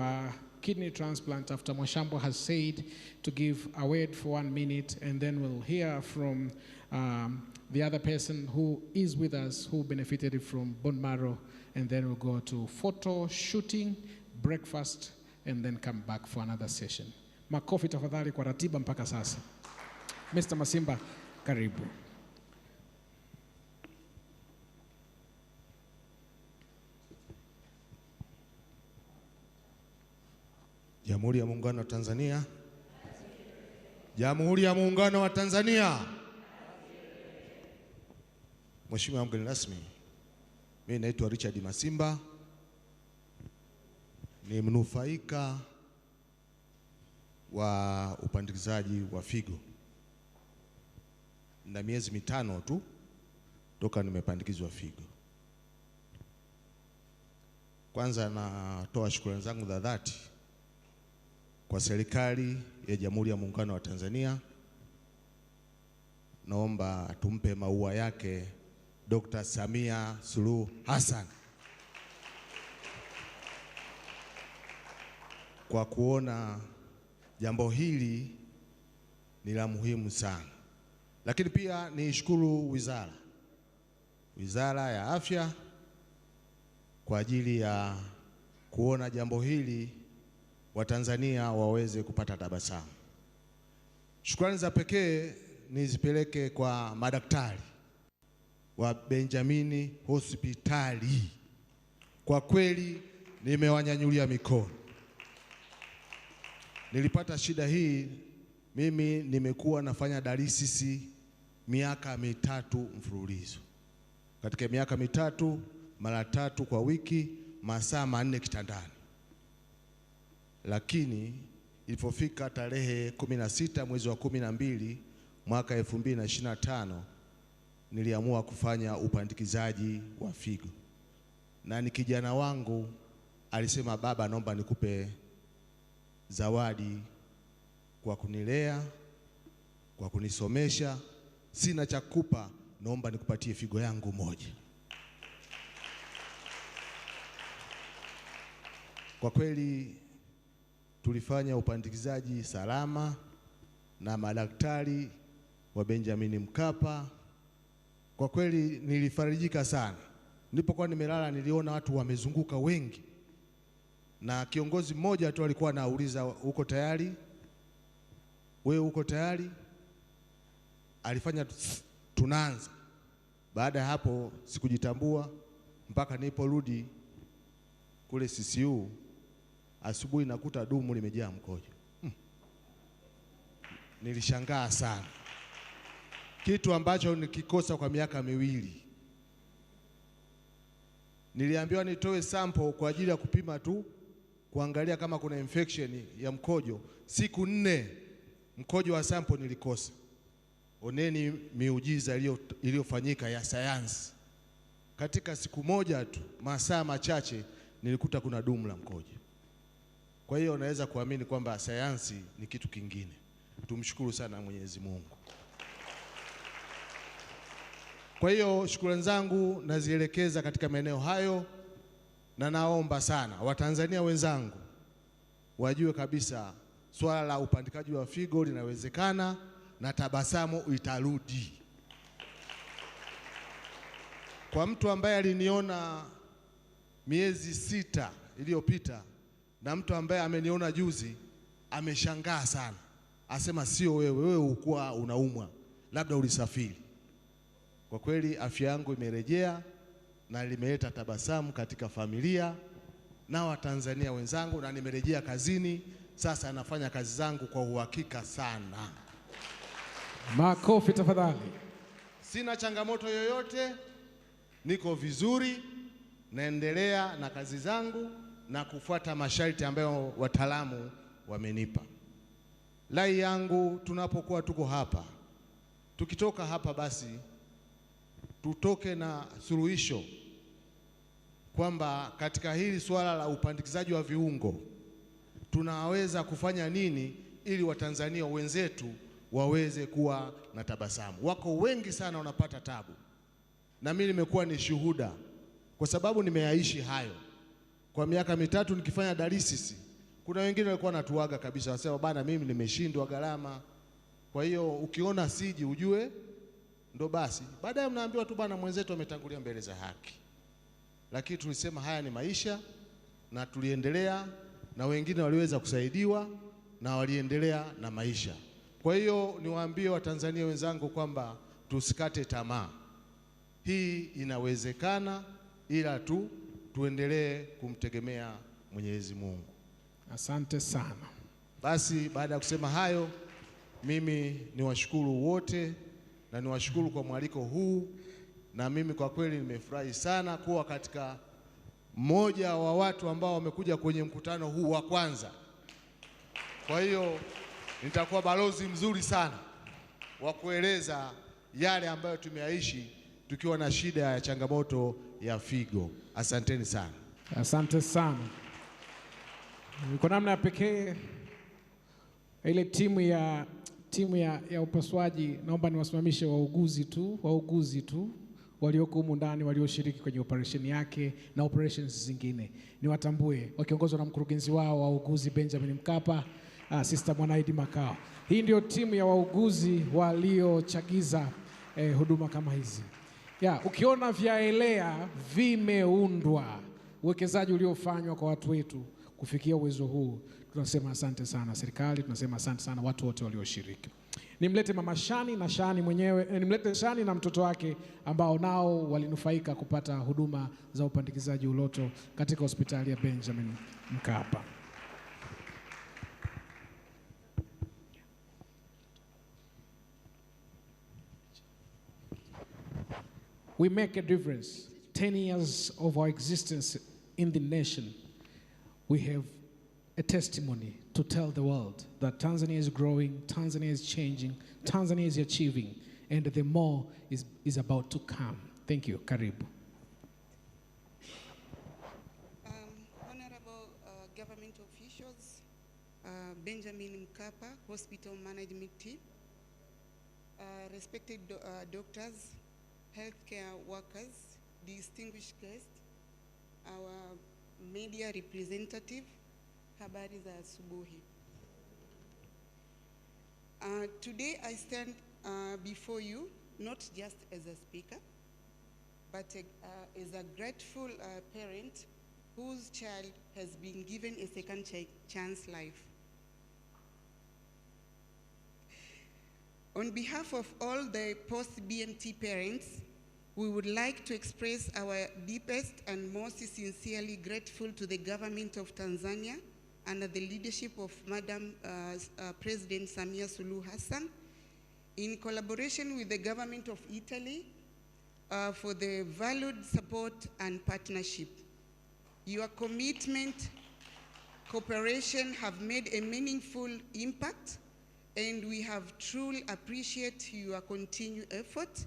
kidney transplant after Mwashambo has said to give a word for 1 minute, and then we'll hear from the other person who is with us who benefited from bone marrow, and then we'll go to photo shooting, breakfast, and then come back for another session. Makofi tafadhali kwa ratiba mpaka sasa. Mr. Masimba, karibu. Jamhuri ya Muungano wa Tanzania. Jamhuri ya Muungano wa Tanzania. Mheshimiwa mgeni rasmi, mimi naitwa Richard Masimba, ni mnufaika wa upandikizaji wa figo. Na miezi 5 tu toka nimepandikizwa figo. Kwanza natoa shukrani zangu za dhati kwa serikali ya Jamhuri ya Muungano wa Tanzania. Naomba tumpe maua yake Dr. Samia Suluhu Hassan kwa kuona jambo hili ni la muhimu sana. Lakini pia nishukuru Wizara ya Afya kwa ajili ya kuona jambo hili Watanzania waweze kupata tabasamu. Shukrani za pekee nizipeleke kwa madaktari wa Benjamini Hospitali. Kwa kweli nimewanyanyulia mikono. Nilipata shida hii, mimi nimekuwa nafanya dialysis miaka 3 mfululizo. Katika miaka 3, mara 3 kwa wiki, masaa 4 kitandani. Lakini ilipofika tarehe 16 mwezi wa 12 mwaka 2025, niliamua kufanya upandikizaji wa figo. Na ni kijana wangu alisema, baba, naomba nikupe zawadi kwa kunilea, kwa kunisomesha. Sina cha kukupa, naomba nikupatie figo yangu moja. Kwa kweli tulifanya upandikizaji salama na madaktari wa Benjamin Mkapa. Kwa kweli nilifarijika sana. Nilipokuwa nimelala niliona watu wamezunguka wengi. Na kiongozi mmoja tu alikuwa anauliza, uko tayari? Wewe uko tayari? Alifanya tunaanza. Baada ya hapo sikujitambua mpaka niliporudi kule CCU. Asubuhi nakuta dumu limejaa mkojo. Nilishangaa sana. Kitu ambacho nikikosa kwa miaka 2. Niliambiwa nitoe sample kwa ajili ya kupima tu, kuangalia kama kuna infection ya mkojo. Siku 4 mkojo wa sample nilikosa. Oneni miujiza iliyofanyika ya sayansi. Katika siku moja tu, masaa machache, nilikuta kuna dumu la mkojo. Kwa hiyo naweza kuamini kwamba sayansi ni kitu kingine. Tumshukuru sana Mwenyezi Mungu. Kwa hiyo shukrani zangu nazielekeza katika maeneo hayo, na naomba sana Watanzania wenzangu wajue kabisa swala la upandikaji wa figo linawezekana na tabasamu itarudi. Kwa mtu ambaye aliniona miezi 6 iliyopita na mtu ambaye ameniona juzi, ameshangaa sana. Asema sio wewe ukuwa unaumwa, labda ulisafiri. Kwa kweli afya yangu imerejea na limeleta tabasamu katika familia na Watanzania wenzangu, na nimerejea kazini. Sasa nafanya kazi zangu kwa uhakika sana. Makofi tafadhali. Sina changamoto yoyote, niko vizuri, naendelea na kazi zangu na kufuata masharti ambayo wataalamu wamenipa. Rai yangu, tunapokuwa tuko hapa, tukitoka hapa basi tutoke na suluhisho kwamba katika hili swala la upandikizaji wa viungo tunaweza kufanya nini ili Watanzania wenzetu waweze kuwa na tabasamu. Wako wengi sana wanapata tabu, na mimi nimekuwa ni shuhuda kwa sababu nimeyaishi hayo. Kwa miaka 3 nikifanya dialysis, kuna wengine walikuwa natuaga kabisa, wasema bana, mimi nimeshindwa gharama. Kwa hiyo ukiona siji ujue ndo basi. Baadaye mnaambiwa tu bana, mwenzetu ametangulia mbele za haki. Lakini tulisema haya ni maisha, na tuliendelea, na wengine waliweza kusaidiwa na waliendelea na maisha. Kwa hiyo niwaambie Watanzania wenzangu kwamba tusikate tamaa. Hii inawezekana, ila tuendelee kumtegemea Mwenyezi Mungu. Asante sana. Basi baada ya kusema hayo, mimi niwashukuru wote na niwashukuru kwa mwaliko huu, na mimi kwa kweli nimefurahi sana kuwa katika mmoja wa watu ambao wamekuja kwenye mkutano huu wa kwanza. Kwa hiyo nitakuwa balozi mzuri sana wa kueleza yale ambayo tumeyaishi tukiwa na shida ya changamoto ya figo. Asanteni sana. Asante sana. Kwa namna ya pekee ile timu ya upasuaji, naomba niwasimamishe wauguzi tu walioko humu ndani walioshiriki kwenye operation yake na operations zingine. Niwatambue wakiongozwa na mkurugenzi wao wa wauguzi Benjamin Mkapa, Sister Mwanaidi Makao. Hii ndio timu ya wauguzi waliochagiza huduma kama hizi. Ukiona vyaelea vimeundwa, uwekezaji uliofanywa kwa watu wetu kufikia uwezo huu, tunasema asante sana serikali, tunasema asante sana watu wote walioshiriki. Nimlete Mama Shani na Shani mwenyewe, nimlete Shani na mtoto wake ambao nao walinufaika kupata huduma za upandikizaji uloto katika hospitali ya Benjamin Mkapa. We make a difference. 10 years of our existence in the nation, we have a testimony to tell the world that Tanzania is growing, Tanzania is changing, Tanzania is achieving, and the more is about to come. Thank you. Karibu. Honorable government officials, Benjamin Mkapa, hospital management team, respected doctors, healthcare workers, distinguished guests, our media representative, habari za asubuhi. Today I stand before you not just as a speaker, but as a grateful parent whose child has been given a second chance life. On behalf of all the post-BMT parents, we would like to express our deepest and most sincerely grateful to the government of Tanzania under the leadership of Madam President Samia Suluhu Hassan, in collaboration with the government of Italy for the valued support and partnership. Your commitment, cooperation have made a meaningful impact, and we have truly appreciate your continued effort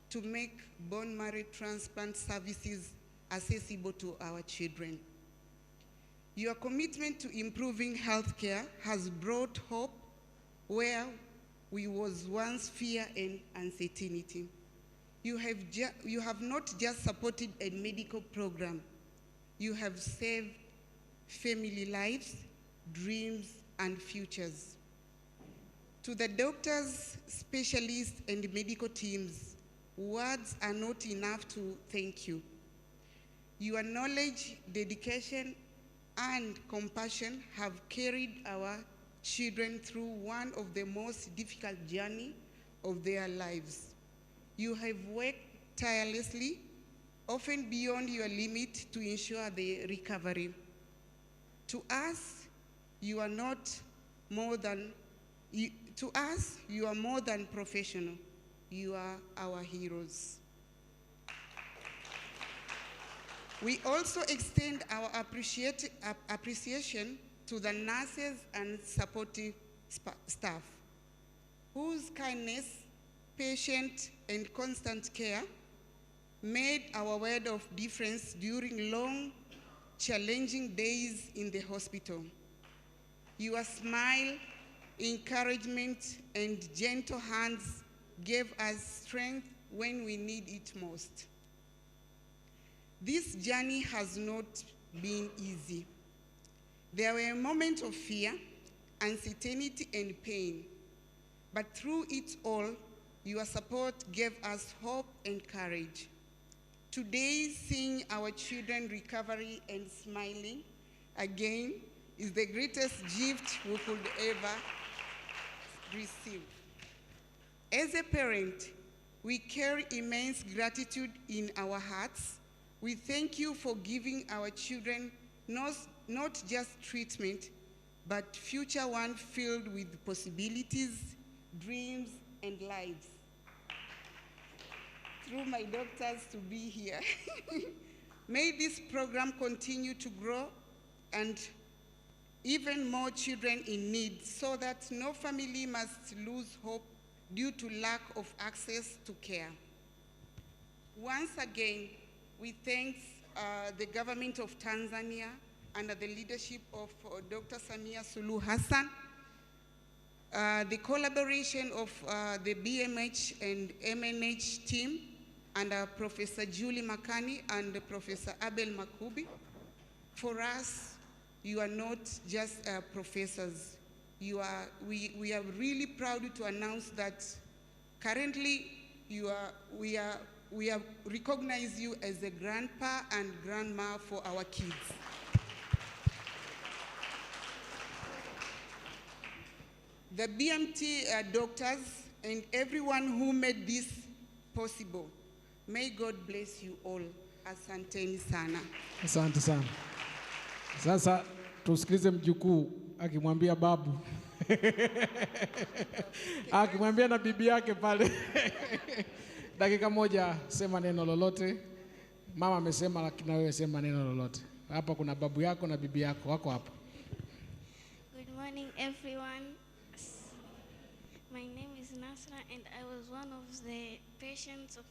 to make bone marrow transplant services accessible to our children. Your commitment to improving healthcare has brought hope where we was once fear and uncertainty. You have not just supported a medical program, you have saved family lives, dreams, and futures. To the doctors, specialists, and medical teams, words are not enough to thank you. Your knowledge, dedication, and compassion have carried our children through one of the most difficult journeys of their lives. You have worked tirelessly, often beyond your limit, to ensure their recovery. To us, you are more than professional. You are our heroes. We also extend our appreciation to the nurses and supportive staff, whose kindness, patience, and constant care made our world of difference during long, challenging days in the hospital. Your smile, encouragement, and gentle hands gave us strength when we need it most. This journey has not been easy. There were moments of fear, uncertainty, and pain, but through it all, your support gave us hope and courage. Today, seeing our children recovering and smiling again is the greatest gift we could ever receive. As a parent, we carry immense gratitude in our hearts. We thank you for giving our children not just treatment, but future one filled with possibilities, dreams, and lives. Through my doctors to be here. May this program continue to grow and even more children in need, so that no family must lose hope due to lack of access to care. Once again, we thank the government of Tanzania under the leadership of Dr. Samia Suluhu Hassan, the collaboration of the BMH and MNH team under Professor Julie Makani and Professor Abel Makubi. For us, you are not just professors. We are really proud to announce that currently we recognize you as a grandpa and grandma for our kids. The BMT doctors and everyone who made this possible, may God bless you all. Asanteni sana. Asante sana. Sasa tusikilize mjukuu akimwambia babu. Akimwambia na bibi yake pale. Dakika moja, sema neno lolote. Mama amesema, lakini na wewe sema neno lolote. Hapa kuna babu yako na bibi yako wako hapa. Good morning everyone. My name is Nasra and I was one of the patients of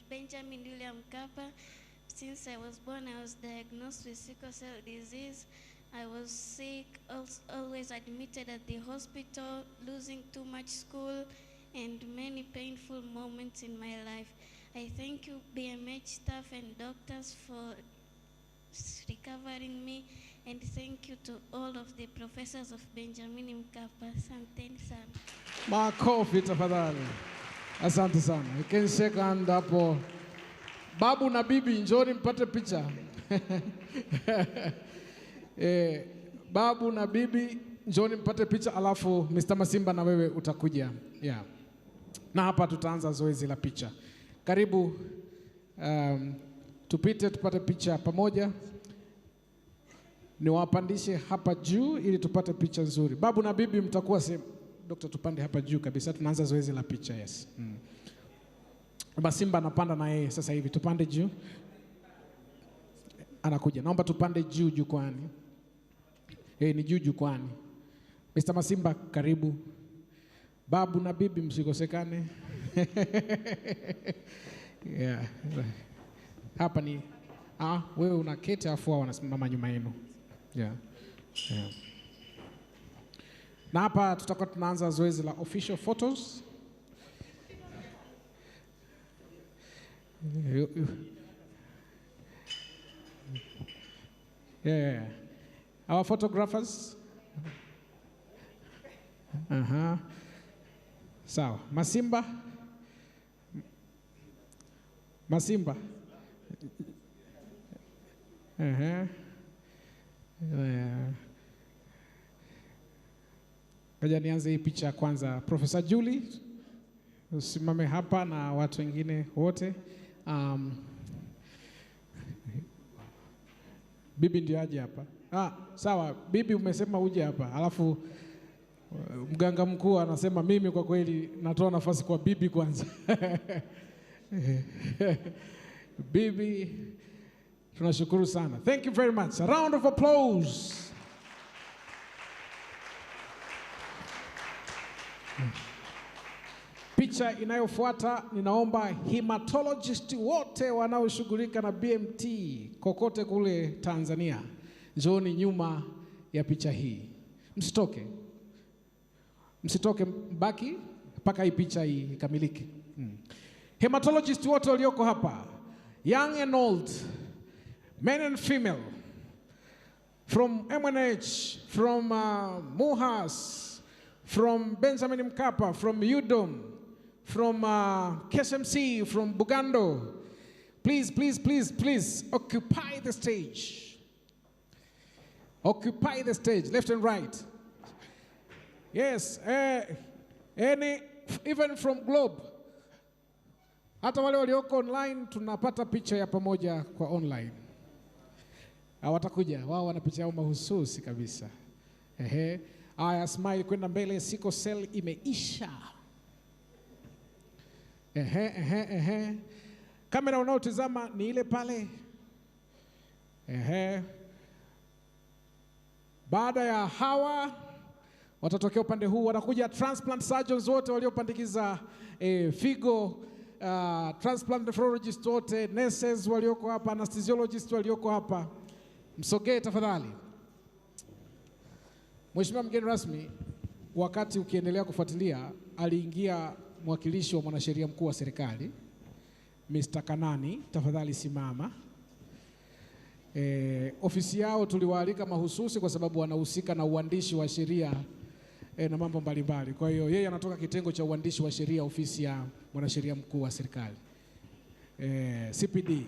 Benjamin William Mkapa. Since I was born, I was diagnosed with sickle cell disease. I was sick, always admitted at the hospital, losing too much school, and many painful moments in my life. I thank you, BMH staff and doctors, for recovering me, and thank you to all of the professors of Benjamin Mkapa. Asanteni sana. Makofi tafadhali. Asante sana. You can shake hand hapo. Babu na bibi, njoni mpate picha. Babu na bibi, njoni mpate picha, alafu Mr. Masimba na wewe utakuja. Yeah. Na hapa tutaanza zoezi la picha. Karibu tupite tupate picha pamoja. Niwapandishe hapa juu ili tupate picha nzuri. Babu na bibi mtakuwa sehemu. Dr. tupande hapa juu kabisa, tunaanza zoezi la picha. Yes. Masimba anapanda na yeye sasa hivi, tupande juu. Anakuja. Naomba tupande juu jukwani. Ni juu jukwani. Mr. Masimba karibu. Babu na bibi msikosekane. Yeah. Hapa ni wewe unaketi afu wanasimama nyuma yenu. Yeah. Yeah. Na hapa tutakuwa tunaanza zoezi la official photos. Yeah. Our photographers. Sawa. Masimba. Masimba. Ngoja nianze hii picha kwanza. Professor Julie, usimame hapa na watu wengine wote. Bibi ndio aje hapa. Sawa, bibi umesema uje hapa. Alafu mganga mkuu anasema mimi kwa kweli natoa nafasi kwa bibi kwanza. Bibi, tunashukuru sana. Thank you very much. A round of applause. Picha inayofuata, ninaomba hematologist wote wanaoshughulika na BMT kokote kule Tanzania, njooni nyuma ya picha hii. Msitoke. Msitoke, mbaki mpaka hii picha hii ikamilike. Hematologist wote walioko hapa, young and old, men and female, from MNH, from MUHAS, from Benjamin Mkapa, from UDOM, from KSMC, from Bugando. Please, please, please, please, occupy the stage. Occupy the stage, left and right. Yes, even from Globe. Hata wale walioko online tunapata picha ya pamoja kwa online. Watakuja, wao wana picha yao mahususi kabisa. Aya, smile kwenda mbele, sickle cell imeisha. Kamera unaotazama ni ile pale. Baada ya hawa watatokea upande huu, watakuja transplant surgeons wote waliopandikiza figo, transplant nephrologist wote, nurses walioko hapa, anesthesiologist walioko hapa. Msogee tafadhali. Mheshimiwa mgeni rasmi, wakati ukiendelea kufuatilia, aliingia mwakilishi wa mwanasheria mkuu wa serikali Mr. Kanani, tafadhali simama. Ofisi yao tuliwaalika mahususi kwa sababu wanahusika na uandishi wa sheria na mambo mbalimbali. Kwa hiyo yeye anatoka kitengo cha uandishi wa sheria, ofisi ya mwanasheria mkuu wa serikali. CPD.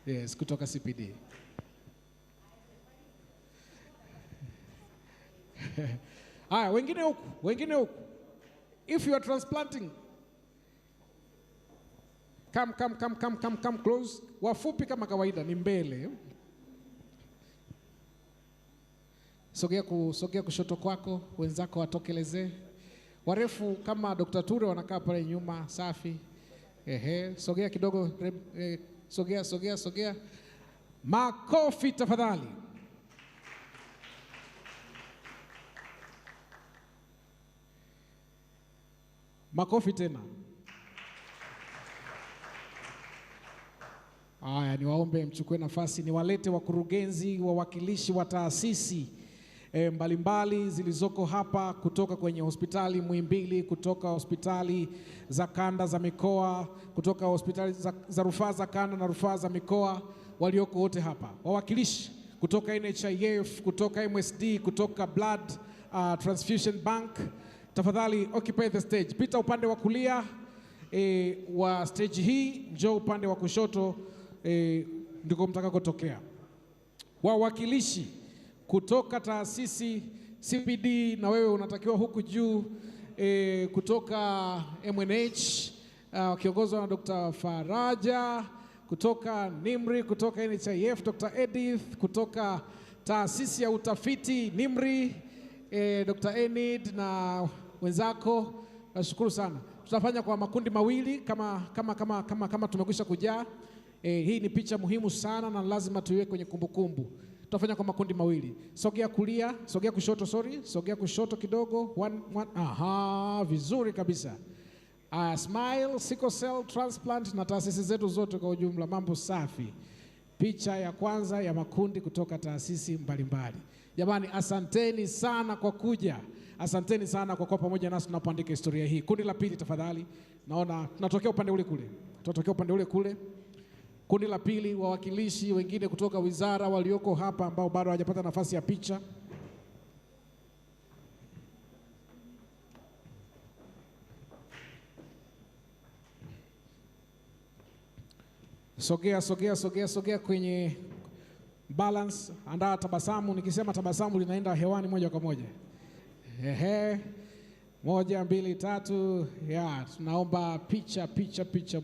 Yes, kutoka CPD. Haya, wengine huku. If you are transplanting, come close. Wafupi kama kawaida ni mbele. Sogea kushoto kwako, wenzako watokelezee. Warefu kama Dr. Ture wanakaa pale nyuma, safi. Sogea kidogo, sogea. Makofi tafadhali. Makofi tena. Haya, niwaombe mchukue nafasi, niwalete wakurugenzi, wawakilishi wa taasisi mbalimbali zilizoko hapa kutoka kwenye hospitali Muhimbili, kutoka hospitali za kanda za mikoa, kutoka hospitali za rufaa za kanda na rufaa za mikoa, walioko wote hapa. Wawakilishi kutoka NHIF, kutoka MSD, kutoka Blood Transfusion Bank, tafadhali occupy the stage. Pita upande wa kulia wa stage hii, njoo upande wa kushoto ndiko mtakakotokea. Wawakilishi kutoka taasisi CPD, na wewe unatakiwa huku juu, kutoka MNH wakiongozwa na Dr. Faraja, kutoka NIMRI, kutoka NHIF Dr. Edith, kutoka taasisi ya utafiti NIMRI Dr. Enid na wenzako. Nashukuru sana. Tutafanya kwa makundi mawili kama tumekwisha kujaa. Hii ni picha muhimu sana na lazima tuiweke kwenye kumbukumbu. Tutafanya kwa makundi mawili. Sogea kulia, sogea kushoto, sogea kushoto kidogo. Aha, vizuri kabisa. Smile, sickle cell transplant na taasisi zetu zote kwa ujumla, mambo safi. Picha ya kwanza ya makundi kutoka taasisi mbalimbali. Jamani, asanteni sana kwa kuja. Asanteni sana kwa kuwa pamoja nasi tunapoandika historia hii. Kundi la pili tafadhali. Naona tunatokea upande ule kule. Tunatokea upande ule kule. Kundi la pili, wawakilishi wengine kutoka wizara walioko hapa ambao bado hawajapata nafasi ya picha. Sogea kwenye balance, andaa tabasamu. Nikisema tabasamu linaenda hewani moja kwa moja. 1, 2, 3. Ya, tunaomba picha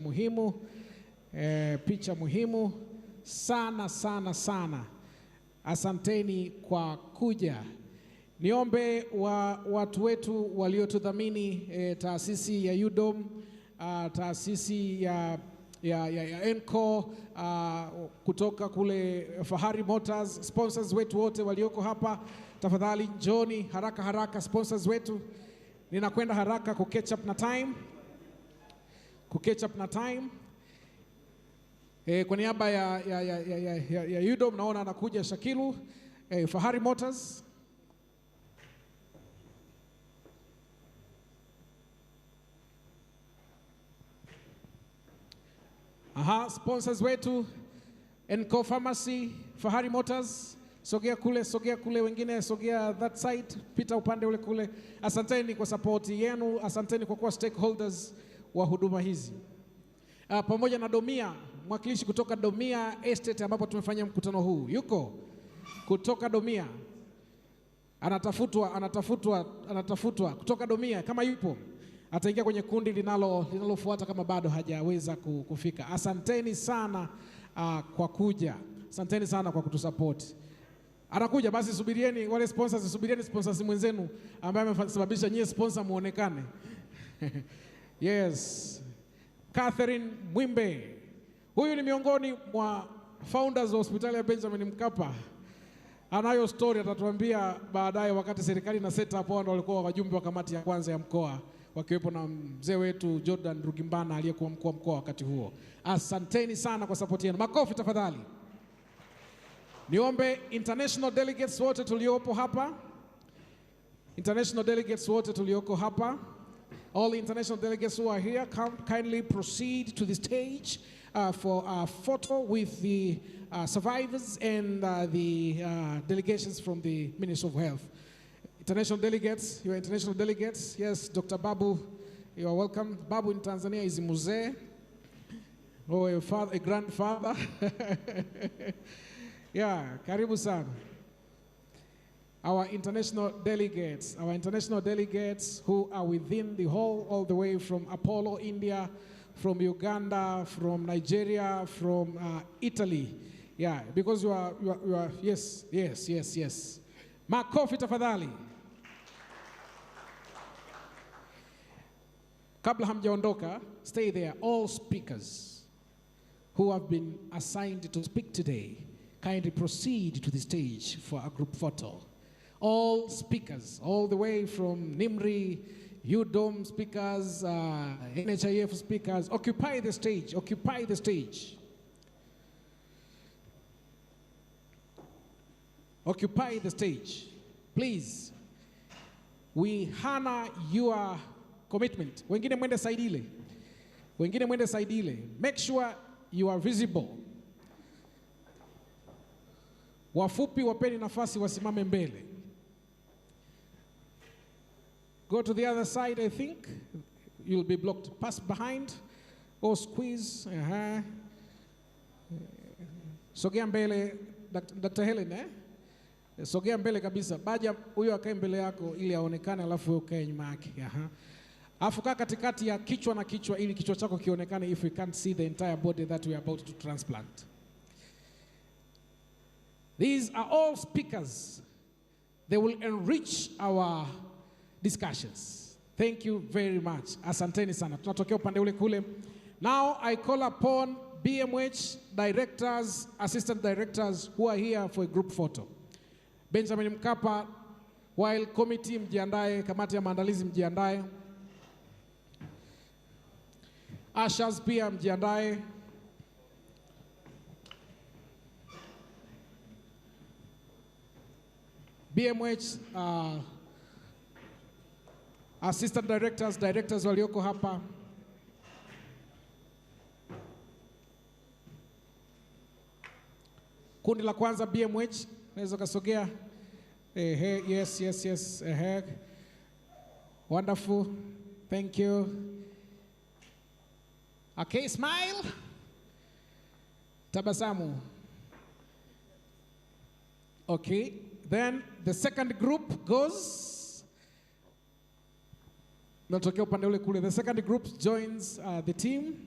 muhimu. Picha muhimu sana. Asanteni kwa kuja. Niombe watu wetu waliotudhamini, taasisi ya UDOM, taasisi ya Enco, kutoka kule Fahari Motors, sponsors wetu wote walioko hapa, tafadhali njoni haraka sponsors wetu. Ninakwenda haraka ku catch up na time. Kwa niaba ya UDOM naona anakuja Shakilu. Fahari Motors, sponsors wetu Enco Pharmacy, Fahari Motors, sogea kule, wengine sogea that side, pita upande ule kule. Asanteni kwa support yenu, asanteni kwa kuwa stakeholders wa huduma hizi. Pamoja na Domia, mwakilishi kutoka Domia Estate ambapo tumefanya mkutano huu. Yuko kutoka Domia. Anatafutwa kutoka Domia, kama yupo ataingia kwenye kundi linalofuata kama bado hajaweza kufika. Asanteni sana kwa kuja. Asanteni sana kwa kutusupport. Anakuja basi, subirieni wale sponsors, subirieni sponsors mwenzenu ambaye amesababisha nyie sponsor muonekane. Yes. Catherine Mwimbe. Huyu ni miongoni mwa founders wa hospitali ya Benjamin Mkapa. Anayo story atatuambia baadaye, wakati serikali na set up, wao walikuwa wajumbe wa kamati ya kwanza ya mkoa, wakiwepo na mzee wetu Jordan Rugimbana aliyekuwa mkuu wa mkoa wakati huo. Asanteni sana kwa support yenu. Makofi tafadhali. Niombe international delegates wote tuliopo hapa. International delegates wote tulioko hapa. All international delegates who are here, kindly proceed to the stage for a photo with the survivors and the delegations from the Ministry of Health. International delegates, you are international delegates. Yes, Dr. Babu, you are welcome. Babu in Tanzania is a muzee, or a grandfather. Yeah, karibu sana. Our international delegates who are within the hall, all the way from Apollo, India, from Uganda, from Nigeria, from Italy. Yeah, because you are, yes. Makofi tafadhali. Kabla hamjaondoka, stay there. All speakers who have been assigned to speak today, kindly proceed to the stage for a group photo. All speakers, all the way from NIMRI, UDOM speakers, NHIF speakers, occupy the stage, occupy the stage. Occupy the stage, please. We honor your commitment. Wengine mwende saidile. Wengine mwende saidile. Make sure you are visible. Wafupi wapeni nafasi wasimame mbele. Go to the other side, I think. You'll be blocked. Pass behind or squeeze. Sogea mbele, Dr. Helen, Sogea mbele kabisa. Baja huyo akae mbele yako ili aonekane, alafu wewe ukae nyuma yake. Alafu kaa katikati ya kichwa na kichwa ili kichwa chako kionekane if we can't see the entire body that we are about to transplant. These are all speakers. They will enrich our discussions. Thank you very much. Asanteni sana. Tunatokea upande ule kule. Now I call upon BMH directors, assistant directors who are here for a group photo. Benjamin Mkapa, while committee mjiandae, kamati ya maandalizi mjiandae. Ushers pia mjiandae. BMH assistant directors walioko hapa. Kundi la kwanza BMH, naweza kasogea. Yes. Wonderful. Thank you. Okay, smile. Tabasamu. Okay, then the second group goes. Natokea upande ule kule. The second group joins the team.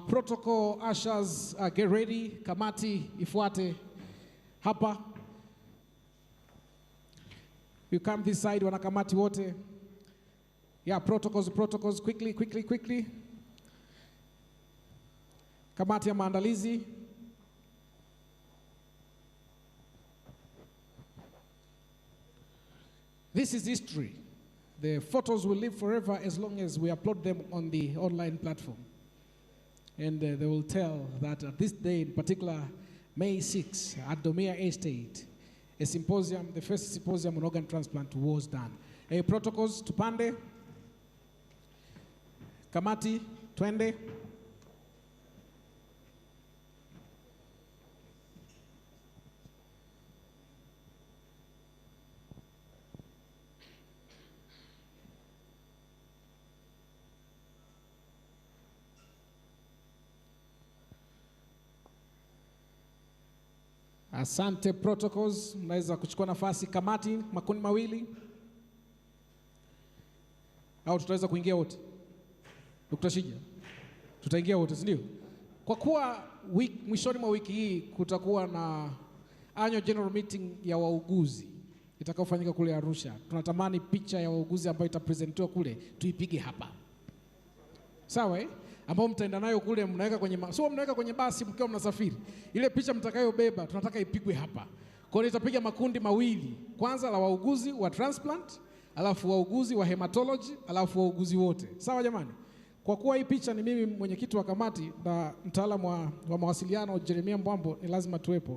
Protocol ushers, get ready. Kamati ifuate hapa. You come this side, wanakamati wote. Yeah, protocols, quickly. Kamati ya maandalizi. This is history. The photos will live forever as long as we upload them on the online platform. And they will tell that at this day, in particular, May 6, at Domia Estate, a symposium, the first symposium on organ transplant was done. Protocols, tupande. Kamati, twende. Asante protocols, mnaweza kuchukua nafasi. Kamati, makundi mawili. Au tutaweza kuingia wote? Dr. Shija, tutaingia wote, si ndio? Kwa kuwa mwishoni mwa wiki hii kutakuwa na annual general meeting ya wauguzi itakayofanyika kule Arusha, tunatamani picha ya wauguzi ambayo itapresentiwa kule tuipige hapa. Sawa ambao mtaenda nayo kule, mnaweka kwenye mnaweka kwenye basi mkiwa mnasafiri. Ile picha mtakayobeba tunataka ipigwe hapa. Kwa hiyo nitapiga makundi mawili, kwanza la wauguzi wa transplant, alafu wauguzi wa hematology, alafu wauguzi wote. Sawa jamani? Kwa kuwa hii picha ni mimi mwenyekiti wa kamati na mtaalamu wa mawasiliano Jeremia Mbwambo, ni lazima tuwepo.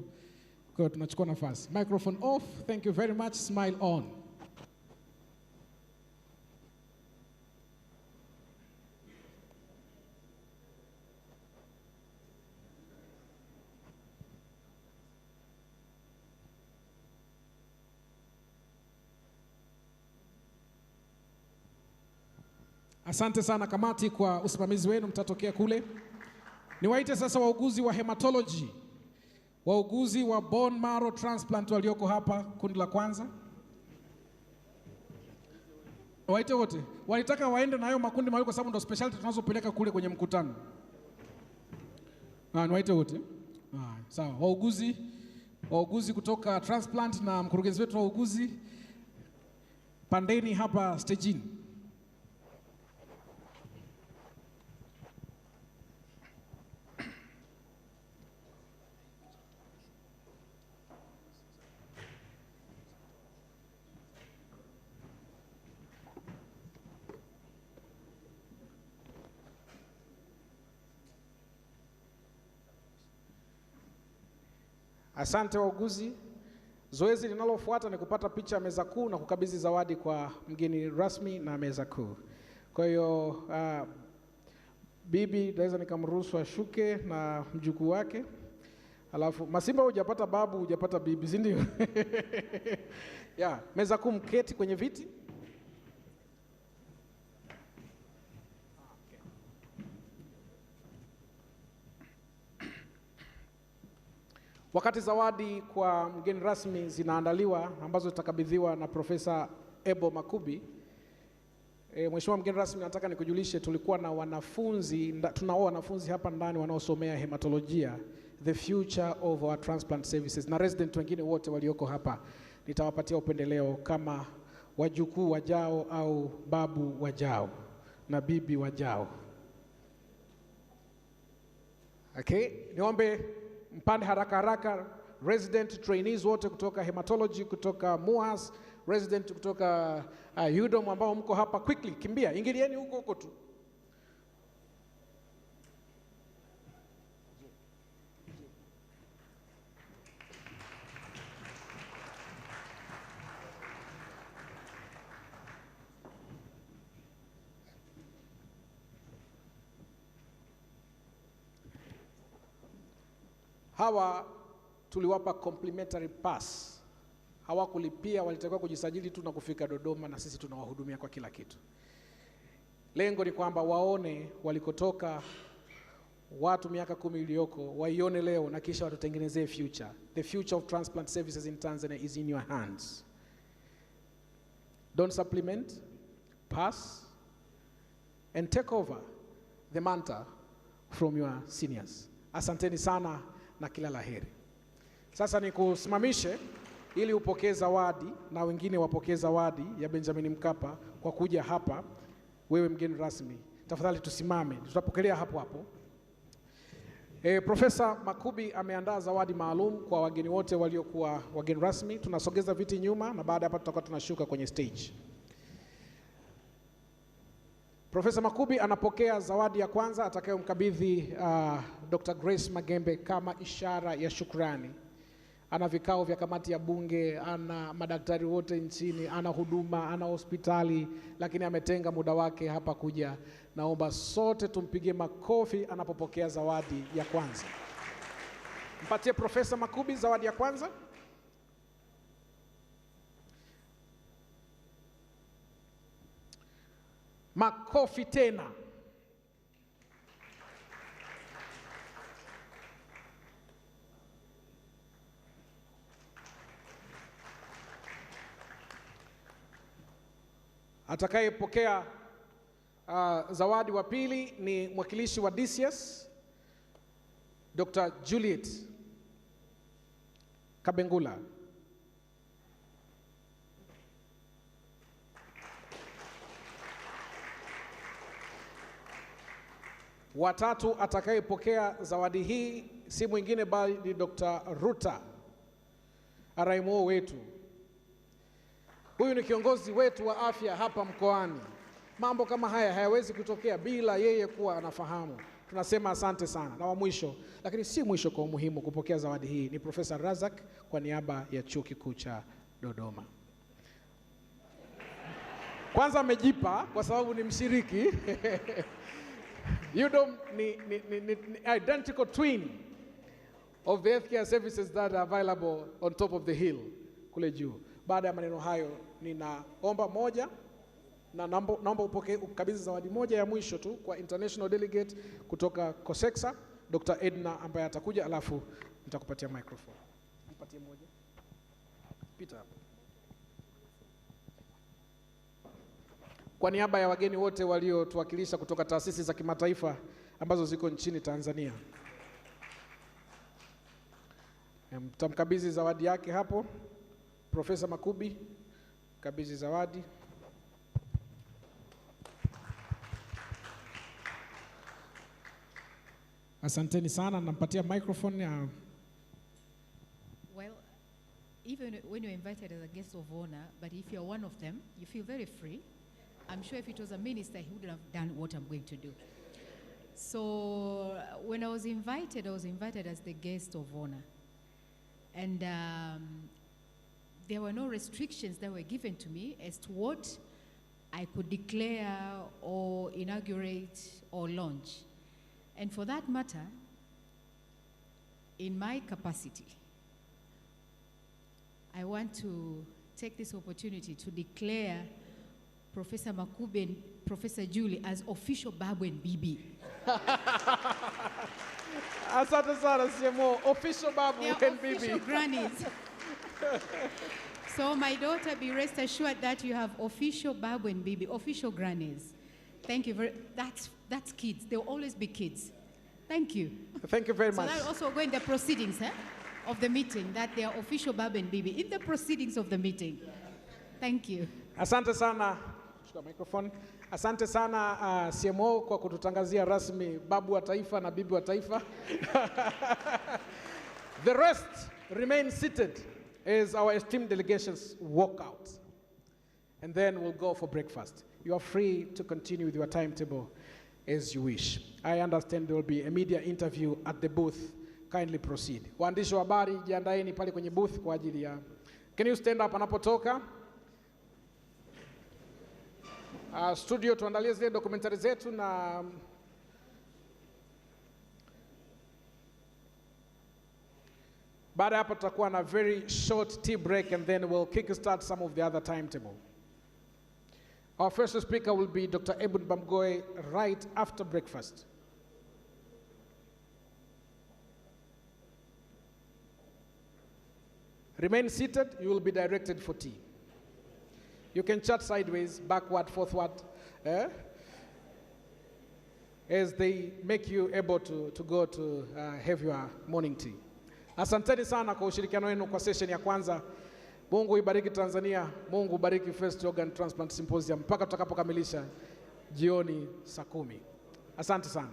Kwa hiyo tunachukua nafasi. Microphone off. Thank you very much. Smile on. Asante sana kamati kwa usimamizi wenu, mtatokea kule. Niwaite sasa wauguzi wa hematology, wauguzi wa bone marrow transplant walioko hapa, kundi la kwanza. Waite wote. Walitaka waende na hayo makundi mawili kwa sababu ndo specialty tunazopeleka kule kwenye mkutano. Niwaite wote. Sawa. Wauguzi kutoka transplant na mkurugenzi wetu wa wauguzi, pandeni hapa stagini. Asante wauguzi. Zoezi linalofuata ni kupata picha ya meza kuu na kukabidhi zawadi kwa mgeni rasmi na meza kuu. Kwa hiyo bibi naweza nikamruhusu ashuke na mjukuu wake. Alafu Masimba, hujapata babu, hujapata bibi, si ndio? Meza kuu, mketi kwenye viti. Wakati zawadi kwa mgeni rasmi zinaandaliwa ambazo zitakabidhiwa na Profesa Ebo Makubi, Mheshimiwa mgeni rasmi, nataka nikujulishe tulikuwa na tunao wanafunzi hapa ndani wanaosomea hematolojia, the future of our transplant services, na resident wengine wote walioko hapa. Nitawapatia upendeleo kama wajukuu wajao au babu wajao na bibi wajao. Okay, niombe mpande haraka haraka resident trainees wote kutoka hematology, kutoka MUHAS, resident kutoka UDOM ambao mko hapa, quickly kimbia, ingilieni huko tu. Hawa tuliwapa complimentary pass. Hawakulipia, walitakiwa kujisajili tu na kufika Dodoma, na sisi tunawahudumia kwa kila kitu. Lengo ni kwamba waone walikotoka watu miaka 10 iliyoko, waione leo na kisha watutengenezee future. The future of transplant services in Tanzania is in your hands. Don't supplement, pass and take over the mantle from your seniors. Asanteni sana na kila laheri. Sasa nikusimamishe ili upokee zawadi na wengine wapokee zawadi ya Benjamin Mkapa kwa kuja hapa. Wewe mgeni rasmi, tafadhali tusimame, tutapokelea hapo hapo. Profesa Makubi ameandaa zawadi maalum kwa wageni wote waliokuwa wageni rasmi. Tunasogeza viti nyuma na baada hapa tutakuwa tunashuka kwenye stage. Profesa Makubi anapokea zawadi ya kwanza atakayomkabidhi Dr. Grace Magembe kama ishara ya shukrani. Ana vikao vya kamati ya bunge, ana madaktari wote nchini, ana huduma, ana hospitali, lakini ametenga muda wake hapa kuja. Naomba sote tumpigie makofi anapopokea zawadi ya kwanza. Mpatie Profesa Makubi zawadi ya kwanza. Makofi tena. Atakayepokea zawadi wa pili ni mwakilishi wa DCS Dr. Juliet Kabengula. Watatu atakayepokea zawadi hii si mwingine bali ni Dr. Ruta RMO wetu. Huyu ni kiongozi wetu wa afya hapa mkoani. Mambo kama haya hayawezi kutokea bila yeye kuwa anafahamu. Tunasema asante sana. Na wa mwisho, lakini si mwisho kwa umuhimu kupokea zawadi hii, ni Profesa Razak kwa niaba ya Chuo Kikuu cha Dodoma. Kwanza amejipa kwa sababu ni mshiriki. UDOM ni identical twin of the healthcare services that are available on top of the hill kule juu. Baada ya maneno hayo, ninaomba moja na naomba ukabidhi zawadi moja ya mwisho tu kwa international delegate kutoka COSEXA, Dr. Edna ambaye atakuja, alafu nitakupatia microphone. Nipatie moja. Pita hapo. Kwa niaba ya wageni wote waliotuwakilisha kutoka taasisi za kimataifa ambazo ziko nchini Tanzania, mtamkabidhi zawadi yake hapo. Profesa Makubi, kabidhi zawadi. Asanteni sana, nampatia microphone. Well, even when you're invited as a guest of honor, but if you're one of them, you feel very free. I'm sure if it was a minister, he wouldn't have done what I'm going to do. So when I was invited as the guest of honor. And there were no restrictions that were given to me as to what I could declare or inaugurate or launch. And for that matter, in my capacity, I want to take this opportunity to declare Professor Makubi and Professor Julie as official Babu and Bibi. Asante sana CMO, official Babu and Bibi. Official grannies. So my daughter, be rest assured that you have official Babu and Bibi, official grannies. Thank you very much. That's kids. There will always be kids. Thank you. Thank you very much. So that also go in the proceedings of the meeting, that they are official Babu and Bibi in the proceedings of the meeting. Thank you. Asante sana. Shika microphone. Asante sana CMO kwa kututangazia rasmi babu wa taifa na bibi wa taifa. The rest remain seated as our esteemed delegations walk out. And then we'll go for breakfast. You are free to continue with your timetable as you wish. I understand there will be a media interview at the booth. Kindly proceed. Waandishi wa habari, jiandaeni pale kwenye booth kwa ajili ya. Can you stand up anapotoka? Studio, tuandalie zile documentary zetu na baada hapo tutakuwa na very short tea break and then we'll kickstart some of the other timetable. Our first speaker will be Dr. Ebun Bamgoe right after breakfast. Remain seated, you will be directed for tea. You can chat sideways, backward, forward, as they make you able to go to have your morning tea. Asanteni sana kwa ushirikiano wenu kwa session ya kwanza. Mungu ibariki Tanzania, Mungu ibariki First Organ Transplant Symposium mpaka tutakapokamilisha jioni saa 10. Asante sana.